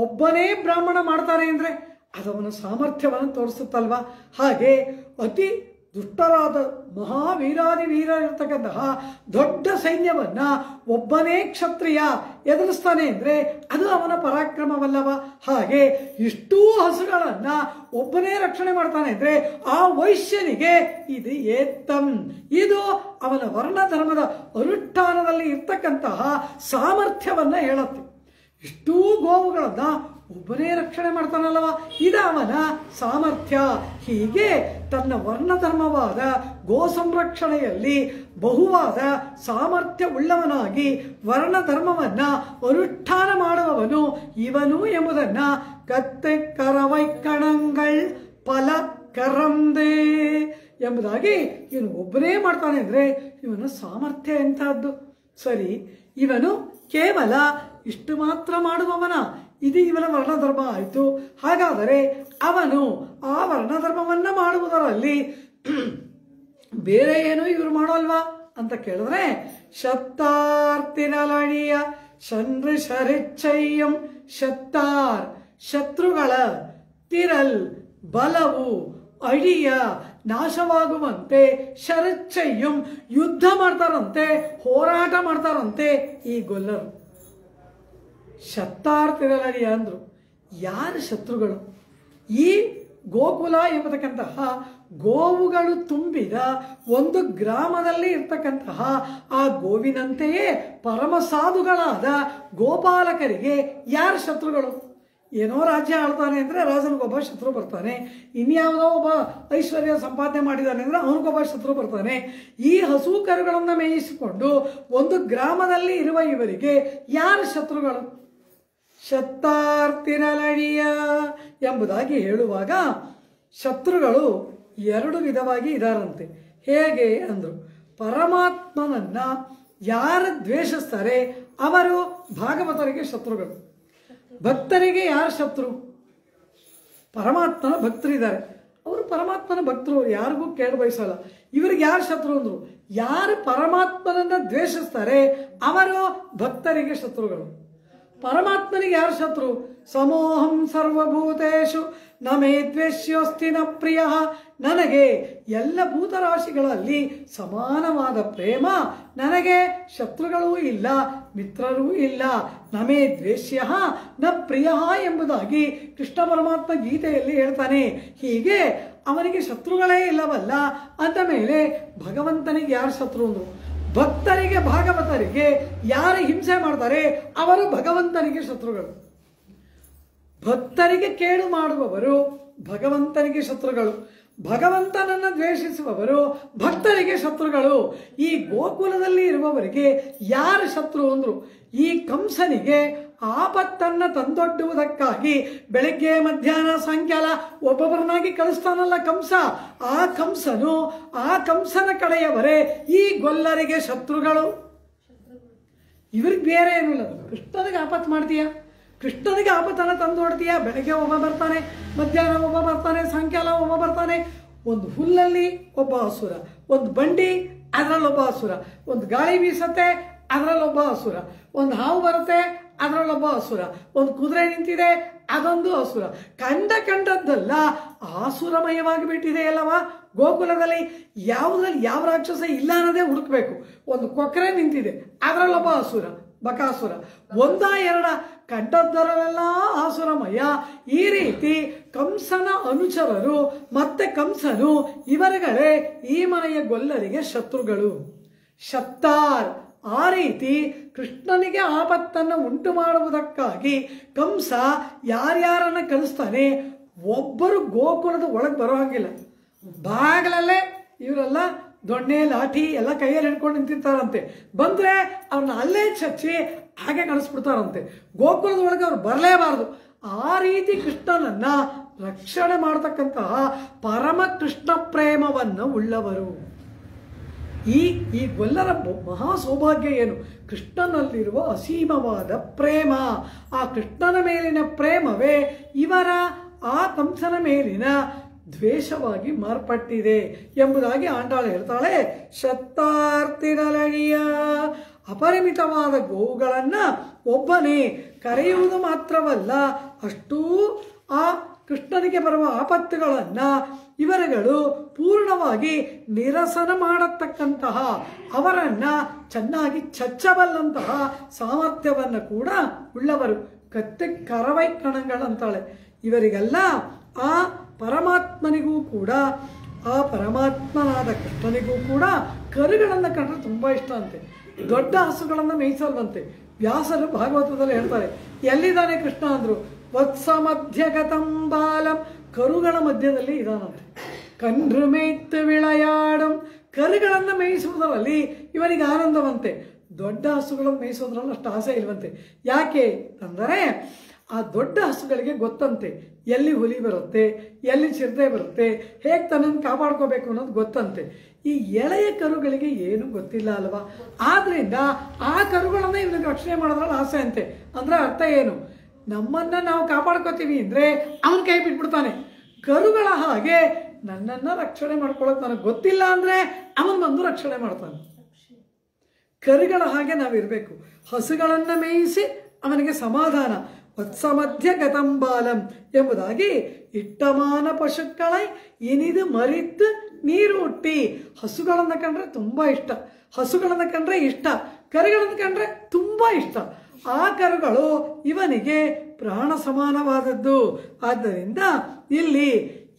ಒಬ್ಬನೇ ಬ್ರಾಹ್ಮಣ ಮಾಡ್ತಾರೆ ಅಂದ್ರೆ ಅದವನ ಸಾಮರ್ಥ್ಯವನ್ನು ತೋರಿಸುತ್ತಲ್ವಾ. ಹಾಗೆ ಅತಿ ದುಷ್ಟರಾದ ಮಹಾವೀರಾದಿ ವೀರ ಇರ್ತಕ್ಕಂತಹ ದೊಡ್ಡ ಸೈನ್ಯವನ್ನ ಒಬ್ಬನೇ ಕ್ಷತ್ರಿಯ ಎದುರಿಸ್ತಾನೆ ಅಂದ್ರೆ ಅದು ಅವನ ಪರಾಕ್ರಮವಲ್ಲವ. ಹಾಗೆ ಇಷ್ಟೂ ಹಸುಗಳನ್ನ ಒಬ್ಬನೇ ರಕ್ಷಣೆ ಮಾಡ್ತಾನೆ ಅಂದ್ರೆ ಆ ವೈಶ್ಯನಿಗೆ ಇದು ಏತ್ತಂ, ಇದು ಅವನ ವರ್ಣಧರ್ಮದ ಅನುಷ್ಠಾನದಲ್ಲಿ ಇರ್ತಕ್ಕಂತಹ ಸಾಮರ್ಥ್ಯವನ್ನ ಹೇಳುತ್ತೆ. ಇಷ್ಟೂ ಗೋವುಗಳನ್ನ ಒಬ್ಬನೇ ರಕ್ಷಣೆ ಮಾಡ್ತಾನಲ್ಲವ, ಇದು ಅವನ ಸಾಮರ್ಥ್ಯ. ಹೀಗೆ ತನ್ನ ವರ್ಣಧರ್ಮವಾದ ಗೋ ಸಂರಕ್ಷಣೆಯಲ್ಲಿ ಬಹುವಾದ ಸಾಮರ್ಥ್ಯ ಉಳ್ಳವನಾಗಿ ವರ್ಣಧರ್ಮವನ್ನ ಅನುಷ್ಠಾನ ಮಾಡುವವನು ಇವನು ಎಂಬುದನ್ನ ಕತ್ತೆ ಕರವೈ ಕಣಂಗಳ್ ಫಲ ಕರಂದೆ ಎಂಬುದಾಗಿ ಇವನು ಒಬ್ಬನೇ ಮಾಡ್ತಾನೆ ಅಂದ್ರೆ ಇವನ ಸಾಮರ್ಥ್ಯ ಎಂತಹದ್ದು. ಸರಿ, ಇವನು ಕೇವಲ ಇಷ್ಟು ಮಾತ್ರ ಮಾಡುವವನ? ಇದು ಇವನ ವರ್ಣಧರ್ಮ ಆಯಿತು. ಹಾಗಾದರೆ ಅವನು ಆ ವರ್ಣಧರ್ಮವನ್ನ ಮಾಡುವುದರಲ್ಲಿ ಬೇರೆ ಏನು ಇವರು ಮಾಡೋಲ್ವಾ ಅಂತ ಕೇಳಿದ್ರೆ, ಶತ್ತಾರ್ತಿರಲಣಿಯ ಶಂದ್ರ ಶರಿಚ್ಚಯ್ಯಂ ಶತ್ತಾರ್, ಶತ್ರುಗಳ ತಿರಲ್ ಬಲವು ಅಡಿಯ ನಾಶವಾಗುವಂತೆ ಶರಚ್ಚಯ್ಯಂ ಯುದ್ಧ ಮಾಡ್ತಾರಂತೆ, ಹೋರಾಟ ಮಾಡ್ತಾರಂತೆ ಈ ಗೊಲ್ಲರು. ಶತ್ತಾರ್ತಿರಲಣಿಯ ಅಂದ್ರು ಯಾರು ಶತ್ರುಗಳು? ಈ ಗೋಕುಲ ಎಂಬತಕ್ಕಂತಹ ಗೋವುಗಳು ತುಂಬಿದ ಒಂದು ಗ್ರಾಮದಲ್ಲಿ ಇರ್ತಕ್ಕಂತಹ ಆ ಗೋವಿನಂತೆಯೇ ಪರಮ ಸಾಧುಗಳಾದ ಗೋಪಾಲಕರಿಗೆ ಯಾರು ಶತ್ರುಗಳು? ಏನೋ ರಾಜ್ಯ ಆಳ್ತಾನೆ ಅಂದರೆ ರಾಜನಿಗೊಬ್ಬ ಶತ್ರು ಬರ್ತಾನೆ, ಇನ್ಯಾವುದೋ ಒಬ್ಬ ಐಶ್ವರ್ಯ ಸಂಪಾದನೆ ಮಾಡಿದ್ದಾನೆ ಅಂದರೆ ಅವನಿಗೊಬ್ಬ ಶತ್ರು ಬರ್ತಾನೆ. ಈ ಹಸು ಕರುಗಳನ್ನು ಮೇಯಿಸಿಕೊಂಡು ಒಂದು ಗ್ರಾಮದಲ್ಲಿ ಇರುವ ಇವರಿಗೆ ಯಾರು ಶತ್ರುಗಳು? ಶತ್ತಾರ್ತಿರಲಳಿಯ ಎಂಬುದಾಗಿ ಹೇಳುವಾಗ ಶತ್ರುಗಳು ಎರಡು ವಿಧವಾಗಿ ಇದಾರಂತೆ. ಹೇಗೆ ಅಂದರು, ಪರಮಾತ್ಮನನ್ನ ಯಾರು ದ್ವೇಷಿಸ್ತಾರೆ ಅವರು ಭಾಗವತರಿಗೆ ಶತ್ರುಗಳು. ಭಕ್ತರಿಗೆ ಯಾರು ಶತ್ರು? ಪರಮಾತ್ಮನ ಭಕ್ತರಿದ್ದಾರೆ, ಅವರು ಪರಮಾತ್ಮನ ಭಕ್ತರು, ಯಾರಿಗೂ ಕೇಳ ಬಯಸಲ್ಲ. ಇವರಿಗೆ ಯಾರು ಶತ್ರು ಅಂದರು, ಯಾರು ಪರಮಾತ್ಮನನ್ನ ದ್ವೇಷಿಸ್ತಾರೆ ಅವರು ಭಕ್ತರಿಗೆ ಶತ್ರುಗಳು. ಪರಮಾತ್ಮನಿಗೆ ಯಾರು ಶತ್ರು? ಸಮೋಹಂ ಸರ್ವಭೂತೇಶು ನ ಮೇ ದ್ವೇಷ್ಯೋಸ್ತಿ ನ ಪ್ರಿಯ. ನನಗೆ ಎಲ್ಲ ಭೂತರಾಶಿಗಳಲ್ಲಿ ಸಮಾನವಾದ ಪ್ರೇಮ, ನನಗೆ ಶತ್ರುಗಳೂ ಇಲ್ಲ ಮಿತ್ರರೂ ಇಲ್ಲ. ನಮೇ ದ್ವೇಷ್ಯ ನ ಪ್ರಿಯ ಎಂಬುದಾಗಿ ಕೃಷ್ಣ ಪರಮಾತ್ಮ ಗೀತೆಯಲ್ಲಿ ಹೇಳ್ತಾನೆ. ಹೀಗೆ ಅವನಿಗೆ ಶತ್ರುಗಳೇ ಇಲ್ಲವಲ್ಲ ಅಂದ ಮೇಲೆ ಭಗವಂತನಿಗೆ ಯಾರು ಶತ್ರು ಅಂದರು? ಭಕ್ತರಿಗೆ ಭಾಗವತರಿಗೆ ಯಾರು ಹಿಂಸೆ ಮಾಡ್ತಾರೆ ಅವರು ಭಗವಂತನಿಗೆ ಶತ್ರುಗಳು. ಭಕ್ತರಿಗೆ ಕೇಡು ಮಾಡುವವರು ಭಗವಂತನಿಗೆ ಶತ್ರುಗಳು, ಭಗವಂತನನ್ನು ದ್ವೇಷಿಸುವವರು ಭಕ್ತರಿಗೆ ಶತ್ರುಗಳು. ಈ ಗೋಕುಲದಲ್ಲಿ ಇರುವವರಿಗೆ ಯಾರು ಶತ್ರು ಅಂದರು? ಈ ಕಂಸನಿಗೆ ಆಪತ್ತನ್ನು ತಂದೊಡ್ಡುವುದಕ್ಕಾಗಿ ಬೆಳಗ್ಗೆ ಮಧ್ಯಾಹ್ನ ಸಾಯಂಕಾಲ ಒಬ್ಬೊಬ್ಬರನ್ನಾಗಿ ಕಳಿಸ್ತಾನಲ್ಲ ಕಂಸ, ಆ ಕಂಸನ ಕಡೆಯವರೇ ಈ ಗೊಲ್ಲರಿಗೆ ಶತ್ರುಗಳು. ಇವ್ರಿಗೆ ಬೇರೆ ಏನೂ ಇಲ್ಲ. ಕೃಷ್ಣನಿಗೆ ಆಪತ್ತು ಮಾಡ್ತೀಯಾ, ಕೃಷ್ಣನಿಗೆ ಆಪತ್ತನ್ನು ತಂದೊಡ್ತೀಯಾ. ಬೆಳಗ್ಗೆ ಒಬ್ಬ ಬರ್ತಾನೆ, ಮಧ್ಯಾಹ್ನ ಒಬ್ಬ ಬರ್ತಾನೆ, ಸಾಯಂಕಾಲ ಒಬ್ಬ ಬರ್ತಾನೆ. ಒಂದು ಹುಲ್ಲಲ್ಲಿ ಒಬ್ಬ ಅಸುರ, ಒಂದು ಬಂಡಿ ಅದರಲ್ಲೊಬ್ಬ ಅಸುರ, ಒಂದು ಗಾಳಿ ಬೀಸತ್ತೆ ಅದರಲ್ಲೊಬ್ಬ ಅಸುರ, ಒಂದು ಹಾವು ಬರುತ್ತೆ ಅದರಲ್ಲೊಬ್ಬ ಅಸುರ, ಒಂದು ಕುದುರೆ ನಿಂತಿದೆ ಅದೊಂದು ಅಸುರ. ಕಂಡದ್ದಲ್ಲ ಆಸುರಮಯವಾಗಿ ಬಿಟ್ಟಿದೆ ಅಲ್ಲವಾ ಗೋಕುಲದಲ್ಲಿ. ಯಾವುದ್ರಲ್ಲಿ ಯಾವ ರಾಕ್ಷಸ ಇಲ್ಲ ಅನ್ನೋದೇ ಹುಡುಕ್ಬೇಕು. ಒಂದು ಕೊಕ್ಕರೆ ನಿಂತಿದೆ ಅದರಲ್ಲೊಬ್ಬ ಅಸುರ, ಬಕಾಸುರ. ಒಂದ ಎರಡ ಕಂಡದ್ದರಲ್ಲೆಲ್ಲ ಆಸುರಮಯ. ಈ ರೀತಿ ಕಂಸನ ಅನುಚರರು ಮತ್ತೆ ಕಂಸನು ಇವರುಗಳೇ ಈ ಮನೆಯ ಗೊಲ್ಲರಿಗೆ ಶತ್ರುಗಳು. ಶತ್ತಾರ್ ಆ ರೀತಿ ಕೃಷ್ಣನಿಗೆ ಆಪತ್ತನ್ನು ಉಂಟು ಮಾಡುವುದಕ್ಕಾಗಿ ಕಂಸ ಯಾರ್ಯಾರನ್ನ ಕಳಿಸ್ತಾನೆ. ಒಬ್ಬರು ಗೋಕುಲದ ಒಳಗೆ ಬರೋ ಹಾಗಿಲ್ಲ. ಬಾಗಿಲಲ್ಲೇ ಇವರೆಲ್ಲ ದೊಣ್ಣೆ ಲಾಠಿ ಎಲ್ಲ ಕೈಯಲ್ಲಿ ಹಿಡ್ಕೊಂಡು ನಿಂತಿರ್ತಾರಂತೆ. ಬಂದರೆ ಅವ್ರನ್ನ ಅಲ್ಲೇ ಚಚ್ಚಿ ಹಾಗೆ ಕಳಿಸ್ಬಿಡ್ತಾರಂತೆ. ಗೋಕುಲದ ಒಳಗೆ ಅವ್ರು ಬರಲೇಬಾರದು. ಆ ರೀತಿ ಕೃಷ್ಣನನ್ನ ರಕ್ಷಣೆ ಮಾಡತಕ್ಕಂತಹ ಪರಮ ಕೃಷ್ಣ ಪ್ರೇಮವನ್ನು ಉಳ್ಳವರು. ಈ ಗೊಲ್ಲರ ಮಹಾ ಸೌಭಾಗ್ಯ ಏನು? ಕೃಷ್ಣನಲ್ಲಿರುವ ಅಸೀಮವಾದ ಪ್ರೇಮ. ಆ ಕೃಷ್ಣನ ಮೇಲಿನ ಪ್ರೇಮವೇ ಇವರ ಆ ಕಂಸನ ಮೇಲಿನ ದ್ವೇಷವಾಗಿ ಮಾರ್ಪಟ್ಟಿದೆ ಎಂಬುದಾಗಿ ಆಂಡಾಳು ಹೇಳ್ತಾಳೆ. ಶತ್ತಾರ್ತಿರಲಳಿಯ ಅಪರಿಮಿತವಾದ ಗೋವುಗಳನ್ನು ಒಬ್ಬನೇ ಕರೆಯುವುದು ಮಾತ್ರವಲ್ಲ, ಅಷ್ಟೂ ಆ ಕೃಷ್ಣನಿಗೆ ಬರುವ ಆಪತ್ತುಗಳನ್ನು ಇವರುಗಳು ಪೂರ್ಣವಾಗಿ ನಿರಸನ ಮಾಡತಕ್ಕಂತಹ, ಅವರನ್ನ ಚೆನ್ನಾಗಿ ಚಚ್ಚಬಲ್ಲಂತಹ ಸಾಮರ್ಥ್ಯವನ್ನು ಕೂಡ ಉಳ್ಳವರು. ಕತ್ತೆ ಕರವೈ ಕಣಗಳಂತಾಳೆ. ಇವರಿಗೆಲ್ಲ ಆ ಪರಮಾತ್ಮನಿಗೂ ಕೂಡ, ಆ ಪರಮಾತ್ಮನಾದ ಕೃಷ್ಣನಿಗೂ ಕೂಡ ಕರುಗಳನ್ನು ಕಂಡ್ರೆ ತುಂಬ ಇಷ್ಟ ಅಂತೆ. ದೊಡ್ಡ ಹಸುಗಳನ್ನು ಮೇಯಿಸಲ್ವಂತೆ. ವ್ಯಾಸರು ಭಾಗವತದಲ್ಲಿ ಹೇಳ್ತಾರೆ, ಎಲ್ಲಿದ್ದಾನೆ ಕೃಷ್ಣ ಅಂದ್ರು, ವತ್ಸ ಮಧ್ಯಗತಂ ಬಾಲಂ, ಕರುಗಳ ಮಧ್ಯದಲ್ಲಿ ಇದಾನಂತೆ. ಕಂಡ್ರು ಮೇಯ್ತು ವಿಳಯಾಡಂ, ಕರುಗಳನ್ನು ಮೇಯಿಸುವುದರಲ್ಲಿ ಇವನಿಗೆ ಆನಂದವಂತೆ. ದೊಡ್ಡ ಹಸುಗಳನ್ನು ಮೇಯಿಸೋದ್ರಲ್ಲಿ ಅಷ್ಟು ಆಸೆ ಇಲ್ವಂತೆ. ಯಾಕೆ ಅಂದರೆ ಆ ದೊಡ್ಡ ಹಸುಗಳಿಗೆ ಗೊತ್ತಂತೆ ಎಲ್ಲಿ ಹುಲಿ ಬರುತ್ತೆ, ಎಲ್ಲಿ ಚಿರತೆ ಬರುತ್ತೆ, ಹೇಗೆ ತನ್ನನ್ನು ಕಾಪಾಡ್ಕೋಬೇಕು ಅನ್ನೋದು ಗೊತ್ತಂತೆ. ಈ ಎಳೆಯ ಕರುಗಳಿಗೆ ಏನು ಗೊತ್ತಿಲ್ಲ ಅಲ್ವಾ. ಆದ್ರಿಂದ ಆ ಕರುಗಳನ್ನು ಇವನಿಗೆ ರಕ್ಷಣೆ ಮಾಡೋದ್ರಲ್ಲಿ ಆಸೆ ಅಂತೆ. ಅಂದ್ರೆ ಅರ್ಥ ಏನು? ನಮ್ಮನ್ನ ನಾವು ಕಾಪಾಡ್ಕೋತೀವಿ ಅಂದ್ರೆ ಅವನ ಕೈ ಬಿಟ್ಬಿಡ್ತಾನೆ. ಕರುಗಳ ಹಾಗೆ ನನ್ನನ್ನು ರಕ್ಷಣೆ ಮಾಡ್ಕೊಳ್ಳೋಕೆ ನನಗೆ ಗೊತ್ತಿಲ್ಲ ಅಂದರೆ ಅವನು ಬಂದು ರಕ್ಷಣೆ ಮಾಡ್ತಾನೆ. ಕರುಗಳ ಹಾಗೆ ನಾವಿರಬೇಕು. ಹಸುಗಳನ್ನು ಮೇಯಿಸಿ ಅವನಿಗೆ ಸಮಾಧಾನ. ವತ್ಸ ಮಧ್ಯ ಗತಂಬಾಲಂ ಎಂಬುದಾಗಿ ಇಟ್ಟಮಾನ ಪಶುಕ್ಗಳೈ ಇನಿದು ಮರಿತು ನೀರು ಹುಟ್ಟಿ. ಹಸುಗಳನ್ನು ಕಂಡ್ರೆ ತುಂಬ ಇಷ್ಟ, ಹಸುಗಳನ್ನು ಕಂಡ್ರೆ ಇಷ್ಟ, ಕರುಗಳನ್ನು ಕಂಡ್ರೆ ತುಂಬ ಇಷ್ಟ. ಆ ಕರುಗಳು ಇವನಿಗೆ ಪ್ರಾಣ ಸಮಾನವಾದದ್ದು. ಆದ್ದರಿಂದ ಇಲ್ಲಿ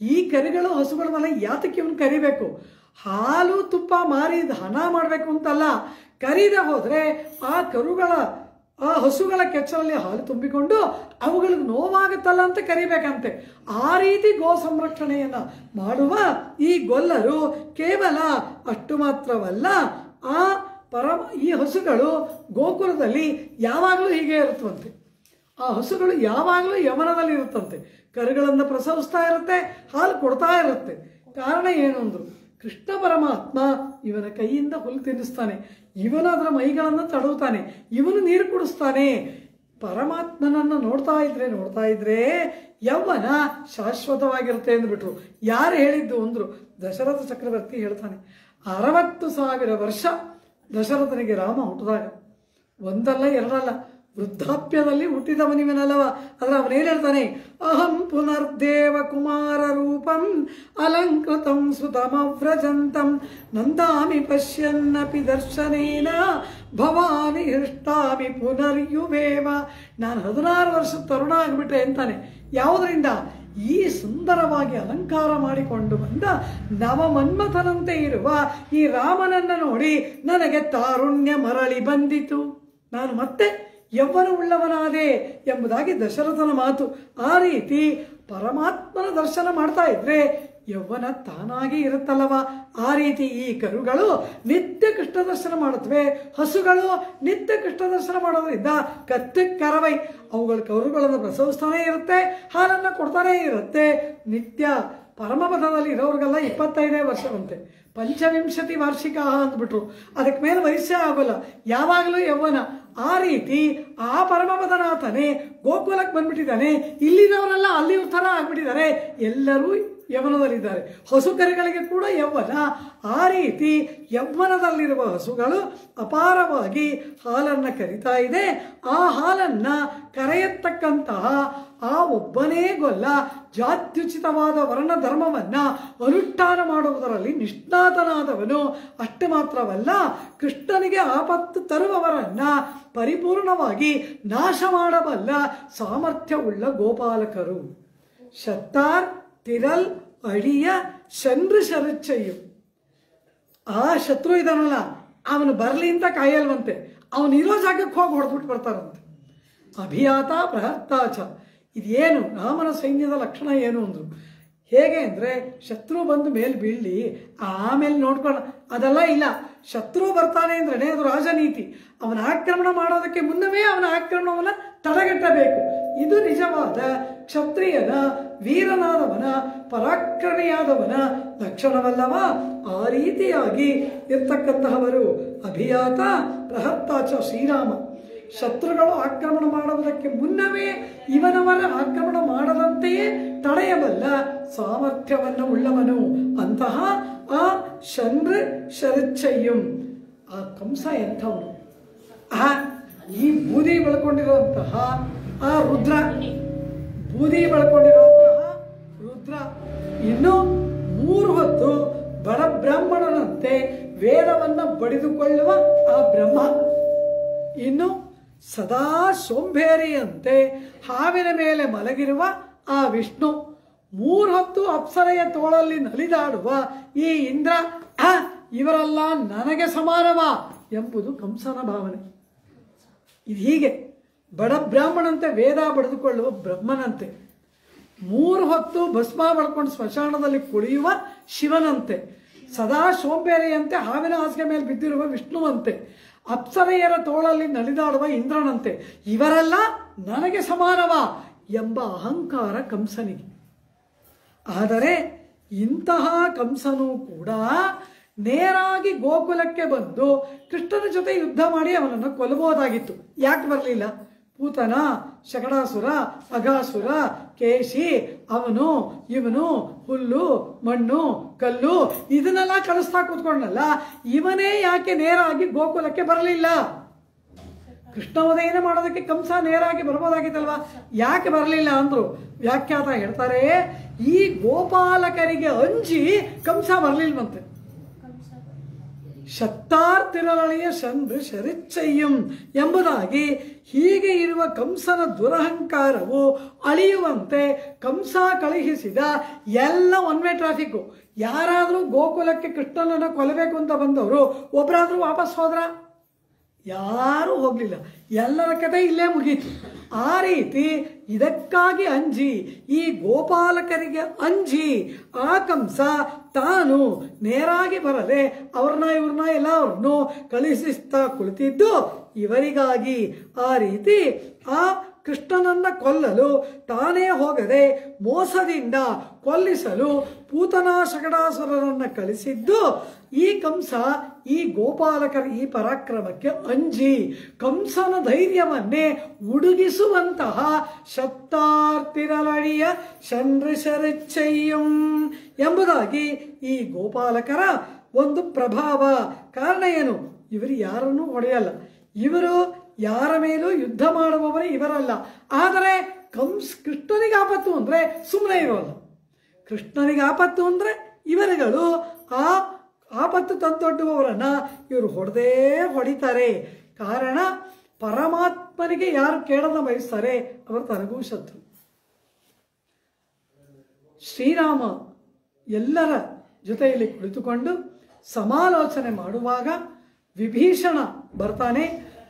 ಈ ಕರಿಗಳು ಹಸುಗಳನ್ನೆಲ್ಲ ಯಾತಕ್ಕೆ ಇವನು ಕರಿಬೇಕು? ಹಾಲು ತುಪ್ಪ ಮಾರಿ ಹಣ ಮಾಡಬೇಕು ಅಂತಲ್ಲ. ಕರೀದೆ ಹೋದರೆ ಆ ಹಸುಗಳ ಕೆಚ್ಚಲಲ್ಲಿ ಹಾಲು ತುಂಬಿಕೊಂಡು ಅವುಗಳಿಗೆ ನೋವಾಗುತ್ತಲ್ಲ ಅಂತ ಕರಿಬೇಕಂತೆ. ಆ ರೀತಿ ಗೋ ಸಂರಕ್ಷಣೆಯನ್ನು ಮಾಡುವ ಈ ಗೊಲ್ಲರು ಕೇವಲ ಅಷ್ಟು ಮಾತ್ರವಲ್ಲ, ಈ ಹಸುಗಳು ಗೋಕುಲದಲ್ಲಿ ಯಾವಾಗಲೂ ಹೀಗೆ ಇರುತ್ತವಂತೆ. ಆ ಹಸುಗಳು ಯಾವಾಗಲೂ ಯಮನದಲ್ಲಿ ಇರುತ್ತಂತೆ. ಕರುಗಳನ್ನು ಪ್ರಸವಿಸ್ತಾ ಇರುತ್ತೆ, ಹಾಲು ಕೊಡ್ತಾ ಇರುತ್ತೆ. ಕಾರಣ ಏನು ಅಂದರು, ಕೃಷ್ಣ ಪರಮಾತ್ಮ ಇವನ ಕೈಯಿಂದ ಹುಲ್ಲು ತಿನ್ನಿಸ್ತಾನೆ, ಇವನು ಅದರ ಮೈಗಳನ್ನು ತಡವುತ್ತಾನೆ, ಇವನು ನೀರು ಕುಡಿಸ್ತಾನೆ. ಪರಮಾತ್ಮನನ್ನು ನೋಡ್ತಾ ಇದ್ರೆ ಯೌವನ ಶಾಶ್ವತವಾಗಿರುತ್ತೆ ಅಂದ್ಬಿಟ್ರು. ಯಾರು ಹೇಳಿದ್ದು ಅಂದರು, ದಶರಥ ಚಕ್ರವರ್ತಿ ಹೇಳ್ತಾನೆ. 60,000 ವರ್ಷ ದಶರಥನಿಗೆ ರಾಮ ಹುಟ್ಟಿದಾಗ, ಒಂದಲ್ಲ ಎರಡಲ್ಲ, ವೃದ್ಧಾಪ್ಯದಲ್ಲಿ ಹುಟ್ಟಿದವನಿವನಲ್ಲವ. ಆದರೆ ಅವನೇನು ಹೇಳ್ತಾನೆ, ಅಹಂ ಪುನರ್ದೇವ ಕುಮಾರ ರೂಪಂ ಅಲಂಕೃತಂ ಸುತಮವ್ರಜಂತಂ ನಂದಾಮಿ ಪಶ್ಯನ್ನಪಿ ದರ್ಶನೇನ ಭವಾನಿ ಹೃಷ್ಟಾಮಿ ಪುನರ್ಯುವೇವ. ನಾನು 16 ವರ್ಷದ ತರುಣ ಆಗಿಬಿಟ್ರೆ ಅಂತಾನೆ. ಯಾವುದರಿಂದ? ಈ ಸುಂದರವಾಗಿ ಅಲಂಕಾರ ಮಾಡಿಕೊಂಡು ಬಂದ ನವಮನ್ಮಥನಂತೆ ಇರುವ ಈ ರಾಮನನ್ನು ನೋಡಿ ನನಗೆ ತಾರುಣ್ಯ ಮರಳಿ ಬಂದಿತು, ನಾನು ಮತ್ತೆ ಯೌವನವುಳ್ಳವನಾದೆ ಎಂಬುದಾಗಿ ದಶರಥನ ಮಾತು. ಆ ರೀತಿ ಪರಮಾತ್ಮನ ದರ್ಶನ ಮಾಡ್ತಾ ಇದ್ರೆ ಯೌವನ ತಾನಾಗಿ ಇರುತ್ತಲ್ಲವ. ಆ ರೀತಿ ಈ ಕರುಗಳು ನಿತ್ಯ ಕೃಷ್ಣ ದರ್ಶನ ಮಾಡುತ್ತವೆ, ಹಸುಗಳು ನಿತ್ಯ ಕೃಷ್ಣ ದರ್ಶನ ಮಾಡೋದ್ರಿಂದ ಕರವೈ ಅವುಗಳ ಕರುಗಳನ್ನು ಪ್ರಸವಿಸ್ತಾನೇ ಇರುತ್ತೆ, ಹಾಲನ್ನು ಕೊಡ್ತಾನೇ ಇರುತ್ತೆ. ನಿತ್ಯ ಪರಮಪದದಲ್ಲಿ ಇರೋರಿಗೆಲ್ಲ 25 ವರ್ಷವಂತೆ, 25 ವಾರ್ಷಿಕ ಅಂದ್ಬಿಟ್ರು. ಅದಕ್ಕೆ ಮೇಲೆ ವಯಸ್ಸೇ ಆಗೋಲ್ಲ, ಯಾವಾಗಲೂ ಯೌವನ. ಆ ರೀತಿ ಆ ಪರಮಪದನಾಥನೇ ಗೋಕುಲಕ್ಕೆ ಬಂದ್ಬಿಟ್ಟಿದ್ದಾನೆ. ಇಲ್ಲಿನವರೆಲ್ಲ ಅಲ್ಲಿ ಥರ ಆಗ್ಬಿಟ್ಟಿದ್ದಾರೆ, ಎಲ್ಲರೂ ಯೌವನದಲ್ಲಿದ್ದಾರೆ. ಹಸು ಕರುಗಳಿಗೆ ಕೂಡ ಯೌವನ. ಆ ರೀತಿ ಯೌವನದಲ್ಲಿರುವ ಹಸುಗಳು ಅಪಾರವಾಗಿ ಹಾಲನ್ನು ಕರಿತಾ ಇದೆ. ಆ ಹಾಲನ್ನು ಕರೆಯತಕ್ಕಂತಹ ಆ ಒಬ್ಬನೇ ಗೊಲ್ಲ ಜಾತ್ಯುಚಿತವಾದ ವರ್ಣ ಧರ್ಮವನ್ನು ಅನುಷ್ಠಾನ ಮಾಡುವುದರಲ್ಲಿ ನಿಷ್ಣಾತನಾದವನು. ಅಷ್ಟು ಮಾತ್ರವಲ್ಲ, ಕೃಷ್ಣನಿಗೆ ಆಪತ್ತು ತರುವವರನ್ನು ಪರಿಪೂರ್ಣವಾಗಿ ನಾಶ ಮಾಡಬಲ್ಲ ಸಾಮರ್ಥ್ಯವುಳ್ಳ ಗೋಪಾಲಕರು. ಶತ್ತಾರ್ ತಿರಲ್ ಅಡಿಯ ಶಂದ್ರ ಶರಚ್ಚಯ್ಯು. ಆ ಶತ್ರು ಇದಾನಲ್ಲ, ಅವನು ಬರಲಿ ಅಂತ ಕಾಯಲ್ವಂತೆ, ಅವನು ಇರೋ ಜಾಗಕ್ಕೆ ಹೋಗಿ ಹೊಡೆದ್ಬಿಟ್ಟು ಬರ್ತಾರಂತೆ. ಅಭಿಯಾತ ಪ್ರಹರ್ತಾಚ. ಇದೇನು ರಾಮನ ಸೈನ್ಯದ ಲಕ್ಷಣ ಏನು ಅಂದರು. ಹೇಗೆ ಅಂದರೆ, ಶತ್ರು ಬಂದು ಮೇಲೆ ಬೀಳಲಿ ಆಮೇಲೆ ನೋಡ್ಕೊಂಡು ಅದೆಲ್ಲ ಇಲ್ಲ. ಶತ್ರು ಬರ್ತಾನೆ ಅಂದ್ರೆ ಅದು ರಾಜನೀತಿ. ಅವನ ಆಕ್ರಮಣ ಮಾಡೋದಕ್ಕೆ ಮುನ್ನವೇ ಅವನ ಆಕ್ರಮಣವನ್ನು ತಡೆಗಟ್ಟಬೇಕು. ಇದು ನಿಜವಾದ ಕ್ಷತ್ರಿಯನ, ವೀರನಾದವನ, ಪರಾಕ್ರಮಿಯಾದವನ ಲಕ್ಷಣವಲ್ಲವ. ಆ ರೀತಿಯಾಗಿ ಇರ್ತಕ್ಕಂತಹವರು ಅಭಿಯಾತ ಪ್ರಹರ್ತಾಚ ಶ್ರೀರಾಮ. ಶತ್ರುಗಳು ಆಕ್ರಮಣ ಮಾಡುವುದಕ್ಕೆ ಮುನ್ನವೇ ಇವನವರ ಆಕ್ರಮಣ ಮಾಡದಂತೆಯೇ ತಡೆಯಬಲ್ಲ ಸಾಮರ್ಥ್ಯವನ್ನು ಉಳ್ಳವನು. ಅಂತಹ ಆ ಚಂದ್ರ ಶರಚ್ಚಯ್ಯಂ. ಆ ಕಂಸ ಎಂಥವನು? ಈ ಬೂದಿ ಬೆಳ್ಕೊಂಡಿರುವಂತಹ ಆ ರುದ್ರ, ಬೂದಿ ಬೆಳ್ಕೊಂಡಿರುವಂತಹ ರುದ್ರ ಇನ್ನು 3 ಹೊತ್ತು ಬಡ ಬ್ರಾಹ್ಮಣನಂತೆ ವೇದವನ್ನು ಬಡಿದುಕೊಳ್ಳುವ ಆ ಬ್ರಹ್ಮ, ಇನ್ನು ಸದಾ ಸೋಂಬೇರಿಯಂತೆ ಹಾವಿನ ಮೇಲೆ ಮಲಗಿರುವ ಆ ವಿಷ್ಣು, 3 ಹೊತ್ತು ಅಪ್ಸರೆಯ ತೋಳಲ್ಲಿ ನಲಿದಾಡುವ ಈ ಇಂದ್ರ, ಇವರೆಲ್ಲ ನನಗೆ ಸಮಾನವ ಎಂಬುದು ಕಂಸನ ಭಾವನೆ. ಇದು ಹೀಗೆ ಬಡ ಬ್ರಾಹ್ಮಣಂತೆ ವೇದ ಬಡಿದುಕೊಳ್ಳುವ ಬ್ರಹ್ಮನಂತೆ, 3 ಹೊತ್ತು ಭಸ್ಮ ಬಳ್ಕೊಂಡು ಸ್ಮಶಾನದಲ್ಲಿ ಕುಳಿಯುವ ಶಿವನಂತೆ, ಸದಾ ಸೋಂಬೇರಿಯಂತೆ ಹಾವಿನ ಹಾಸಿಗೆ ಮೇಲೆ ಬಿದ್ದಿರುವ ವಿಷ್ಣುವಂತೆ, ಅಪ್ಸರೆಯರ ತೋಳಲ್ಲಿ ನಲಿದಾಡುವ ಇಂದ್ರನಂತೆ, ಇವರೆಲ್ಲ ನನಗೆ ಸಮಾನವ ಎಂಬ ಅಹಂಕಾರ ಕಂಸನಿಗೆ. ಆದರೆ ಇಂತಹ ಕಂಸನು ಕೂಡ ನೇರಾಗಿ ಗೋಕುಲಕ್ಕೆ ಬಂದು ಕೃಷ್ಣನ ಜೊತೆ ಯುದ್ಧ ಮಾಡಿ ಅವನನ್ನು ಕೊಲ್ಲಬಹುದಾಗಿತ್ತು. ಯಾಕೆ ಬರಲಿಲ್ಲ? ಪೂತನ, ಶಕಡಾಸುರ, ಅಘಾಸುರ, ಕೇಶಿ, ಅವನು ಇವನು, ಹುಲ್ಲು ಮಣ್ಣು ಕಲ್ಲು ಇದನ್ನೆಲ್ಲ ಕಳಿಸ್ತಾ ಕೂತ್ಕೊಂಡಲ್ಲ, ಇವನೇ ಯಾಕೆ ನೇರಾಗಿ ಗೋಕುಲಕ್ಕೆ ಬರಲಿಲ್ಲ? ಕೃಷ್ಣವಧೆಯನ್ನು ಮಾಡೋದಕ್ಕೆ ಕಂಸ ನೇರಾಗಿ ಬರ್ಬೋದಾಗಿತ್ತಲ್ವ, ಯಾಕೆ ಬರಲಿಲ್ಲ ಅಂದ್ರು ವ್ಯಾಖ್ಯಾತ ಹೇಳ್ತಾರೆ. ಈ ಗೋಪಾಲಕರಿಗೆ ಅಂಜಿ ಕಂಸ ಬರಲಿಲ್ವಂತೆ. ಶತ್ತಾರ್ತಿರಳೆಯ ಶರಿಚ್ಚಯ್ಯಂ ಎಂಬುದಾಗಿ ಹೀಗೆ ಇರುವ ಕಂಸನ ದುರಹಂಕಾರವು ಅಳಿಯುವಂತೆ ಕಂಸ ಕಳುಹಿಸಿದ ಎಲ್ಲ ಒನ್ ವೇ ಟ್ರಾಫಿಕ್ಕು. ಯಾರಾದರೂ ಗೋಕುಲಕ್ಕೆ ಕೃಷ್ಣನನ್ನು ಕೊಲ್ಲಬೇಕು ಅಂತ ಬಂದವರು ಒಬ್ಬರಾದರೂ ವಾಪಸ್ ಹೋದ್ರ? ಯಾರೂ ಹೋಗಲಿಲ್ಲ. ಎಲ್ಲರ ಕಥೆ ಇಲ್ಲೇ ಮುಗೀತು. ಆ ರೀತಿ ಇದಕ್ಕಾಗಿ ಅಂಜಿ, ಈ ಗೋಪಾಲಕರಿಗೆ ಅಂಜಿ ಆ ಕಂಸ ತಾನು ನೇರಾಗಿ ಬರದೆ ಇವ್ರನ್ನ ಎಲ್ಲರನ್ನು ಕಳುಹಿಸ್ತಾ ಕುಳಿತಿದ್ದು ಇವರಿಗಾಗಿ. ಆ ರೀತಿ ಆ ಕೃಷ್ಣನನ್ನ ಕೊಲ್ಲಲು ತಾನೇ ಹೋಗದೆ ಮೋಸದಿಂದ ಕೊಲ್ಲಿಸಲು ಪೂತನಾ ಶಕಟಾಸುರನನ್ನು ಕಳಿಸಿದ್ದು ಈ ಕಂಸ ಈ ಗೋಪಾಲಕರ ಈ ಪರಾಕ್ರಮಕ್ಕೆ ಅಂಜಿ ಕಂಸನ ಧೈರ್ಯವನ್ನೇ ಉಡುಗಿಸುವಂತಹ ಶತ್ತಾರ್ತಿರಲಳಿಯ ಶರಿಚ್ಚಯ್ಯಂ ಎಂಬುದಾಗಿ ಈ ಗೋಪಾಲಕರ ಒಂದು ಪ್ರಭಾವ. ಕಾರಣ ಏನು? ಇವರು ಯಾರನ್ನೂ ಹೊಡೆಯಲ್ಲ, ಇವರು ಯಾರ ಮೇಲೂ ಯುದ್ಧ ಮಾಡುವವರೇ ಇವರಲ್ಲ. ಆದರೆ ಕೃಷ್ಣನಿಗೆ ಆಪತ್ತು ಅಂದರೆ ಸುಮ್ಮನೆ ಇರೋಲ್ಲ. ಕೃಷ್ಣನಿಗೆ ಆಪತ್ತು ಅಂದರೆ ಇವರುಗಳು ಆ ಆಪತ್ತು ತಂದೊಡ್ಡುವವರನ್ನ ಇವರು ಹೊಡಿತಾರೆ. ಕಾರಣ ಪರಮಾತ್ಮನಿಗೆ ಯಾರು ಕೇಳದ ಬಯಸ್ತಾರೆ ಅವರು ತನಗೂ ಶತ್ರು. ಶ್ರೀರಾಮ ಎಲ್ಲರ ಜೊತೆಯಲ್ಲಿ ಕುಳಿತುಕೊಂಡು ಸಮಾಲೋಚನೆ ಮಾಡುವಾಗ ವಿಭೀಷಣ ಬರ್ತಾನೆ.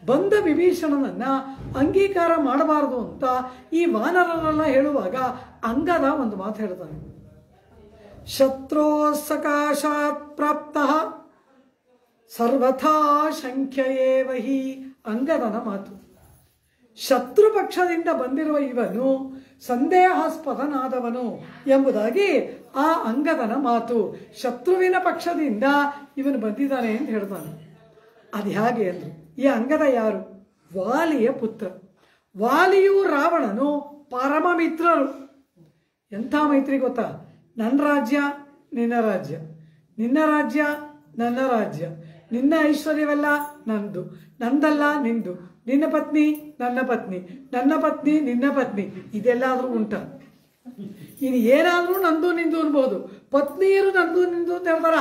ಬಂದ ವಿಭೀಷಣನನ್ನ ಅಂಗೀಕಾರ ಮಾಡಬಾರದು ಅಂತ ಈ ವಾನರರೆಲ್ಲ ಹೇಳುವಾಗ ಅಂಗದ ಒಂದು ಮಾತು ಹೇಳ್ತಾನೆ. ಶತ್ರೋ ಸಕಾಶಾತ್ ಪ್ರಾಪ್ತ ಸರ್ವಥಾ ಶಂಖ್ಯಯೇವ ಹಿ. ಅಂಗದನ ಮಾತು. ಶತ್ರು ಪಕ್ಷದಿಂದ ಬಂದಿರುವ ಇವನು ಸಂದೇಹಾಸ್ಪದನಾದವನು ಎಂಬುದಾಗಿ ಆ ಅಂಗದನ ಮಾತು. ಶತ್ರುವಿನ ಪಕ್ಷದಿಂದ ಇವನು ಬಂದಿದ್ದಾನೆ ಅಂತ ಹೇಳ್ತಾನೆ. ಅದು ಹೇಗೆ ಅಂದ್ರು? ಈ ಅಂಗದ ಯಾರು? ವಾಲಿಯ ಪುತ್ರ. ವಾಲಿಯು ರಾವಣನು ಪರಮ ಮಿತ್ರರು. ಎಂಥ ಮೈತ್ರಿ ಗೊತ್ತಾ? ನನ್ನ ರಾಜ್ಯ ನಿನ್ನ ರಾಜ್ಯ, ನಿನ್ನ ರಾಜ್ಯ ನನ್ನ ರಾಜ್ಯ, ನಿನ್ನ ಐಶ್ವರ್ಯವೆಲ್ಲ ನಂದು, ನಂದಲ್ಲ ನಿಂದು, ನಿನ್ನ ಪತ್ನಿ ನನ್ನ ಪತ್ನಿ, ನನ್ನ ಪತ್ನಿ ನಿನ್ನ ಪತ್ನಿ. ಇದೆಲ್ಲಾದ್ರೂ ಉಂಟ? ಇನ್ನು ಏನಾದರೂ ನಂದು ನಿಂದು ಅನ್ಬೋದು. ಪತ್ನಿಯರು ನಂದು ನಿಂದು ಅಂತ ಹೇಳ್ತಾರ.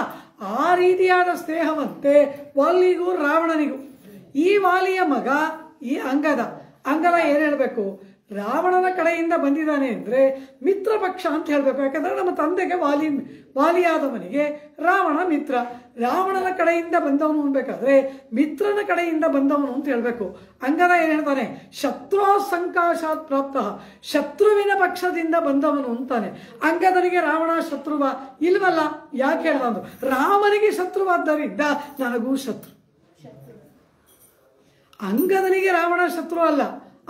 ಆ ರೀತಿಯಾದ ಸ್ನೇಹವಂತೆ ವಾಲಿಗೂ ರಾವಣನಿಗೂ. ಈ ವಾಲಿಯ ಮಗ ಈ ಅಂಗದ ಏನ್ ಹೇಳ್ಬೇಕು? ರಾವಣನ ಕಡೆಯಿಂದ ಬಂದಿದ್ದಾನೆ ಅಂದ್ರೆ ಮಿತ್ರ ಪಕ್ಷ ಅಂತ ಹೇಳ್ಬೇಕು. ಯಾಕಂದ್ರೆ ನಮ್ಮ ತಂದೆಗೆ ವಾಲಿಯಾದವನಿಗೆ ರಾವಣ ಮಿತ್ರ. ರಾವಣನ ಕಡೆಯಿಂದ ಬಂದವನು ಅನ್ಬೇಕಾದ್ರೆ ಮಿತ್ರನ ಕಡೆಯಿಂದ ಬಂದವನು ಅಂತ ಹೇಳ್ಬೇಕು. ಅಂಗದ ಏನ್ ಹೇಳ್ತಾನೆ? ಶತ್ರು ಸಂಕಾಶಾತ್ ಪ್ರಾಪ್ತ, ಶತ್ರುವಿನ ಪಕ್ಷದಿಂದ ಬಂದವನು ಅಂತಾನೆ. ಅಂಗದನಿಗೆ ರಾವಣ ಶತ್ರುವ ಇಲ್ವಲ್ಲ? ಯಾಕೆ ಹೇಳ್ದ? ರಾಮನಿಗೆ ಶತ್ರುವಾದ್ದರಿಂದ ನನಗೂ ಶತ್ರು. ಅಂಗದನಿಗೆ ರಾವಣ ಶತ್ರು ಅಲ್ಲ,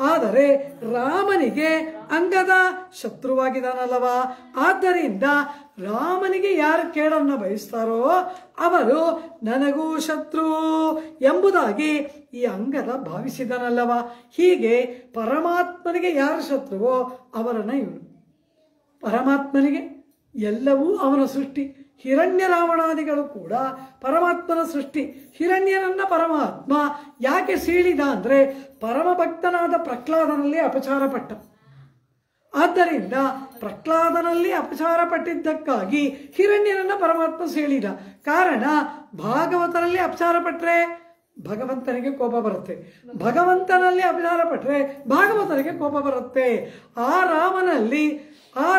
ಆದರೆ ರಾಮನಿಗೆ ಅಂಗದ ಶತ್ರುವಾಗಿದ್ದಾನಲ್ಲವಾ? ಆದ್ದರಿಂದ ರಾಮನಿಗೆ ಯಾರು ಕೇಳನ್ನು ಬಯಸ್ತಾರೋ ಅವರು ನನಗೂ ಶತ್ರು ಎಂಬುದಾಗಿ ಈ ಅಂಗದ ಭಾವಿಸಿದನಲ್ಲವ. ಹೀಗೆ ಪರಮಾತ್ಮನಿಗೆ ಯಾರು ಶತ್ರುವೋ ಅವರನ್ನ ಇವನು. ಪರಮಾತ್ಮನಿಗೆ ಎಲ್ಲವೂ ಅವನ ಸೃಷ್ಟಿ. ಹಿರಣ್ಯ ರಾವಣಾದಿಗಳು ಕೂಡ ಪರಮಾತ್ಮನ ಸೃಷ್ಟಿ. ಹಿರಣ್ಯನನ್ನ ಪರಮಾತ್ಮ ಯಾಕೆ ಸೀಳಿದ ಅಂದ್ರೆ ಪರಮಭಕ್ತನಾದ ಪ್ರಹ್ಲಾದನಲ್ಲಿ ಅಪಚಾರ ಪಟ್ಟ. ಆದ್ದರಿಂದ ಪ್ರಹ್ಲಾದನಲ್ಲಿ ಅಪಚಾರ ಪಟ್ಟಿದ್ದಕ್ಕಾಗಿ ಹಿರಣ್ಯನನ್ನ ಪರಮಾತ್ಮ ಸೀಳಿದ. ಕಾರಣ ಭಾಗವತರಲ್ಲಿ ಅಪಚಾರ ಪಟ್ರೆ ಭಗವಂತನಿಗೆ ಕೋಪ ಬರುತ್ತೆ, ಭಗವಂತನಲ್ಲಿ ಅಪಚಾರ ಪಟ್ರೆ ಭಾಗವತನಿಗೆ ಕೋಪ ಬರುತ್ತೆ. ಆ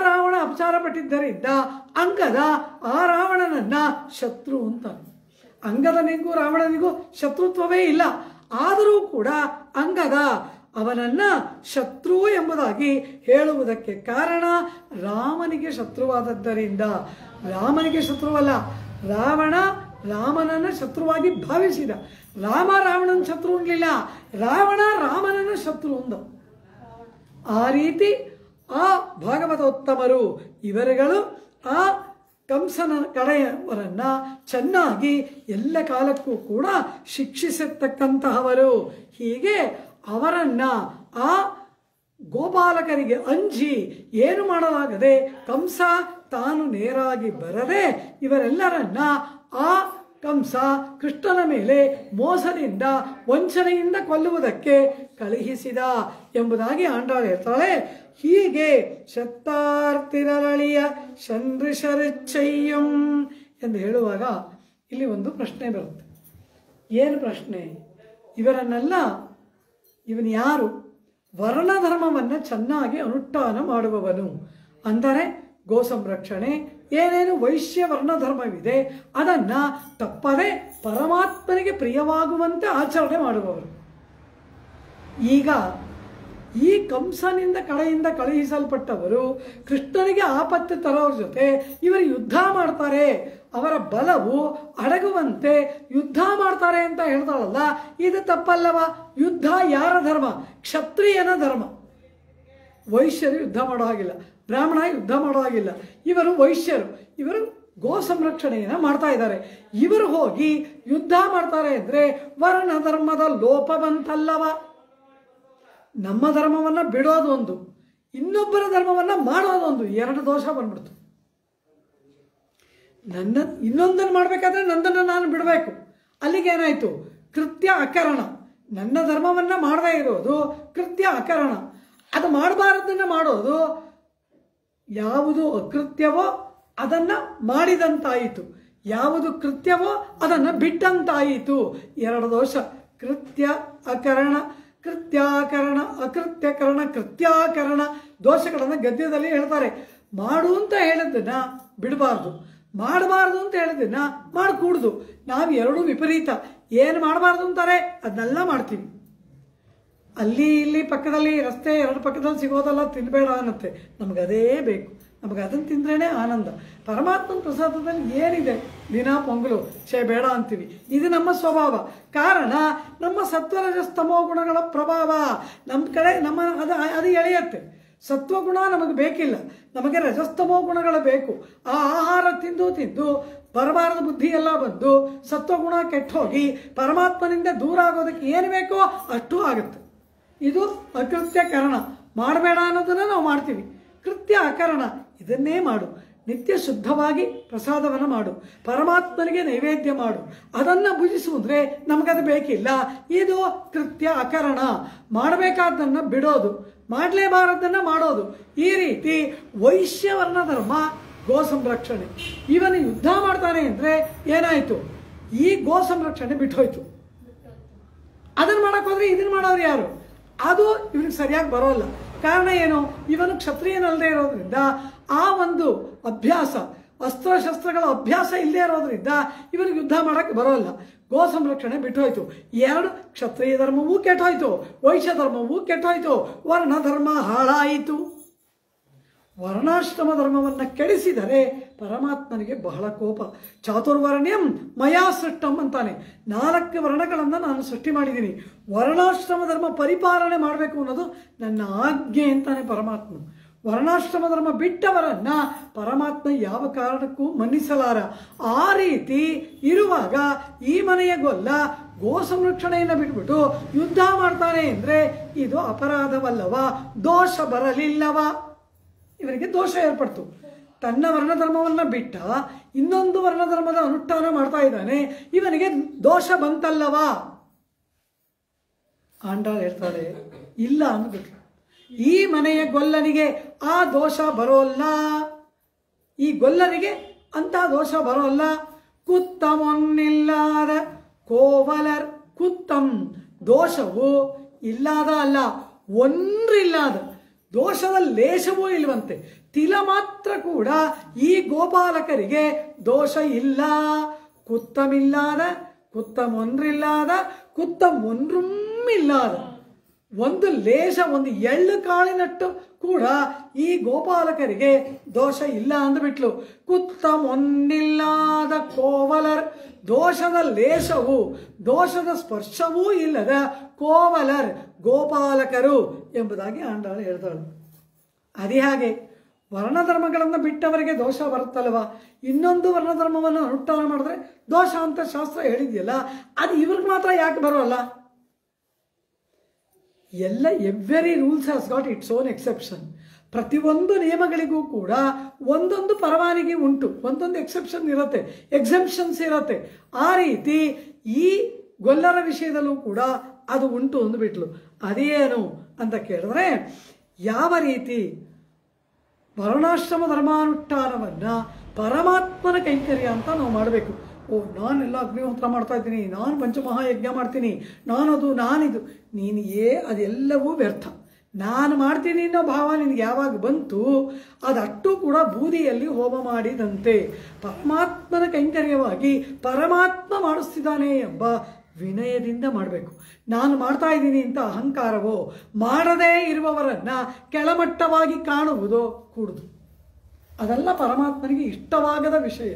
ರಾವಣ ಅಪಚಾರ ಪಟ್ಟಿದ್ದರಿಂದ ಅಂಗದ ಆ ರಾವಣನನ್ನ ಶತ್ರು ಅಂತ. ಅಂಗದನಿಗೂ ರಾವಣನಿಗೂ ಶತ್ರುತ್ವವೇ ಇಲ್ಲ. ಆದರೂ ಕೂಡ ಅಂಗದ ಅವನನ್ನ ಶತ್ರು ಎಂಬುದಾಗಿ ಹೇಳುವುದಕ್ಕೆ ಕಾರಣ ರಾಮನಿಗೆ ಶತ್ರುವಾದದ್ದರಿಂದ. ರಾಮನಿಗೆ ಶತ್ರುವಲ್ಲ, ರಾವಣ ರಾಮನನ್ನ ಶತ್ರುವಾಗಿ ಭಾವಿಸಿದ. ರಾವಣನ ಶತ್ರು ಅನ್ಲಿಲ್ಲ, ರಾವಣ ರಾಮನನ್ನ ಶತ್ರು ಅಂದ. ಆ ರೀತಿ ಆ ಭಾಗವತೋತ್ತಮರು ಇವರುಗಳು ಆ ಕಂಸನ ಕಡೆಯವರನ್ನ ಚೆನ್ನಾಗಿ ಎಲ್ಲ ಕಾಲಕ್ಕೂ ಕೂಡ ಶಿಕ್ಷಿಸತಕ್ಕಂತಹವರು. ಹೀಗೆ ಅವರನ್ನ ಆ ಗೋಪಾಲಕರಿಗೆ ಅಂಜಿ ಏನು ಮಾಡಲಾಗದೆ ಕಂಸ ತಾನು ನೇರಾಗಿ ಬರದೆ ಇವರೆಲ್ಲರನ್ನ ಆ ಕಂಸ ಕೃಷ್ಣನ ಮೇಲೆ ಮೋಸದಿಂದ ವಂಚನೆಯಿಂದ ಕೊಲ್ಲುವುದಕ್ಕೆ ಕಳುಹಿಸಿದ ಎಂಬುದಾಗಿ ಆಂಡಾಳು ಹೇಳ್ತಾಳೆ. ಹೀಗೆ ಶತ್ತಾರ್ತಿರಲಳಿಯ ಶರಿಚ್ಚಯ್ಯಂ ಎಂದು ಹೇಳುವಾಗ ಇಲ್ಲಿ ಒಂದು ಪ್ರಶ್ನೆ ಬರುತ್ತೆ. ಏನು ಪ್ರಶ್ನೆ? ಇವರನ್ನೆಲ್ಲ ಇವನು ಯಾರು? ವರ್ಣಧರ್ಮವನ್ನು ಚೆನ್ನಾಗಿ ಅನುಷ್ಠಾನ ಮಾಡುವವನು. ಅಂದರೆ ಗೋ ಸಂರಕ್ಷಣೆ, ಏನೇನು ವೈಶ್ಯ ವರ್ಣಧರ್ಮವಿದೆ ಅದನ್ನು ತಪ್ಪದೆ ಪರಮಾತ್ಮನಿಗೆ ಪ್ರಿಯವಾಗುವಂತೆ ಆಚರಣೆ ಮಾಡುವವರು. ಈಗ ಈ ಕಂಸನಿಂದ ಕಡೆಯಿಂದ ಕಳುಹಿಸಲ್ಪಟ್ಟವರು ಕೃಷ್ಣನಿಗೆ ಆಪತ್ತು ತರೋರ ಜೊತೆ ಇವರು ಯುದ್ಧ ಮಾಡ್ತಾರೆ, ಅವರ ಬಲವು ಅಡಗುವಂತೆ ಯುದ್ಧ ಮಾಡ್ತಾರೆ ಅಂತ ಹೇಳ್ತಾಳಲ್ಲ, ಇದು ತಪ್ಪಲ್ಲವ? ಯುದ್ಧ ಯಾರ ಧರ್ಮ? ಕ್ಷತ್ರಿಯನ ಧರ್ಮ. ವೈಶ್ಯರು ಯುದ್ಧ ಮಾಡೋ ಹಾಗಿಲ್ಲ, ಬ್ರಾಹ್ಮಣ ಯುದ್ಧ ಮಾಡೋ ಹಾಗಿಲ್ಲ. ಇವರು ವೈಶ್ಯರು, ಇವರು ಗೋ ಸಂರಕ್ಷಣೆಯನ್ನು ಮಾಡ್ತಾ ಇದ್ದಾರೆ. ಇವರು ಹೋಗಿ ಯುದ್ಧ ಮಾಡ್ತಾರೆ ಅಂದರೆ ವರ್ಣ ಧರ್ಮದ ಲೋಪ ಬಂತಲ್ಲವ? ನಮ್ಮ ಧರ್ಮವನ್ನು ಬಿಡೋದು ಒಂದು, ಇನ್ನೊಬ್ಬರ ಧರ್ಮವನ್ನು ಮಾಡೋದೊಂದು, ಎರಡು ದೋಷ ಬಂದ್ಬಿಡ್ತು. ಇನ್ನೊಂದನ್ನು ಮಾಡಬೇಕಾದ್ರೆ ನಂದನ್ನು ನಾನು ಬಿಡಬೇಕು. ಅಲ್ಲಿಗೆ ಏನಾಯಿತು? ಕೃತ್ಯ ಅಕರಣ. ನನ್ನ ಧರ್ಮವನ್ನು ಮಾಡದೇ ಇರೋದು ಕೃತ್ಯ ಅಕರಣ. ಅದು ಮಾಡಬಾರದನ್ನು ಮಾಡೋದು, ಯಾವುದು ಅಕೃತ್ಯವೋ ಅದನ್ನು ಮಾಡಿದಂತಾಯಿತು, ಯಾವುದು ಕೃತ್ಯವೋ ಅದನ್ನು ಬಿಟ್ಟಂತಾಯಿತು. ಎರಡು ದೋಷ, ಕೃತ್ಯ ಅಕರಣ, ಕೃತ್ಯಾಕರಣ, ಅಕೃತ್ಯಕರಣ, ಕೃತ್ಯಾಕರಣ ದೋಷಗಳನ್ನು ಗದ್ಯದಲ್ಲಿ ಹೇಳ್ತಾರೆ. ಮಾಡು ಅಂತ ಹೇಳಿದ್ದನ್ನ ಬಿಡಬಾರ್ದು, ಮಾಡಬಾರ್ದು ಅಂತ ಹೇಳಿದ್ದನ್ನ ಮಾಡಿಕೂಡ್ದು. ನಾವು ಎರಡೂ ವಿಪರೀತ. ಏನು ಮಾಡಬಾರ್ದು ಅಂತಾರೆ ಅದನ್ನೆಲ್ಲ ಮಾಡ್ತೀವಿ. ಅಲ್ಲಿ ಇಲ್ಲಿ ಪಕ್ಕದಲ್ಲಿ ರಸ್ತೆ ಎರಡು ಪಕ್ಕದಲ್ಲಿ ಸಿಗೋದೆಲ್ಲ ತಿನ್ನಬೇಡ ಅನ್ನತ್ತೆ, ನಮಗದೇ ಬೇಕು, ನಮಗೆ ಅದನ್ನು ತಿಂದ್ರೇ ಆನಂದ. ಪರಮಾತ್ಮನ ಪ್ರಸಾದದಲ್ಲಿ ಏನಿದೆ? ದಿನ ಪೊಂಗಲು ಬೇಡ ಅಂತೀವಿ. ಇದು ನಮ್ಮ ಸ್ವಭಾವ. ಕಾರಣ ನಮ್ಮ ಸತ್ವರಜಸ್ತಮೋ ಗುಣಗಳ ಪ್ರಭಾವ ನಮ್ಮ ಕಡೆ ಅದು ಎಳೆಯುತ್ತೆ. ಸತ್ವಗುಣ ನಮಗೆ ಬೇಕಿಲ್ಲ, ನಮಗೆ ರಜಸ್ತಮೋ ಗುಣಗಳು ಬೇಕು. ಆ ಆಹಾರ ತಿಂದು ಬರಬಾರದ ಬುದ್ಧಿ ಎಲ್ಲ ಬಂದು ಸತ್ವಗುಣ ಕೆಟ್ಟು ಹೋಗಿ ಪರಮಾತ್ಮನಿಂದ ದೂರ ಆಗೋದಕ್ಕೆ ಏನು ಬೇಕೋ ಅಷ್ಟು ಆಗುತ್ತೆ. ಇದು ಅಕೃತ್ಯಕರಣ. ಮಾಡಬೇಡ ಅನ್ನೋದನ್ನು ನಾವು ಮಾಡ್ತೀವಿ. ಕೃತ್ಯ ಅಕರಣ, ಇದನ್ನೇ ಮಾಡು. ನಿತ್ಯ ಶುದ್ಧವಾಗಿ ಪ್ರಸಾದವನ್ನು ಮಾಡು, ಪರಮಾತ್ಮನಿಗೆ ನೈವೇದ್ಯ ಮಾಡು, ಅದನ್ನು ಭುಜಿಸುವುದ್ರೆ ನಮಗದು ಬೇಕಿಲ್ಲ. ಇದು ಕೃತ್ಯ ಅಕರಣ. ಮಾಡಬೇಕಾದ್ದನ್ನು ಬಿಡೋದು, ಮಾಡಲೇಬಾರದನ್ನು ಮಾಡೋದು. ಈ ರೀತಿ ವೈಶ್ಯವರ್ಣ ಧರ್ಮ ಗೋ ಸಂರಕ್ಷಣೆ. ಇವನು ಯುದ್ಧ ಮಾಡ್ತಾನೆ ಅಂದರೆ ಏನಾಯಿತು? ಈ ಗೋ ಸಂರಕ್ಷಣೆ ಬಿಟ್ಟೋಯ್ತು. ಅದನ್ನು ಮಾಡೋಕ್ಕೋದ್ರೆ ಇದನ್ನು ಮಾಡೋರು ಯಾರು? ಅದು ಇವನಿಗೆ ಸರಿಯಾಗಿ ಬರೋಲ್ಲ. ಕಾರಣ ಏನು? ಇವನು ಕ್ಷತ್ರಿಯನಲ್ಲದೆ ಇರೋದ್ರಿಂದ ಆ ಒಂದು ಅಭ್ಯಾಸ, ಅಸ್ತ್ರಶಸ್ತ್ರಗಳ ಅಭ್ಯಾಸ ಇಲ್ಲದೆ ಇರೋದ್ರಿಂದ ಇವನಿಗೆ ಯುದ್ಧ ಮಾಡೋಕ್ಕೆ ಬರೋಲ್ಲ. ಗೋ ಸಂರಕ್ಷಣೆ ಬಿಟ್ಟೋಯ್ತು. ಎರಡು, ಕ್ಷತ್ರಿಯ ಧರ್ಮವೂ ಕೆಟ್ಟೋಯ್ತು, ವೈಶ್ಯ ಧರ್ಮವೂ ಕೆಟ್ಟೋಯ್ತು, ವರ್ಣ ಧರ್ಮ ಹಾಳಾಯಿತು. ವರ್ಣಾಶ್ರಮ ಧರ್ಮವನ್ನು ಕೆಡಿಸಿದರೆ ಪರಮಾತ್ಮನಿಗೆ ಬಹಳ ಕೋಪ. ಚಾತುರ್ವರ್ಣ್ಯಂ ಮಯಾ ಸೃಷ್ಟಂ ಅಂತಾನೆ. 4 ವರ್ಣಗಳನ್ನು ನಾನು ಸೃಷ್ಟಿ ಮಾಡಿದ್ದೀನಿ, ವರ್ಣಾಶ್ರಮ ಧರ್ಮ ಪರಿಪಾಲನೆ ಮಾಡಬೇಕು ಅನ್ನೋದು ನನ್ನ ಆಜ್ಞೆ ಅಂತಾನೆ ಪರಮಾತ್ಮ. ವರ್ಣಾಶ್ರಮ ಧರ್ಮ ಬಿಟ್ಟವರನ್ನ ಪರಮಾತ್ಮ ಯಾವ ಕಾರಣಕ್ಕೂ ಮನ್ನಿಸಲಾರ. ಆ ರೀತಿ ಇರುವಾಗ ಈ ಮನೆಯ ಗೊಲ್ಲ ಗೋ ಸಂರಕ್ಷಣೆಯನ್ನು ಬಿಟ್ಬಿಟ್ಟು ಯುದ್ಧ ಮಾಡ್ತಾನೆ ಅಂದರೆ ಇದು ಅಪರಾಧವಲ್ಲವ? ದೋಷ ಬರಲಿಲ್ಲವ? ಇವರಿಗೆ ದೋಷ ಏರ್ಪಡ್ತು. ತನ್ನ ವರ್ಣಧರ್ಮವನ್ನು ಬಿಟ್ಟ ಇನ್ನೊಂದು ವರ್ಣಧರ್ಮದ ಅನುಷ್ಠಾನ ಮಾಡ್ತಾ ಇದ್ದಾನೆ, ಇವನಿಗೆ ದೋಷ ಬಂತಲ್ಲವಾ? ಆಂಡಾಳ್ ಹೇಳ್ತಾಳೆ, ಇಲ್ಲ ಅಂದ್ಬಿಟ್ರು. ಈ ಮನೆಯ ಗೊಲ್ಲನಿಗೆ ಆ ದೋಷ ಬರೋಲ್ಲ, ಈ ಗೊಲ್ಲನಿಗೆ ಅಂತ ದೋಷ ಬರೋಲ್ಲ. ಕುತ್ತಮೊನ್ನಿಲ್ಲಾದ ಕೋವಲರ್. ಕುತ್ತಂ ದೋಷವು ಇಲ್ಲದ ಅಲ್ಲ, ಒಂದ್ರಿಲ್ಲದ ದೋಷದ ಲೇಷವೂ ಇಲ್ವಂತೆ. ತಿಲ ಮಾತ್ರ ಕೂಡ ಈ ಗೋಪಾಲಕರಿಗೆ ದೋಷ ಇಲ್ಲ. ಕುತ್ತಮಿಲ್ಲಾದ, ಕುತ್ತಮೊಂದ್ರಿಲ್ಲಾದ, ಕುತ್ತಮೊಂದ್ರುಮ್ಮಿಲ್ಲಾದ. ಒಂದು ಲೇಷ, ಒಂದು ಎಳ್ಳು ಕಾಳಿನಟ್ಟು ಕೂಡ ಈ ಗೋಪಾಲಕರಿಗೆ ದೋಷ ಇಲ್ಲ ಅಂದ್ಬಿಟ್ಲು. ಕುತ್ತಮೊಂದಿಲ್ಲಾದ ಕೋವಲರ್. ದೋಷದ ಲೇಷವು, ದೋಷದ ಸ್ಪರ್ಶವೂ ಇಲ್ಲದ ಕೋವಲರ್ ಗೋಪಾಲಕರು ಎಂಬುದಾಗಿ ಆಂಡಾಳು ಹೇಳ್ತಾಳು. ಅದೇ ಹಾಗೆ ವರ್ಣಧರ್ಮಗಳನ್ನು ಬಿಟ್ಟವರಿಗೆ ದೋಷ ಬರುತ್ತಲ್ವ? ಇನ್ನೊಂದು ವರ್ಣಧರ್ಮವನ್ನು ಅನುಷ್ಠಾನ ಮಾಡಿದ್ರೆ ದೋಷ ಅಂತ ಶಾಸ್ತ್ರ ಹೇಳಿದೆಯಲ್ಲ, ಅದು ಇವ್ರಿಗೆ ಮಾತ್ರ ಯಾಕೆ ಬರೋಲ್ಲ? Every rules has got its own exception. ಪ್ರತಿಯೊಂದು ನಿಯಮಗಳಿಗೂ ಕೂಡ ಒಂದೊಂದು ಪರವಾನಗಿ ಉಂಟು, ಒಂದೊಂದು ಎಕ್ಸೆಪ್ಷನ್ ಇರುತ್ತೆ, ಎಕ್ಸೆಂಪ್ಷನ್ಸ್ ಇರುತ್ತೆ. ಆ ರೀತಿ ಈ ಗೊಲ್ಲರ ವಿಷಯದಲ್ಲೂ ಕೂಡ ಅದು ಉಂಟು ಅಂದುಬಿಟ್ಲು. ಅದೇನು ಅಂತ ಕೇಳಿದ್ರೆ, ಯಾವ ರೀತಿ ವರ್ಣಾಶ್ರಮ ಧರ್ಮಾನುಷ್ಠಾನವನ್ನು ಪರಮಾತ್ಮನ ಕೈಂಕರ್ಯ ಅಂತ ನಾವು ಮಾಡಬೇಕು. ಓ ನಾನೆಲ್ಲ ಅಗ್ನಿಹೋತ್ರ ಮಾಡ್ತಾ ಇದ್ದೀನಿ, ನಾನು ಪಂಚಮಹಾಯಜ್ಞ ಮಾಡ್ತೀನಿ, ನಾನಿದು ಅದೆಲ್ಲವೂ ವ್ಯರ್ಥ. ನಾನು ಮಾಡ್ತೀನಿ ಅನ್ನೋ ಭಾವ ನಿನಗೆ ಯಾವಾಗ ಬಂತು ಅದಷ್ಟು ಕೂಡ ಬೂದಿಯಲ್ಲಿ ಹೋಮ ಮಾಡಿದಂತೆ. ಪರಮಾತ್ಮನ ಕೈಂಕರ್ಯವಾಗಿ ಪರಮಾತ್ಮ ಮಾಡಿಸ್ತಿದ್ದಾನೆ ಎಂಬ ವಿನಯದಿಂದ ಮಾಡಬೇಕು. ನಾನು ಮಾಡ್ತಾ ಇದ್ದೀನಿ ಅಂತ ಅಹಂಕಾರವೋ ಮಾಡದೇ ಇರುವವರನ್ನು ಕೆಳಮಟ್ಟವಾಗಿ ಕಾಣುವುದೋ ಕೂಡುದು. ಅದೆಲ್ಲ ಪರಮಾತ್ಮನಿಗೆ ಇಷ್ಟವಾಗದ ವಿಷಯ.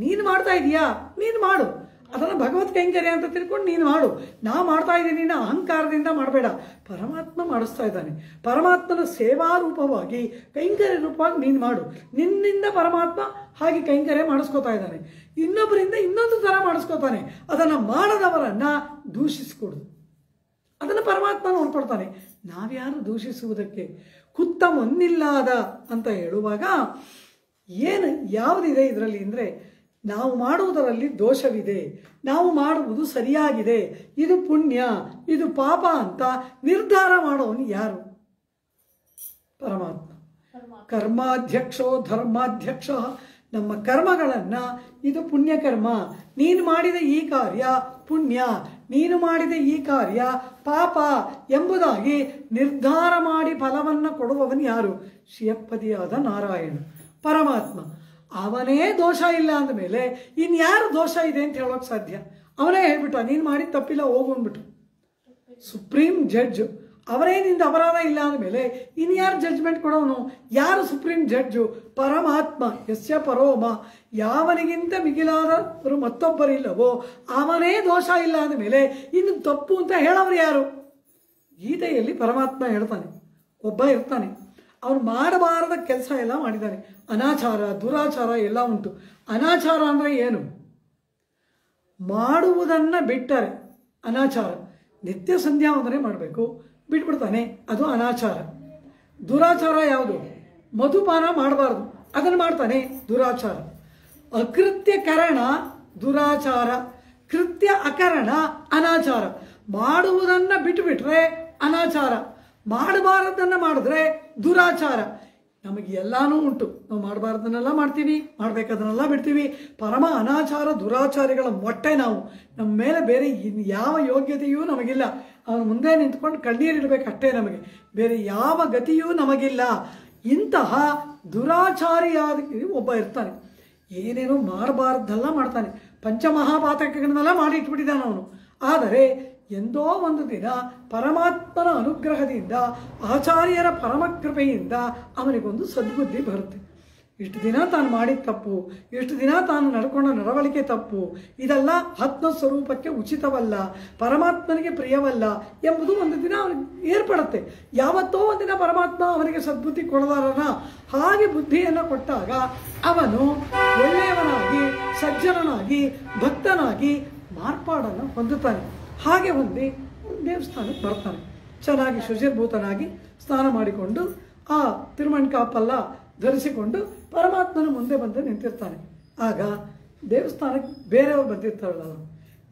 ನೀನು ಮಾಡ್ತಾ ಇದೀಯಾ, ನೀನು ಮಾಡು, ಅದನ್ನು ಭಗವತ್ ಕೈಂಕರ್ಯ ಅಂತ ತಿಳ್ಕೊಂಡು ನೀನು ಮಾಡು. ನಾ ಮಾಡ್ತಾ ಇದ್ದೀನಿ ಅಹಂಕಾರದಿಂದ ಮಾಡಬೇಡ. ಪರಮಾತ್ಮ ಮಾಡಿಸ್ತಾ ಇದ್ದಾನೆ. ಪರಮಾತ್ಮನ ಸೇವಾರೂಪವಾಗಿ ಕೈಂಕರ್ಯ ರೂಪವಾಗಿ ನೀನು ಮಾಡು. ನಿನ್ನಿಂದ ಪರಮಾತ್ಮ ಹಾಗೆ ಕೈಂಕರ್ಯ ಮಾಡಿಸ್ಕೋತಾ ಇದ್ದಾನೆ, ಇನ್ನೊಬ್ಬರಿಂದ ಇನ್ನೊಂದು ಥರ ಮಾಡಿಸ್ಕೋತಾನೆ. ಅದನ್ನು ಮಾಡದವರನ್ನು ದೂಷಿಸ್ಕೊಡು. ಅದನ್ನು ಪರಮಾತ್ಮ ನೋಡ್ಕೊಡ್ತಾನೆ. ನಾವ್ಯಾರು ದೂಷಿಸುವುದಕ್ಕೆ? ಕುತ್ತ ಮೊನ್ನಿಲ್ಲಾದ ಅಂತ ಹೇಳುವಾಗ ಯಾವುದಿದೆ ಇದರಲ್ಲಿ ಅಂದರೆ, ನಾವು ಮಾಡುವುದರಲ್ಲಿ ದೋಷವಿದೆ, ನಾವು ಮಾಡುವುದು ಸರಿಯಾಗಿದೆ, ಇದು ಪುಣ್ಯ ಇದು ಪಾಪ ಅಂತ ನಿರ್ಧಾರ ಮಾಡೋನು ಯಾರು? ಪರಮಾತ್ಮ. ಕರ್ಮಾಧ್ಯಕ್ಷೋ ಧರ್ಮಾಧ್ಯಕ್ಷ. ನಮ್ಮ ಕರ್ಮಗಳನ್ನು ಇದು ಪುಣ್ಯಕರ್ಮ, ನೀನು ಮಾಡಿದ ಈ ಕಾರ್ಯ ಪುಣ್ಯ, ನೀನು ಮಾಡಿದ ಈ ಕಾರ್ಯ ಪಾಪ ಎಂಬುದಾಗಿ ನಿರ್ಧಾರ ಮಾಡಿ ಫಲವನ್ನು ಕೊಡುವವನು ಯಾರು? ಶ್ರೀಯಪ್ಪದಿಯಾದ ನಾರಾಯಣ ಪರಮಾತ್ಮ. ಅವನೇ ದೋಷ ಇಲ್ಲ ಅಂದಮೇಲೆ ಇನ್ಯಾರು ದೋಷ ಇದೆ ಅಂತ ಹೇಳೋಕೆ ಸಾಧ್ಯ? ಅವನೇ ಹೇಳ್ಬಿಟ್ಟ ನೀನು ಮಾಡಿ ತಪ್ಪಿಲ್ಲ ಹೋಗು ಅಂದ್ಬಿಟ್ಟು. ಸುಪ್ರೀಂ ಜಡ್ಜ್ ಅವರೇ ನಿಂದ ಅಪರಾಧ ಇಲ್ಲ ಅಂದಮೇಲೆ ಇನ್ಯಾರು ಜಡ್ಜ್ಮೆಂಟ್ ಕೊಡೋನು? ಯಾರು ಸುಪ್ರೀಂ ಜಡ್ಜು? ಪರಮಾತ್ಮ. ಯಸ್ಯ ಪರೋಮ. ಯಾವನಿಗಿಂತ ಮಿಗಿಲಾದವರು ಮತ್ತೊಬ್ಬರಿಲ್ಲವೋ ಅವನೇ ದೋಷ ಇಲ್ಲ ಅಂದಮೇಲೆ ಇನ್ನು ತಪ್ಪು ಅಂತ ಹೇಳೋರು ಯಾರು? ಗೀತೆಯಲ್ಲಿ ಪರಮಾತ್ಮ ಹೇಳ್ತಾನೆ, ಒಬ್ಬ ಇರ್ತಾನೆ, ಅವನು ಮಾಡಬಾರದ ಕೆಲಸ ಎಲ್ಲ ಮಾಡಿದ್ದಾನೆ. ಅನಾಚಾರ ದುರಾಚಾರ ಎಲ್ಲ ಉಂಟು. ಅನಾಚಾರ ಅಂದರೆ ಏನು? ಮಾಡುವುದನ್ನು ಬಿಟ್ಟರೆ ಅನಾಚಾರ. ನಿತ್ಯ ಸಂಧ್ಯಾ ವಂದನೆ ಮಾಡಬೇಕು, ಬಿಟ್ಬಿಡ್ತಾನೆ, ಅದು ಅನಾಚಾರ. ದುರಾಚಾರ ಯಾವುದು? ಮಧುಪಾನ ಮಾಡಬಾರ್ದು, ಅದನ್ನು ಮಾಡ್ತಾನೆ, ದುರಾಚಾರ. ಅಕೃತ್ಯ ಕರಣ ದುರಾಚಾರ, ಕೃತ್ಯ ಅಕರಣ ಅನಾಚಾರ. ಮಾಡುವುದನ್ನು ಬಿಟ್ಟುಬಿಟ್ರೆ ಅನಾಚಾರ, ಮಾಡಬಾರದನ್ನು ಮಾಡಿದ್ರೆ ದುರಾಚಾರ. ನಮಗೆ ಎಲ್ಲಾನು ಉಂಟು. ನಾವು ಮಾಡಬಾರ್ದನ್ನೆಲ್ಲ ಮಾಡ್ತೀವಿ, ಮಾಡಬೇಕಾದನ್ನೆಲ್ಲ ಬಿಡ್ತೀವಿ. ಪರಮ ಅನಾಚಾರ ದುರಾಚಾರಿಗಳ ಮೊಟ್ಟೆ ನಾವು. ನಮ್ಮ ಮೇಲೆ ಬೇರೆ ಯಾವ ಯೋಗ್ಯತೆಯೂ ನಮಗಿಲ್ಲ. ಅವನ ಮುಂದೆ ನಿಂತ್ಕೊಂಡು ಕಣ್ಣೀರಿಡಬೇಕು ಅಷ್ಟೇ ನಮಗೆ, ಬೇರೆ ಯಾವ ಗತಿಯೂ ನಮಗಿಲ್ಲ. ಇಂತಹ ದುರಾಚಾರಿಯಾದ ಒಬ್ಬ ಇರ್ತಾನೆ, ಏನೇನೋ ಮಾಡಬಾರ್ದೆಲ್ಲ ಮಾಡ್ತಾನೆ, ಪಂಚಮಹಾಪಾತಕಗಳನ್ನೆಲ್ಲ ಮಾಡಿ ಇಟ್ಬಿಟ್ಟಿದ್ದಾನೆ ಅವನು. ಆದರೆ ಎಂದೋ ಒಂದು ದಿನ ಪರಮಾತ್ಮನ ಅನುಗ್ರಹದಿಂದ ಆಚಾರ್ಯರ ಪರಮಕೃಪೆಯಿಂದ ಅವನಿಗೊಂದು ಸದ್ಬುದ್ಧಿ ಬರುತ್ತೆ. ಇಷ್ಟು ದಿನ ತಾನು ಮಾಡಿದ ತಪ್ಪು, ಇಷ್ಟು ದಿನ ತಾನು ನಡ್ಕೊಂಡ ನಡವಳಿಕೆ ತಪ್ಪು, ಇದೆಲ್ಲ ಆತ್ಮ ಸ್ವರೂಪಕ್ಕೆ ಉಚಿತವಲ್ಲ, ಪರಮಾತ್ಮನಿಗೆ ಪ್ರಿಯವಲ್ಲ ಎಂಬುದು ಒಂದು ದಿನ ಅವನಿಗೆ ಏರ್ಪಡುತ್ತೆ. ಯಾವತ್ತೋ ಒಂದಿನ ಪರಮಾತ್ಮ ಅವನಿಗೆ ಸದ್ಬುದ್ಧಿ ಕೊಡದಾರನ ಹಾಗೆ ಬುದ್ಧಿಯನ್ನು ಕೊಟ್ಟಾಗ ಅವನು ಒಳ್ಳೆಯವನಾಗಿ ಸಜ್ಜನನಾಗಿ ಭಕ್ತನಾಗಿ ಮಾರ್ಪಾಡನ್ನು ಹೊಂದುತ್ತಾನೆ. ಹಾಗೆ ಹೊಂದಿ ದೇವಸ್ಥಾನಕ್ಕೆ ಬರ್ತಾನೆ. ಚೆನ್ನಾಗಿ ಶುಚಿರ್ಭೂತನಾಗಿ ಸ್ನಾನ ಮಾಡಿಕೊಂಡು ಆ ತಿರುಮಣ್ಕಾಪಲ್ಲ ಧರಿಸಿಕೊಂಡು ಪರಮಾತ್ಮನ ಮುಂದೆ ಬಂದು ನಿಂತಿರ್ತಾನೆ. ಆಗ ದೇವಸ್ಥಾನಕ್ಕೆ ಬೇರೆಯವ್ರು ಬಂದಿರ್ತಾರಲ್ಲ,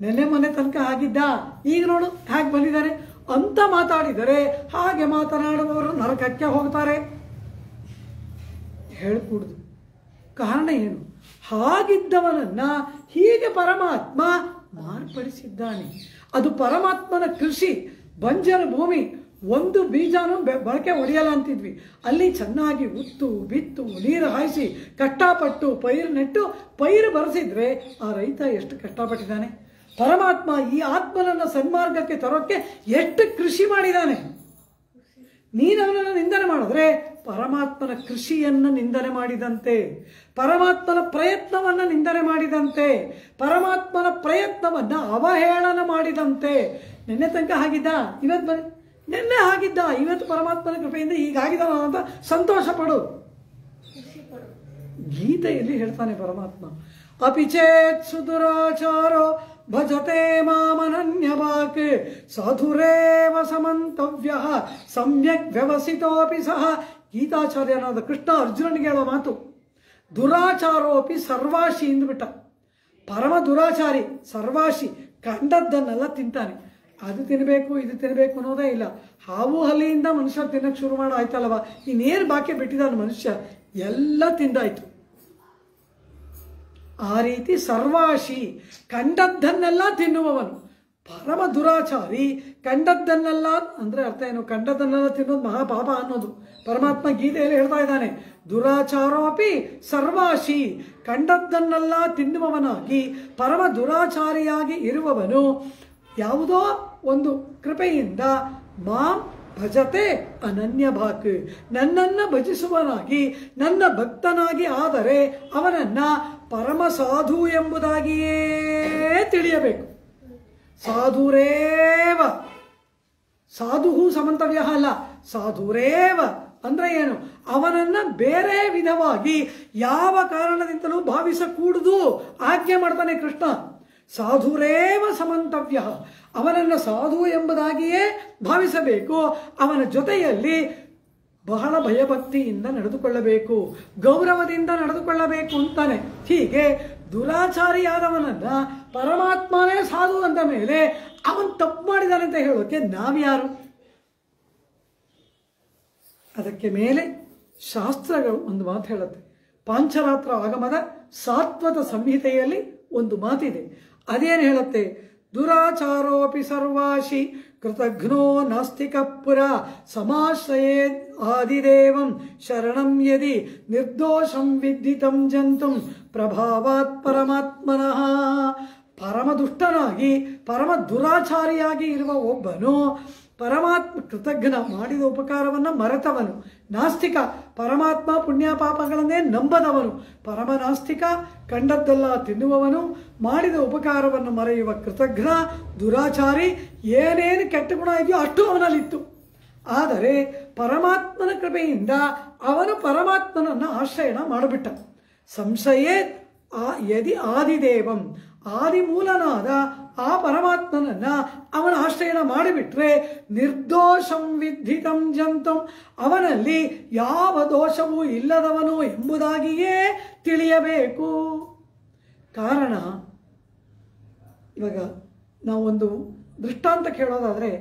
ನೆನ್ನೆ ಮೊನ್ನೆ ತನಕ ಆಗಿದ್ದ, ಈಗ ನೋಡು ಹೇಗೆ ಬಂದಿದ್ದಾರೆ ಅಂತ ಮಾತಾಡಿದರೆ ಹಾಗೆ ಮಾತನಾಡುವವರು ನರಕಕ್ಕೆ ಹೋಗ್ತಾರೆ. ಹೇಳ್ಕೂಡ್ದು. ಕಾರಣ ಏನು? ಹಾಗಿದ್ದವನನ್ನ ಹೀಗೆ ಪರಮಾತ್ಮ ಮಾರ್ಪಡಿಸಿದ್ದಾನೆ. ಅದು ಪರಮಾತ್ಮನ ಕೃಷಿ. ಬಂಜರ ಭೂಮಿ, ಒಂದು ಬೀಜನೂ ಬಳಕೆ ಹೊಡೆಯಲ್ಲ ಅಂತಿದ್ವಿ. ಅಲ್ಲಿ ಚೆನ್ನಾಗಿ ಉತ್ತು ಬಿತ್ತು ನೀರು ಹಾಯಿಸಿ ಕಷ್ಟಪಟ್ಟು ಪೈರು ನೆಟ್ಟು ಪೈರು ಬರೆಸಿದ್ರೆ ಆ ರೈತ ಎಷ್ಟು ಕಷ್ಟಪಟ್ಟಿದ್ದಾನೆ. ಪರಮಾತ್ಮ ಈ ಆತ್ಮನನ್ನು ಸನ್ಮಾರ್ಗಕ್ಕೆ ತರೋಕ್ಕೆ ಎಷ್ಟು ಕೃಷಿ ಮಾಡಿದ್ದಾನೆ. ನೀನವನನ್ನು ನಿಂದನೆ ಮಾಡಿದ್ರೆ ಪರಮಾತ್ಮನ ಕೃಷಿಯನ್ನು ನಿಂದನೆ ಮಾಡಿದಂತೆ, ಪರಮಾತ್ಮನ ಪ್ರಯತ್ನವನ್ನು ನಿಂದನೆ ಮಾಡಿದಂತೆ, ಪರಮಾತ್ಮನ ಪ್ರಯತ್ನವನ್ನು ಅವಹೇಳನ ಮಾಡಿದಂತೆ. ನಿನ್ನೆ ತನಕ ಆಗಿದ್ದ, ಇವತ್ತು ಬನ್ನಿ, ನಿನ್ನೆ ಆಗಿದ್ದ, ಇವತ್ತು ಪರಮಾತ್ಮನ ಕೃಪೆಯಿಂದ ಹೀಗಾಗಿದ್ದಾನ ಅಂತ ಸಂತೋಷ ಪಡು. ಗೀತೆಯಲ್ಲಿ ಹೇಳ್ತಾನೆ ಪರಮಾತ್ಮ, ಅಪಿಚೇತ್ ಸುದುರಾಚಾರೋ ಭಜತೆ ಮಾಮನನ್ಯವಾಕ್ ಸಾಧುರೇವ ಸಮಂತವ್ಯ ಸಮ್ಯಕ್ ವ್ಯವಸಿತೋಪಿ ಸಹ. ಗೀತಾಚಾರ್ಯನಾದ ಕೃಷ್ಣ ಅರ್ಜುನನಿಗೆ ಹೇಳೋ ಮಾತು, ದುರಾಚಾರೋಪಿ ಸರ್ವಾಶಿ ಅಂದ್ಬಿಟ್ಟ. ಪರಮ ದುರಾಚಾರಿ ಸರ್ವಾಶಿ, ಕಂಡದ್ದನ್ನೆಲ್ಲ ತಿಂತಾನೆ. ಅದು ತಿನ್ನಬೇಕು ಇದು ತಿನ್ನಬೇಕು ಅನ್ನೋದೇ ಇಲ್ಲ. ಹಾವು ಹಲ್ಲಿಯಿಂದ ಮನುಷ್ಯ ತಿನ್ನಕ್ಕೆ ಶುರು ಮಾಡೋ ಆಯ್ತಲ್ವ, ಇನ್ನೇನು ಬಾಕಿ ಬಿಟ್ಟಿದ್ದಾನೆ ಮನುಷ್ಯ, ಎಲ್ಲ ತಿಂದಾಯ್ತು. ಆ ರೀತಿ ಸರ್ವಾಶಿ ಕಂಡದ್ದನ್ನೆಲ್ಲ ತಿನ್ನುವವನು. ಪರಮ ದುರಾಚಾರಿ ಕಂಡದ್ದನ್ನೆಲ್ಲ ಅಂದರೆ ಅರ್ಥ ಏನು? ಕಂಡದ್ದನ್ನೆಲ್ಲ ತಿನ್ನೋದು ಮಹಾಪಾಪ ಅನ್ನೋದು. ಪರಮಾತ್ಮ ಗೀತೆಯಲ್ಲಿ ಹೇಳ್ತಾ ಇದ್ದಾನೆ, ದುರಾಚಾರೋಪಿ ಸರ್ವಾಶಿ, ಕಂಡದ್ದನ್ನೆಲ್ಲ ತಿನ್ನುವವನಾಗಿ ಪರಮ ದುರಾಚಾರಿಯಾಗಿ ಇರುವವನು ಯಾವುದೋ ಒಂದು ಕೃಪೆಯಿಂದ ಮಾಂ ಭಜತೆ ಅನನ್ಯ ಭಾಕ್, ನನ್ನನ್ನು ಭಜಿಸುವನಾಗಿ ನನ್ನ ಭಕ್ತನಾಗಿ ಆದರೆ ಅವನನ್ನ ಪರಮ ಸಾಧು ಎಂಬುದಾಗಿಯೇ ತಿಳಿಯಬೇಕು. ಸಾಧುರೇವ, ಸಾಧು ಸಮಂತವ್ಯ ಅಲ್ಲ, ಸಾಧುರೇವ ಅಂದ್ರೆ ಏನು? ಅವನನ್ನ ಬೇರೆ ವಿಧವಾಗಿ ಯಾವ ಕಾರಣದಿಂದಲೂ ಭಾವಿಸಕೂಡುದು ಆಜ್ಞೆ ಮಾಡ್ತಾನೆ ಕೃಷ್ಣ. ಸಾಧುರೇವ ಸಮಂತವ್ಯ, ಅವನನ್ನು ಸಾಧು ಎಂಬುದಾಗಿಯೇ ಭಾವಿಸಬೇಕು. ಅವನ ಜೊತೆಯಲ್ಲಿ ಬಹಳ ಭಯಭಕ್ತಿಯಿಂದ ನಡೆದುಕೊಳ್ಳಬೇಕು, ಗೌರವದಿಂದ ನಡೆದುಕೊಳ್ಳಬೇಕು ಅಂತಾನೆ. ಹೀಗೆ ದುರಾಚಾರಿಯಾದವನನ್ನ ಪರಮಾತ್ಮನೇ ಸಾಧು ಅಂದ ಮೇಲೆ ಅವನು ತಪ್ಪು ಮಾಡಿದಾನೆ ಅಂತ ಹೇಳೋಕೆ ನಾವ್ಯಾರು? ಅದಕ್ಕೆ ಮೇಲೆ ಶಾಸ್ತ್ರಗಳು ಒಂದು ಮಾತು ಹೇಳುತ್ತೆ. ಪಾಂಚರಾತ್ರ ಆಗಮದ ಸಾತ್ವತ ಸಂಹಿತೆಯಲ್ಲಿ ಒಂದು ಮಾತಿದೆ. ಅದೇನು ಹೇಳುತ್ತೆ? ದುರಾಚಾರೋಪಿ ಸರ್ವಾಶಿ ಕೃತಘ್ನೋ ನಾಸ್ತಿಕ ಪುರ ಸಮಾಶ್ರಯೇ ಆದಿದೇವಂ ಶರಣಂ ಯದಿ ನಿರ್ದೋಷಂ ವಿದ್ಧಿತಂ ಜಂತುಂ ಪ್ರಭಾವಾತ್ ಪರಮಾತ್ಮನಃ. ಪರಮದುಷ್ಟನಾಗಿ ಪರಮ ದುರಾಚಾರಿಯಾಗಿ ಇರುವ ಒಬ್ಬನು ಪರಮಾತ್ಮ ಕೃತಜ್ಞನ, ಮಾಡಿದ ಉಪಕಾರವನ್ನು ಮರೆತವನು. ನಾಸ್ತಿಕ, ಪರಮಾತ್ಮ ಪುಣ್ಯ ಪಾಪಗಳನ್ನೇ ನಂಬದವನು. ಪರಮ ನಾಸ್ತಿಕ, ಕಂಡದ್ದೆಲ್ಲ ತಿನ್ನುವವನು, ಮಾಡಿದ ಉಪಕಾರವನ್ನು ಮರೆಯುವ ಕೃತಜ್ಞ, ದುರಾಚಾರಿ. ಏನೇನು ಕೆಟ್ಟ ಗುಣ ಇದೆಯೋ ಅಷ್ಟು ಅವನಲ್ಲಿತ್ತು. ಆದರೆ ಪರಮಾತ್ಮನ ಕೃಪೆಯಿಂದ ಅವನು ಪರಮಾತ್ಮನನ್ನು ಆಶ್ರಯಣ ಮಾಡಿಬಿಟ್ಟ. ಸಂಶಯೇ ಯದಿ ಆದಿದೇವಂ, ಆದಿಮೂಲನಾದ ಆ ಪರಮಾತ್ಮನನ್ನ ಅವನ ಆಶ್ರಯಣ ಮಾಡಿಬಿಟ್ರೆ ನಿರ್ದೋಷಂ ವಿದ್ಧಿತಂ ಜಂತಂ, ಅವನಲ್ಲಿ ಯಾವ ದೋಷವೂ ಇಲ್ಲದವನು ಎಂಬುದಾಗಿಯೇ ತಿಳಿಯಬೇಕು. ಕಾರಣ, ಇವಾಗ ನಾವೊಂದು ದೃಷ್ಟಾಂತ ಕೇಳೋದಾದರೆ,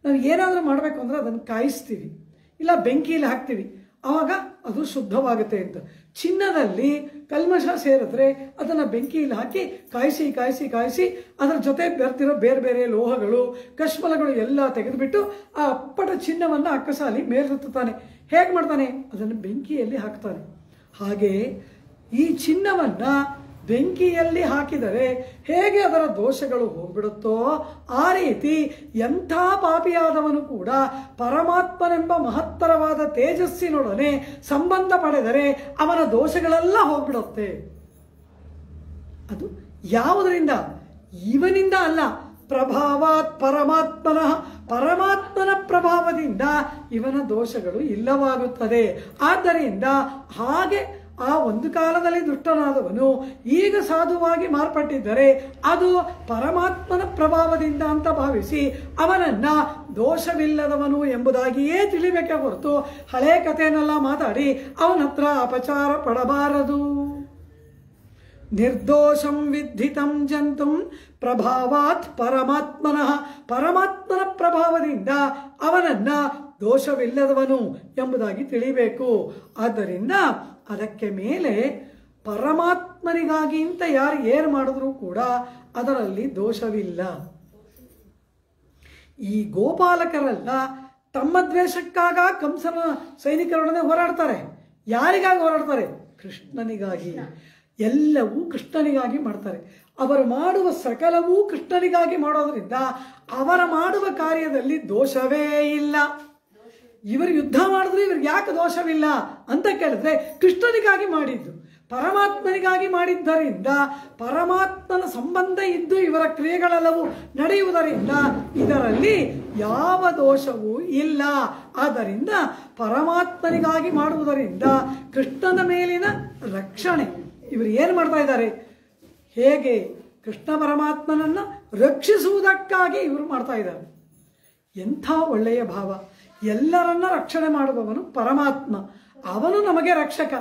ನಾವು ಏನಾದರೂ ಮಾಡಬೇಕು ಅಂದರೆ ಅದನ್ನು ಕಾಯಿಸ್ತೀವಿ, ಇಲ್ಲ ಬೆಂಕಿಯಲ್ಲಿ ಹಾಕ್ತೀವಿ, ಆವಾಗ ಅದು ಶುದ್ಧವಾಗುತ್ತೆ ಅಂತ. ಚಿನ್ನದಲ್ಲಿ ಕಲ್ಮಶ ಸೇರಿದ್ರೆ ಅದನ್ನು ಬೆಂಕಿಯಲ್ಲಿ ಹಾಕಿ ಕಾಯಿಸಿ ಕಾಯಿಸಿ ಕಾಯಿಸಿ ಅದರ ಜೊತೆ ಬೆರ್ತಿರೋ ಬೇರೆ ಬೇರೆ ಲೋಹಗಳು ಕಶ್ಮಲಗಳು ಎಲ್ಲ ತೆಗೆದುಬಿಟ್ಟು ಆ ಅಪ್ಪಟ ಚಿನ್ನವನ್ನು ಅಕ್ಕಸಾಲಿ ಮೇಲೆತ್ತುತ್ತಾನೆ. ಹೇಗೆ ಮಾಡ್ತಾನೆ? ಅದನ್ನು ಬೆಂಕಿಯಲ್ಲಿ ಹಾಕ್ತಾನೆ. ಹಾಗೆ ಈ ಚಿನ್ನವನ್ನು ಬೆಂಕಿಯಲ್ಲಿ ಹಾಕಿದರೆ ಹೇಗೆ ಅದರ ದೋಷಗಳು ಹೋಗ್ಬಿಡುತ್ತೋ ಆ ರೀತಿ ಎಂಥ ಪಾಪಿಯಾದವನು ಕೂಡ ಪರಮಾತ್ಮನೆಂಬ ಮಹತ್ತರವಾದ ತೇಜಸ್ಸಿನೊಡನೆ ಸಂಬಂಧ ಪಡೆದರೆ ಅವನ ದೋಷಗಳೆಲ್ಲ ಹೋಗ್ಬಿಡುತ್ತೆ. ಅದು ಯಾವುದರಿಂದ? ಇವನಿಂದ ಅಲ್ಲ, ಪ್ರಭಾವಾತ್ ಪರಮಾತ್ಮನಃ, ಪರಮಾತ್ಮನ ಪ್ರಭಾವದಿಂದ ಇವನ ದೋಷಗಳು ಇಲ್ಲವಾಗುತ್ತದೆ. ಆದ್ದರಿಂದ ಹಾಗೆ ಆ ಒಂದು ಕಾಲದಲ್ಲಿ ದುಷ್ಟನಾದವನು ಈಗ ಸಾಧುವಾಗಿ ಮಾರ್ಪಟ್ಟಿದ್ದರೆ ಅದು ಪರಮಾತ್ಮನ ಪ್ರಭಾವದಿಂದ ಅಂತ ಭಾವಿಸಿ ಅವನನ್ನ ದೋಷವಿಲ್ಲದವನು ಎಂಬುದಾಗಿಯೇ ತಿಳಿಬೇಕೆ ಹೊರತು ಹಳೆ ಕಥೆಯನ್ನೆಲ್ಲ ಮಾತಾಡಿ ಅವನ ಹತ್ರ ಅಪಚಾರ ಪಡಬಾರದು. ನಿರ್ದೋಷಂ ವಿದ್ಧಿತಂ ಜಂತುಂ ಪ್ರಭಾವಾತ್ ಪರಮಾತ್ಮನಃ, ಪರಮಾತ್ಮನ ಪ್ರಭಾವದಿಂದ ಅವನನ್ನ ದೋಷವಿಲ್ಲದವನು ಎಂಬುದಾಗಿ ತಿಳಿಬೇಕು. ಆದ್ದರಿಂದ ಅದಕ್ಕೆ ಮೇಲೆ ಪರಮಾತ್ಮನಿಗಾಗಿ ಅಂತ ಯಾರು ಏನು ಮಾಡಿದ್ರೂ ಕೂಡ ಅದರಲ್ಲಿ ದೋಷವಿಲ್ಲ. ಈ ಗೋಪಾಲಕರೆಲ್ಲ ತಮ್ಮ ದ್ವೇಷಕ್ಕಾಗ ಕಂಸನ ಸೈನಿಕರೊಡನೆ ಹೋರಾಡ್ತಾರೆ. ಯಾರಿಗಾಗಿ ಹೋರಾಡ್ತಾರೆ? ಕೃಷ್ಣನಿಗಾಗಿ. ಎಲ್ಲವೂ ಕೃಷ್ಣನಿಗಾಗಿ ಮಾಡ್ತಾರೆ. ಅವರು ಮಾಡುವ ಸಕಲವೂ ಕೃಷ್ಣನಿಗಾಗಿ ಮಾಡೋದ್ರಿಂದ ಅವರ ಮಾಡುವ ಕಾರ್ಯದಲ್ಲಿ ದೋಷವೇ ಇಲ್ಲ. ಇವರು ಯುದ್ಧ ಮಾಡಿದ್ರು ಇವ್ರಿಗೆ ಯಾಕೆ ದೋಷವಿಲ್ಲ ಅಂತ ಕೇಳಿದ್ರೆ ಕೃಷ್ಣನಿಗಾಗಿ ಮಾಡಿದ್ದು, ಪರಮಾತ್ಮನಿಗಾಗಿ ಮಾಡಿದ್ದರಿಂದ ಪರಮಾತ್ಮನ ಸಂಬಂಧ ಇದ್ದು ಇವರ ಕ್ರಿಯೆಗಳೆಲ್ಲವೂ ನಡೆಯುವುದರಿಂದ ಇದರಲ್ಲಿ ಯಾವ ದೋಷವೂ ಇಲ್ಲ. ಆದ್ದರಿಂದ ಪರಮಾತ್ಮನಿಗಾಗಿ ಮಾಡುವುದರಿಂದ ಕೃಷ್ಣನ ಮೇಲಿನ ರಕ್ಷಣೆ. ಇವರು ಏನು ಮಾಡ್ತಾ ಇದ್ದಾರೆ? ಹೇಗೆ ಕೃಷ್ಣ ಪರಮಾತ್ಮನನ್ನು ರಕ್ಷಿಸುವುದಕ್ಕಾಗಿ ಇವರು ಮಾಡ್ತಾ ಇದ್ದಾರೆ. ಎಂಥ ಒಳ್ಳೆಯ ಭಾವ! ಎಲ್ಲರನ್ನ ರಕ್ಷಣೆ ಮಾಡುವವನು ಪರಮಾತ್ಮ, ಅವನು ನಮಗೆ ರಕ್ಷಕ.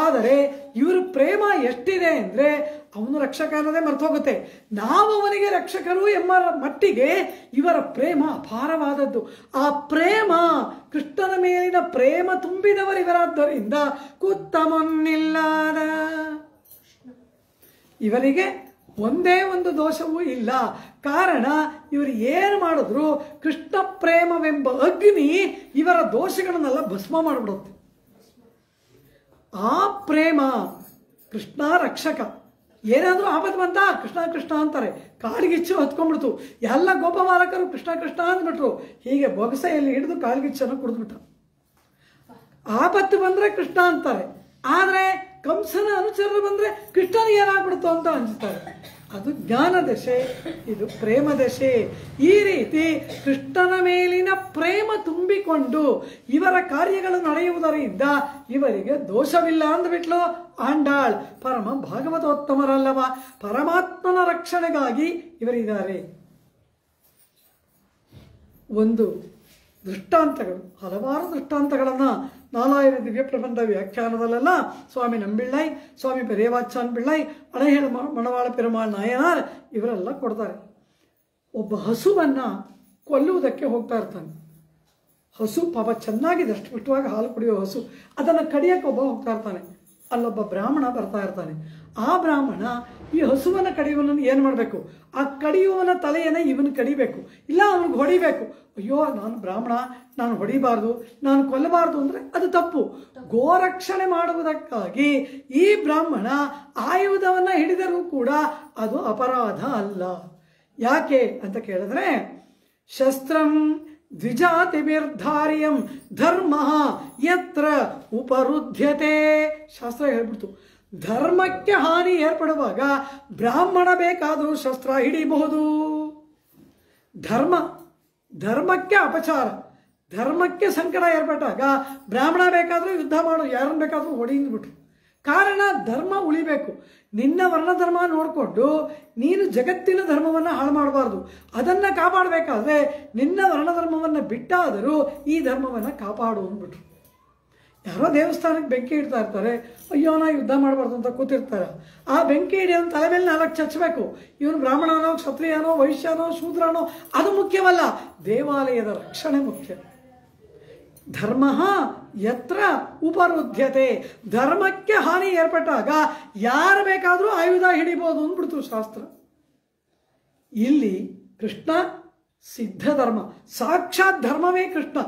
ಆದರೆ ಇವರು ಪ್ರೇಮ ಎಷ್ಟಿದೆ ಅಂದರೆ ಅವನು ರಕ್ಷಕ ಅನ್ನೋದೇ ಮರ್ತು ಹೋಗುತ್ತೆ. ನಾವು ಅವನಿಗೆ ರಕ್ಷಕರು ಎಂಬ ಮಟ್ಟಿಗೆ ಇವರ ಪ್ರೇಮ ಅಪಾರವಾದದ್ದು. ಆ ಪ್ರೇಮ, ಕೃಷ್ಣನ ಮೇಲಿನ ಪ್ರೇಮ ತುಂಬಿದವರಿವರಾದ್ದರಿಂದ ಕುತ್ತಮೊನ್ನಿಲ್ಲದ ಇವರಿಗೆ ಒಂದೇ ಒಂದು ದೋಷವೂ ಇಲ್ಲ. ಕಾರಣ ಇವರು ಏನು ಮಾಡಿದ್ರು ಕೃಷ್ಣ ಪ್ರೇಮವೆಂಬ ಅಗ್ನಿ ಇವರ ದೋಷಗಳನ್ನೆಲ್ಲ ಭಸ್ಮ ಮಾಡಿಬಿಡುತ್ತೆ. ಆ ಪ್ರೇಮ ಕೃಷ್ಣ ರಕ್ಷಕ. ಏನಾದರೂ ಆಪತ್ತು ಬಂತ ಕೃಷ್ಣ ಕೃಷ್ಣ ಅಂತಾರೆ, ಕಾಡ್ಗಿಚ್ಚು ಹತ್ಕೊಂಡ್ಬಿಡ್ತು. ಎಲ್ಲ ಗೋಪಬಾಲಕರು ಕೃಷ್ಣ ಕೃಷ್ಣ ಅಂದ್ಬಿಟ್ರು. ಹೀಗೆ ಬೊಗಸೆಯಲ್ಲಿ ಹಿಡಿದು ಕಾಡ್ಗಿಚ್ಚನ್ನು ಕುಡಿದ್ಬಿಟ್ಟ. ಆಪತ್ತು ಬಂದರೆ ಕೃಷ್ಣ ಅಂತಾರೆ, ಆದರೆ ಕಂಸನ ಅನುಚರರು ಬಂದರೆ ಕೃಷ್ಣನ ಏನಾಗ್ಬಿಡ್ತು ಅಂತ ಅನ್ಸುತ್ತಾರೆ. ಅದು ಜ್ಞಾನ ದಶೆ, ಇದು ಪ್ರೇಮ ದಶೆ. ಈ ರೀತಿ ಕೃಷ್ಣನ ಮೇಲಿನ ಪ್ರೇಮ ತುಂಬಿಕೊಂಡು ಇವರ ಕಾರ್ಯಗಳು ನಡೆಯುವುದರಿಂದ ಇವರಿಗೆ ದೋಷವಿಲ್ಲ ಅಂದ್ಬಿಟ್ಲು ಆಂಡಾಳ್. ಪರಮ ಭಾಗವತೋತ್ತಮರಲ್ಲವ, ಪರಮಾತ್ಮನ ರಕ್ಷಣೆಗಾಗಿ ಇವರಿದ್ದಾರೆ. ಒಂದು ದೃಷ್ಟಾಂತಗಳು, ಹಲವಾರು ದೃಷ್ಟಾಂತಗಳನ್ನು ನಾಲಾಯಿರ ದಿವ್ಯ ಪ್ರಬಂಧ ವ್ಯಾಖ್ಯಾನದಲ್ಲೆಲ್ಲ ಸ್ವಾಮಿ ನಂಬಿಳ್ಳೈ, ಸ್ವಾಮಿ ಪೆರಿಯವಾಚಾನ್ ಪಿಳ್ಳೈ, ಅಣಹೇಳು ಮಣವಾಳ ಪೆರುಮಾಳ್ ನಾಯನಾರ್ ಇವರೆಲ್ಲ ಕೊಡ್ತಾರೆ. ಒಬ್ಬ ಹಸುವನ್ನು ಕೊಲ್ಲುವುದಕ್ಕೆ ಹೋಗ್ತಾ ಇರ್ತಾನೆ. ಹಸು ಪಾಪ ಚೆನ್ನಾಗಿ ದಷ್ಟಪುಷ್ಟವಾಗಿ ಹಾಲು ಕುಡಿಯೋ ಹಸು, ಅದನ್ನು ಕಡಿಯೋಕ್ಕೆ ಒಬ್ಬ ಹೋಗ್ತಾ ಇರ್ತಾನೆ. ಅಲ್ಲೊಬ್ಬ ಬ್ರಾಹ್ಮಣ ಬರ್ತಾ ಇರ್ತಾನೆ. ಆ ಬ್ರಾಹ್ಮಣ ಈ ಹಸುವನ್ನು ಕಡಿಯುವವನನ್ನು ಏನು ಮಾಡಬೇಕು, ಆ ಕಡಿಯುವವನ ತಲೆಯನ್ನು ಇವನು ಕಡಿಬೇಕು, ಇಲ್ಲ ಅವನಿಗೆ ಹೊಡಿಬೇಕು. ಅಯ್ಯೋ ನಾನು ಬ್ರಾಹ್ಮಣ, ನಾನು ಹೊಡಿಬಾರ್ದು, ನಾನು ಕೊಲ್ಲಬಾರ್ದು ಅಂದರೆ ಅದು ತಪ್ಪು. ಗೋರಕ್ಷಣೆ ಮಾಡುವುದಕ್ಕಾಗಿ ಈ ಬ್ರಾಹ್ಮಣ ಆಯುಧವನ್ನು ಹಿಡಿದರೂ ಕೂಡ ಅದು ಅಪರಾಧ ಅಲ್ಲ. ಯಾಕೆ ಅಂತ ಕೇಳಿದ್ರೆ, ಶಸ್ತ್ರಂ ದ್ವಿಜಾತಿಭಿರ್ಧಾರ್ಯಂ ಧರ್ಮ ಯತ್ರ ಉಪರುಧ್ಯತೆ. ಶಾಸ್ತ್ರ ಹೇಳ್ಬಿಡ್ತು, ಧರ್ಮಕ್ಕೆ ಹಾನಿ ಏರ್ಪಡುವಾಗ ಬ್ರಾಹ್ಮಣ ಬೇಕಾದರೂ ಶಸ್ತ್ರ ಹಿಡಿಯಬಹುದು. ಧರ್ಮಕ್ಕೆ ಅಪಚಾರ, ಧರ್ಮಕ್ಕೆ ಸಂಕಟ ಏರ್ಪಟ್ಟಾಗ ಬ್ರಾಹ್ಮಣ ಬೇಕಾದರೂ ಯುದ್ಧ ಮಾಡು, ಯಾರನ್ನು ಬೇಕಾದರೂ ಹೊಡೆದ್ಬಿಟ್ರು. ಕಾರಣ ಧರ್ಮ ಉಳಿಬೇಕು. ನಿನ್ನ ವರ್ಣಧರ್ಮ ನೋಡಿಕೊಂಡು ನೀನು ಜಗತ್ತಿನ ಧರ್ಮವನ್ನು ಹಾಳು ಮಾಡಬಾರ್ದು. ಅದನ್ನು ಕಾಪಾಡಬೇಕಾದ್ರೆ ನಿನ್ನ ವರ್ಣಧರ್ಮವನ್ನು ಬಿಟ್ಟಾದರೂ ಈ ಧರ್ಮವನ್ನು ಕಾಪಾಡು ಅಂದ್ಬಿಟ್ರು. ಯಾರೋ ದೇವಸ್ಥಾನಕ್ಕೆ ಬೆಂಕಿ ಇಡ್ತಾ ಇರ್ತಾರೆ, ಅಯ್ಯೋ ನಾ ಯುದ್ಧ ಮಾಡಬಾರ್ದು ಅಂತ ಕೂತಿರ್ತಾರೆ. ಆ ಬೆಂಕಿ ಹಿಡಿಯೋನು ತಲೆ ಮೇಲೆ 4 ಚಚ್ಚಬೇಕು. ಇವನು ಬ್ರಾಹ್ಮಣನೋ ಕ್ಷತ್ರಿಯನೋ ವೈಶ್ಯನೋ ಶೂದ್ರನೋ ಅದು ಮುಖ್ಯವಲ್ಲ, ದೇವಾಲಯದ ರಕ್ಷಣೆ ಮುಖ್ಯ. ಧರ್ಮ ಯತ್ರ ಉಪರುಧ್ಯತೆ, ಧರ್ಮಕ್ಕೆ ಹಾನಿ ಏರ್ಪಟ್ಟಾಗ ಯಾರು ಬೇಕಾದರೂ ಆಯುಧ ಹಿಡಿಬೋದು ಅಂದ್ಬಿಡ್ತು ಶಾಸ್ತ್ರ. ಇಲ್ಲಿ ಕೃಷ್ಣ ಸಿದ್ಧ ಧರ್ಮ, ಸಾಕ್ಷಾತ್ ಧರ್ಮವೇ ಕೃಷ್ಣ.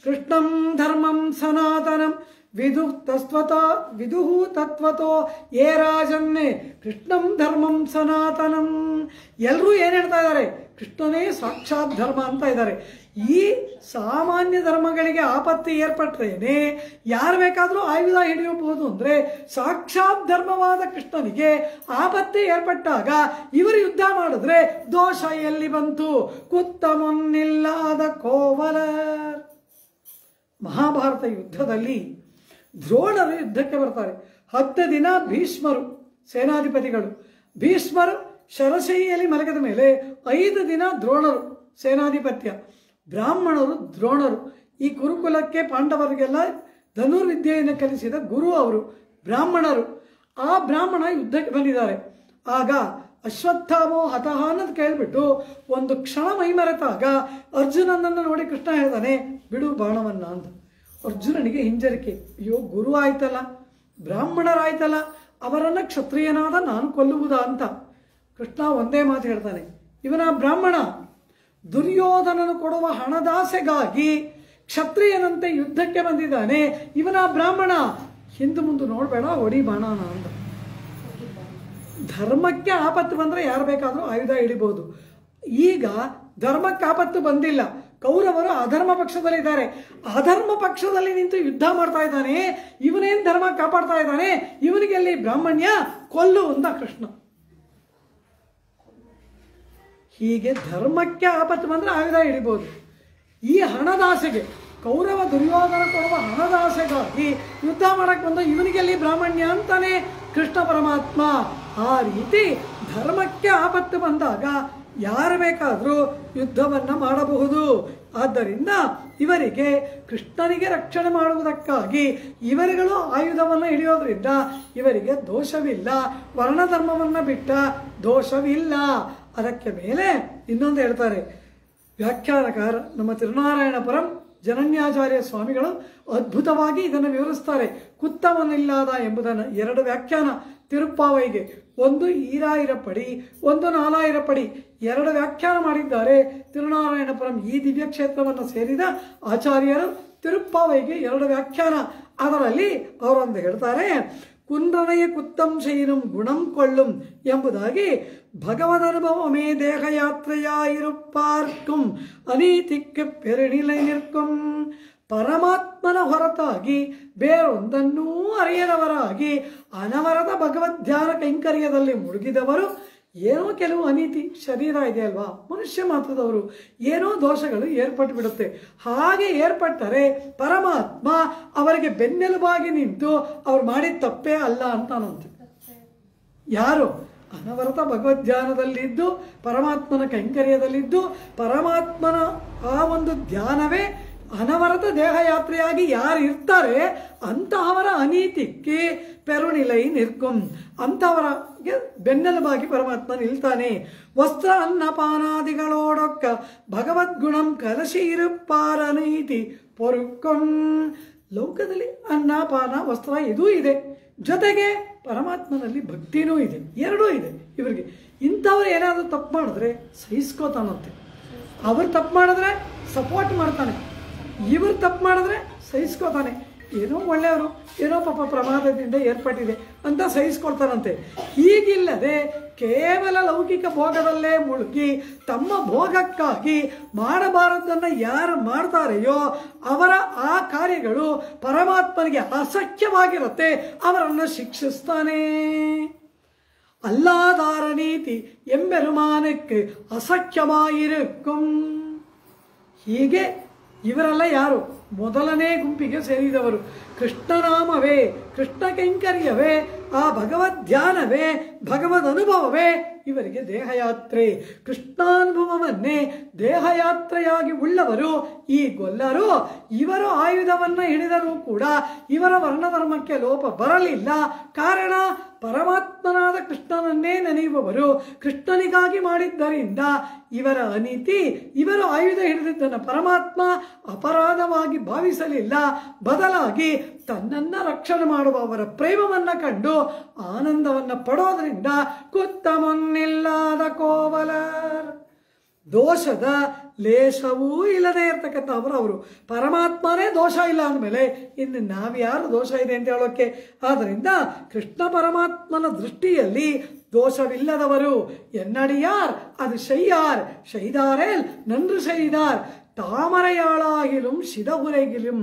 ಕೃಷ್ಣಂ ಧರ್ಮಂ ಸನಾತನಂ ವಿದುಹು ತತ್ವತೋ ಯೇ ರಾಜನ್ನೇ ಕೃಷ್ಣಂ ಧರ್ಮಂ ಸನಾತನಂ. ಎಲ್ಲರೂ ಏನು ಹೇಳ್ತಾ ಇದ್ದಾರೆ, ಕೃಷ್ಣನೇ ಸಾಕ್ಷಾತ್ ಧರ್ಮ ಅಂತ ಇದ್ದಾರೆ. ಈ ಸಾಮಾನ್ಯ ಧರ್ಮಗಳಿಗೆ ಆಪತ್ತಿ ಏರ್ಪಟ್ರೇನೆ ಯಾರು ಬೇಕಾದರೂ ಆಯುಧ ಹಿಡಿಯಬಹುದು ಅಂದರೆ, ಸಾಕ್ಷಾತ್ ಧರ್ಮವಾದ ಕೃಷ್ಣನಿಗೆ ಆಪತ್ತಿ ಏರ್ಪಟ್ಟಾಗ ಇವರು ಯುದ್ಧ ಮಾಡಿದ್ರೆ ದೋಷ ಎಲ್ಲಿ ಬಂತು? ಕುತ್ತ ಮೊನ್ನಿಲ್ಲದ ಕೋವಲರ್. ಮಹಾಭಾರತ ಯುದ್ಧದಲ್ಲಿ ದ್ರೋಣರು ಯುದ್ಧಕ್ಕೆ ಬರ್ತಾರೆ. 10 ದಿನ ಭೀಷ್ಮರು ಸೇನಾಧಿಪತಿಗಳು, ಭೀಷ್ಮರು ಶರಶೈಯಲ್ಲಿ ಮಲಗಿದ ಮೇಲೆ 5 ದಿನ ದ್ರೋಣರು ಸೇನಾಧಿಪತ್ಯ. ಬ್ರಾಹ್ಮಣರು ದ್ರೋಣರು. ಈ ಕುರುಕುಲಕ್ಕೆ ಪಾಂಡವರಿಗೆಲ್ಲ ಧನುರ್ವಿದ್ಯೆಯನ್ನು ಕಲಿಸಿದ ಗುರು ಅವರು ಬ್ರಾಹ್ಮಣರು. ಆ ಬ್ರಾಹ್ಮಣ ಯುದ್ಧಕ್ಕೆ ಬಂದಿದ್ದಾರೆ. ಆಗ ಅಶ್ವತ್ಥಾಮೋ ಹತಃ ಅನ್ನೋದು ಕೇಳಿಬಿಟ್ಟು ಒಂದು ಕ್ಷಣ ಮೈಮರೆತಾಗ ಅರ್ಜುನನನ್ನು ನೋಡಿ ಕೃಷ್ಣ ಹೇಳ್ತಾನೆ, ಬಿಡು ಬಾಣವನ್ನ ಅಂತ. ಅರ್ಜುನನಿಗೆ ಹಿಂಜರಿಕೆ, ಅಯ್ಯೋ ಗುರು ಆಯ್ತಲ್ಲ, ಬ್ರಾಹ್ಮಣರಾಯ್ತಲ್ಲ, ಅವರನ್ನು ಕ್ಷತ್ರಿಯನಾದ ನಾನು ಕೊಲ್ಲುವುದಾ ಅಂತ. ಕೃಷ್ಣ ಒಂದೇ ಮಾತು ಹೇಳ್ತಾನೆ, ಇವನ ಬ್ರಾಹ್ಮಣ ದುರ್ಯೋಧನನು ಕೊಡುವ ಹಣದಾಸೆಗಾಗಿ ಕ್ಷತ್ರಿಯನಂತೆ ಯುದ್ಧಕ್ಕೆ ಬಂದಿದ್ದಾನೆ. ಇವನ ಬ್ರಾಹ್ಮಣ, ಹಿಂದೆ ಮುಂದೆ ನೋಡಬೇಡ, ಹೊಡಿ ಬಾಣನ ಅಂತ. ಧರ್ಮಕ್ಕೆ ಆಪತ್ತು ಬಂದರೆ ಯಾರು ಬೇಕಾದರೂ ಆಯುಧ ಹಿಡಿಬಹುದು. ಈಗ ಧರ್ಮಕ್ಕೆ ಆಪತ್ತು ಬಂದಿಲ್ಲ, ಕೌರವರು ಅಧರ್ಮ ಪಕ್ಷದಲ್ಲಿದ್ದಾರೆ. ಅಧರ್ಮ ಪಕ್ಷದಲ್ಲಿ ನಿಂತು ಯುದ್ಧ ಮಾಡ್ತಾ ಇದ್ದಾನೆ. ಇವನೇನು ಧರ್ಮ ಕಾಪಾಡ್ತಾ ಇದ್ದಾನೆ? ಇವನಿಗೆ ಅಲ್ಲಿ ಬ್ರಾಹ್ಮಣ್ಯ ಕೊಲ್ಲು ಅಂತ ಕೃಷ್ಣ. ಹೀಗೆ ಧರ್ಮಕ್ಕೆ ಆಪತ್ತು ಬಂದರೆ ಆಯುಧ ಹಿಡಿಬಹುದು. ಈ ಹಣದಾಸೆಗೆ, ಕೌರವ ದುರ್ಯೋಧನ ಕೊಡುವ ಹಣದಾಸೆಗಾಗಿ ಯುದ್ಧ ಮಾಡಕ್ಕೆ ಬಂದ ಇವನಿಗೆ ಅಲ್ಲಿ ಬ್ರಾಹ್ಮಣ್ಯ ಅಂತಾನೆ ಕೃಷ್ಣ ಪರಮಾತ್ಮ. ಆ ರೀತಿ ಧರ್ಮಕ್ಕೆ ಆಪತ್ತು ಬಂದಾಗ ಯಾರು ಬೇಕಾದರೂ ಯುದ್ಧವನ್ನು ಮಾಡಬಹುದು. ಆದ್ದರಿಂದ ಇವರಿಗೆ ಕೃಷ್ಣನಿಗೆ ರಕ್ಷಣೆ ಮಾಡುವುದಕ್ಕಾಗಿ ಇವರುಗಳು ಆಯುಧವನ್ನು ಹಿಡಿಯೋದ್ರಿಂದ ಇವರಿಗೆ ದೋಷವಿಲ್ಲ. ವರ್ಣಧರ್ಮವನ್ನು ಬಿಟ್ಟ ದೋಷವಿಲ್ಲ. ಅದಕ್ಕೆ ಮೇಲೆ ಇನ್ನೊಂದು ಹೇಳ್ತಾರೆ ವ್ಯಾಖ್ಯಾನಕಾರ ನಮ್ಮ ತಿರುನಾರಾಯಣಪುರಂ ಜನನ್ಯಾಚಾರ್ಯ ಸ್ವಾಮಿಗಳು ಅದ್ಭುತವಾಗಿ ಇದನ್ನು ವಿವರಿಸ್ತಾರೆ. ಕುತ್ತವನಿಲ್ಲದ ಎಂಬುದನ್ನು 2 ವ್ಯಾಖ್ಯಾನ ತಿರುಪ್ಪಾವೈಗೆ ಒಂದು ಈರಾಯಿರಪ್ಪಡಿ, ಒಂದು ನಾಲಾಯಿರಪ್ಪಡಿ, ಎರಡು ವ್ಯಾಖ್ಯಾನ ಮಾಡಿದ್ದಾರೆ. ತಿರುನಾರಾಯಣಪುರಂ ಈ ದಿವ್ಯ ಕ್ಷೇತ್ರವನ್ನು ಸೇರಿದ ಆಚಾರ್ಯರು ತಿರುಪ್ಪಾವೈಗೆ ಎರಡು ವ್ಯಾಖ್ಯಾನ. ಅದರಲ್ಲಿ ಅವರೊಂದು ಹೇಳ್ತಾರೆ, ಕುಂದ್ರನೆಯ ಕುತ್ತಂ ಶೈನಂ ಗುಣಂ ಕೊಳ್ಳುಂ ಎಂಬುದಾಗಿ ಭಗವದನುಭವಮೇ ದೇಹಯಾತ್ರೆಯಾಯಿರುಪ್ಪಾರ್ಕುಂ ಅನೀತಿಕ್ಕೆ ಪೆರಣಿಲೈ ನಿರ್ಕುಂ. ಪರಮಾತ್ಮನ ಹೊರತಾಗಿ ಬೇರೊಂದನ್ನೂ ಅರಿಯದವರಾಗಿ ಅನವರದ ಭಗವದ್ಧ್ಯಾನ ಕೈಂಕರ್ಯದಲ್ಲಿ ಮುಳುಗಿದವರು ಏನೋ ಕೆಲವು ಅನೀತಿ ಶರೀರ ಇದೆ ಅಲ್ವಾ, ಮನುಷ್ಯ ಮಾತ್ರದವರು ಏನೋ ದೋಷಗಳು ಏರ್ಪಟ್ಟು ಬಿಡುತ್ತೆ. ಹಾಗೆ ಏರ್ಪಟ್ಟರೆ ಪರಮಾತ್ಮ ಅವರಿಗೆ ಬೆನ್ನೆಲುಬಾಗಿ ನಿಂತು ಅವ್ರು ಮಾಡಿದ ತಪ್ಪೇ ಅಲ್ಲ ಅಂತಾನಂತೆ. ಯಾರು ಅನವರತ ಭಗವದ್ಧ್ಯಾನದಲ್ಲಿದ್ದು ಪರಮಾತ್ಮನ ಕೈಂಕರ್ಯದಲ್ಲಿದ್ದು ಪರಮಾತ್ಮನ ಆ ಒಂದು ಧ್ಯಾನವೇ ಅನವರತ ದೇಹಯಾತ್ರೆಯಾಗಿ ಯಾರು ಇರ್ತಾರೆ ಅಂತಹವರ ಅನೀತಿಕ್ಕೆ ಪೆರುಣಿಲೈ ನಿರ್ಕುಂ, ಅಂತಹವರಿಗೆ ಬೆನ್ನೆಲುಬಾಗಿ ಪರಮಾತ್ಮ ನಿಲ್ತಾನೆ. ವಸ್ತ್ರ ಅನ್ನಪಾನಾದಿಗಳೋಡೊಕ್ಕ ಭಗವದ್ಗುಣಂ ಕಲಶಿ ಇರುಪ್ಪಾರ ನೀತಿ ಪೊರುಕೊಂ. ಲೋಕದಲ್ಲಿ ಅನ್ನಪಾನ ವಸ್ತ್ರ ಇದೂ ಇದೆ, ಜೊತೆಗೆ ಪರಮಾತ್ಮನಲ್ಲಿ ಭಕ್ತಿನೂ ಇದೆ, ಎರಡೂ ಇದೆ ಇವರಿಗೆ. ಇಂಥವ್ರು ಏನಾದರೂ ತಪ್ಪು ಮಾಡಿದ್ರೆ ಸಹಿಸ್ಕೋತಾನಂತೆ. ಅವ್ರು ತಪ್ಪು ಮಾಡಿದ್ರೆ ಸಪೋರ್ಟ್ ಮಾಡ್ತಾನೆ, ಇವರು ತಪ್ಪು ಮಾಡಿದ್ರೆ ಸಹಿಸ್ಕೋತಾನೆ. ಏನೋ ಒಳ್ಳೆಯವರು, ಏನೋ ಪಾಪ ಪ್ರಮಾದದಿಂದ ಏರ್ಪಟ್ಟಿದೆ ಅಂತ ಸಹಿಸ್ಕೊಳ್ತಾನಂತೆ. ಹೀಗಿಲ್ಲದೆ ಕೇವಲ ಲೌಕಿಕ ಭೋಗದಲ್ಲೇ ಮುಳುಗಿ ತಮ್ಮ ಭೋಗಕ್ಕಾಗಿ ಮಾಡಬಾರದನ್ನು ಯಾರು ಮಾಡ್ತಾರೆಯೋ ಅವರ ಆ ಕಾರ್ಯಗಳು ಪರಮಾತ್ಮನಿಗೆ ಅಸಖ್ಯವಾಗಿರುತ್ತೆ, ಅವರನ್ನು ಶಿಕ್ಷಿಸ್ತಾನೆ. ಅಲ್ಲಾದಾರ ನೀತಿ ಎಂಬೆರುಮಾನಕ್ಕೆ ಅಸಖ್ಯವಾಗಿರುಕ್ಕುಂ. ಹೀಗೆ ಇವರೆಲ್ಲ ಯಾರು? ಮೊದಲನೇ ಗುಂಪಿಗೆ ಸೇರಿದವರು. ಕೃಷ್ಣನಾಮವೇ, ಕೃಷ್ಣ ಕೈಂಕರ್ಯವೇ, ಆ ಭಗವದ್ಧ್ಯಾನವೇ, ಭಗವದ್ ಅನುಭವವೇ ಇವರಿಗೆ ದೇಹಯಾತ್ರೆ. ಕೃಷ್ಣಾನುಭವವನ್ನೇ ದೇಹಯಾತ್ರೆಯಾಗಿ ಉಳ್ಳವರು ಈ ಗೊಲ್ಲರು. ಇವರು ಆಯುಧವನ್ನು ಹಿಡಿದರೂ ಕೂಡ ಇವರ ವರ್ಣಧರ್ಮಕ್ಕೆ ಲೋಪ ಬರಲಿಲ್ಲ. ಕಾರಣ ಪರಮಾತ್ಮನಾದ ಕೃಷ್ಣನನ್ನೇ ನೆನೆಯುವವರು. ಕೃಷ್ಣನಿಗಾಗಿ ಮಾಡಿದ್ದರಿಂದ ಇವರ ಅನೀತಿ, ಇವರು ಆಯುಧ ಹಿಡಿದಿದ್ದನ್ನು ಪರಮಾತ್ಮ ಅಪರಾಧವಾಗಿ ಭಾವಿಸಲಿಲ್ಲ. ಬದಲಾಗಿ ತನ್ನನ್ನು ರಕ್ಷಣೆ ಮಾಡುವ ಅವರ ಪ್ರೇಮವನ್ನು ಕಂಡು ಆನಂದವನ್ನು ಪಡೋದ್ರಿಂದ ಕುತ್ತಮೊನ್ನಿಲ್ಲದ ಕೋವಲರ್, ದೋಷದ ಲೇಷವೂ ಇಲ್ಲದೆ ಇರ್ತಕ್ಕಂಥ ಅವರು. ಪರಮಾತ್ಮನೇ ದೋಷ ಇಲ್ಲ ಅಂದಮೇಲೆ ಇನ್ನು ನಾವ್ಯಾರು ದೋಷ ಇದೆ ಅಂತ ಹೇಳೋಕ್ಕೆ? ಆದ್ದರಿಂದ ಕೃಷ್ಣ ಪರಮಾತ್ಮನ ದೃಷ್ಟಿಯಲ್ಲಿ ದೋಷವಿಲ್ಲದವರು. ಎನ್ನಡಿಯಾರ್ ಅದು ಶೈಯಾರ್, ಶೈದಾರೇಲ್ ನன்று ಶೈದಾರ್, ತಾಮರೆಯಾಳಾಗಿಲುಂ ಶಿದಹುರೆಗಿಲುಂ.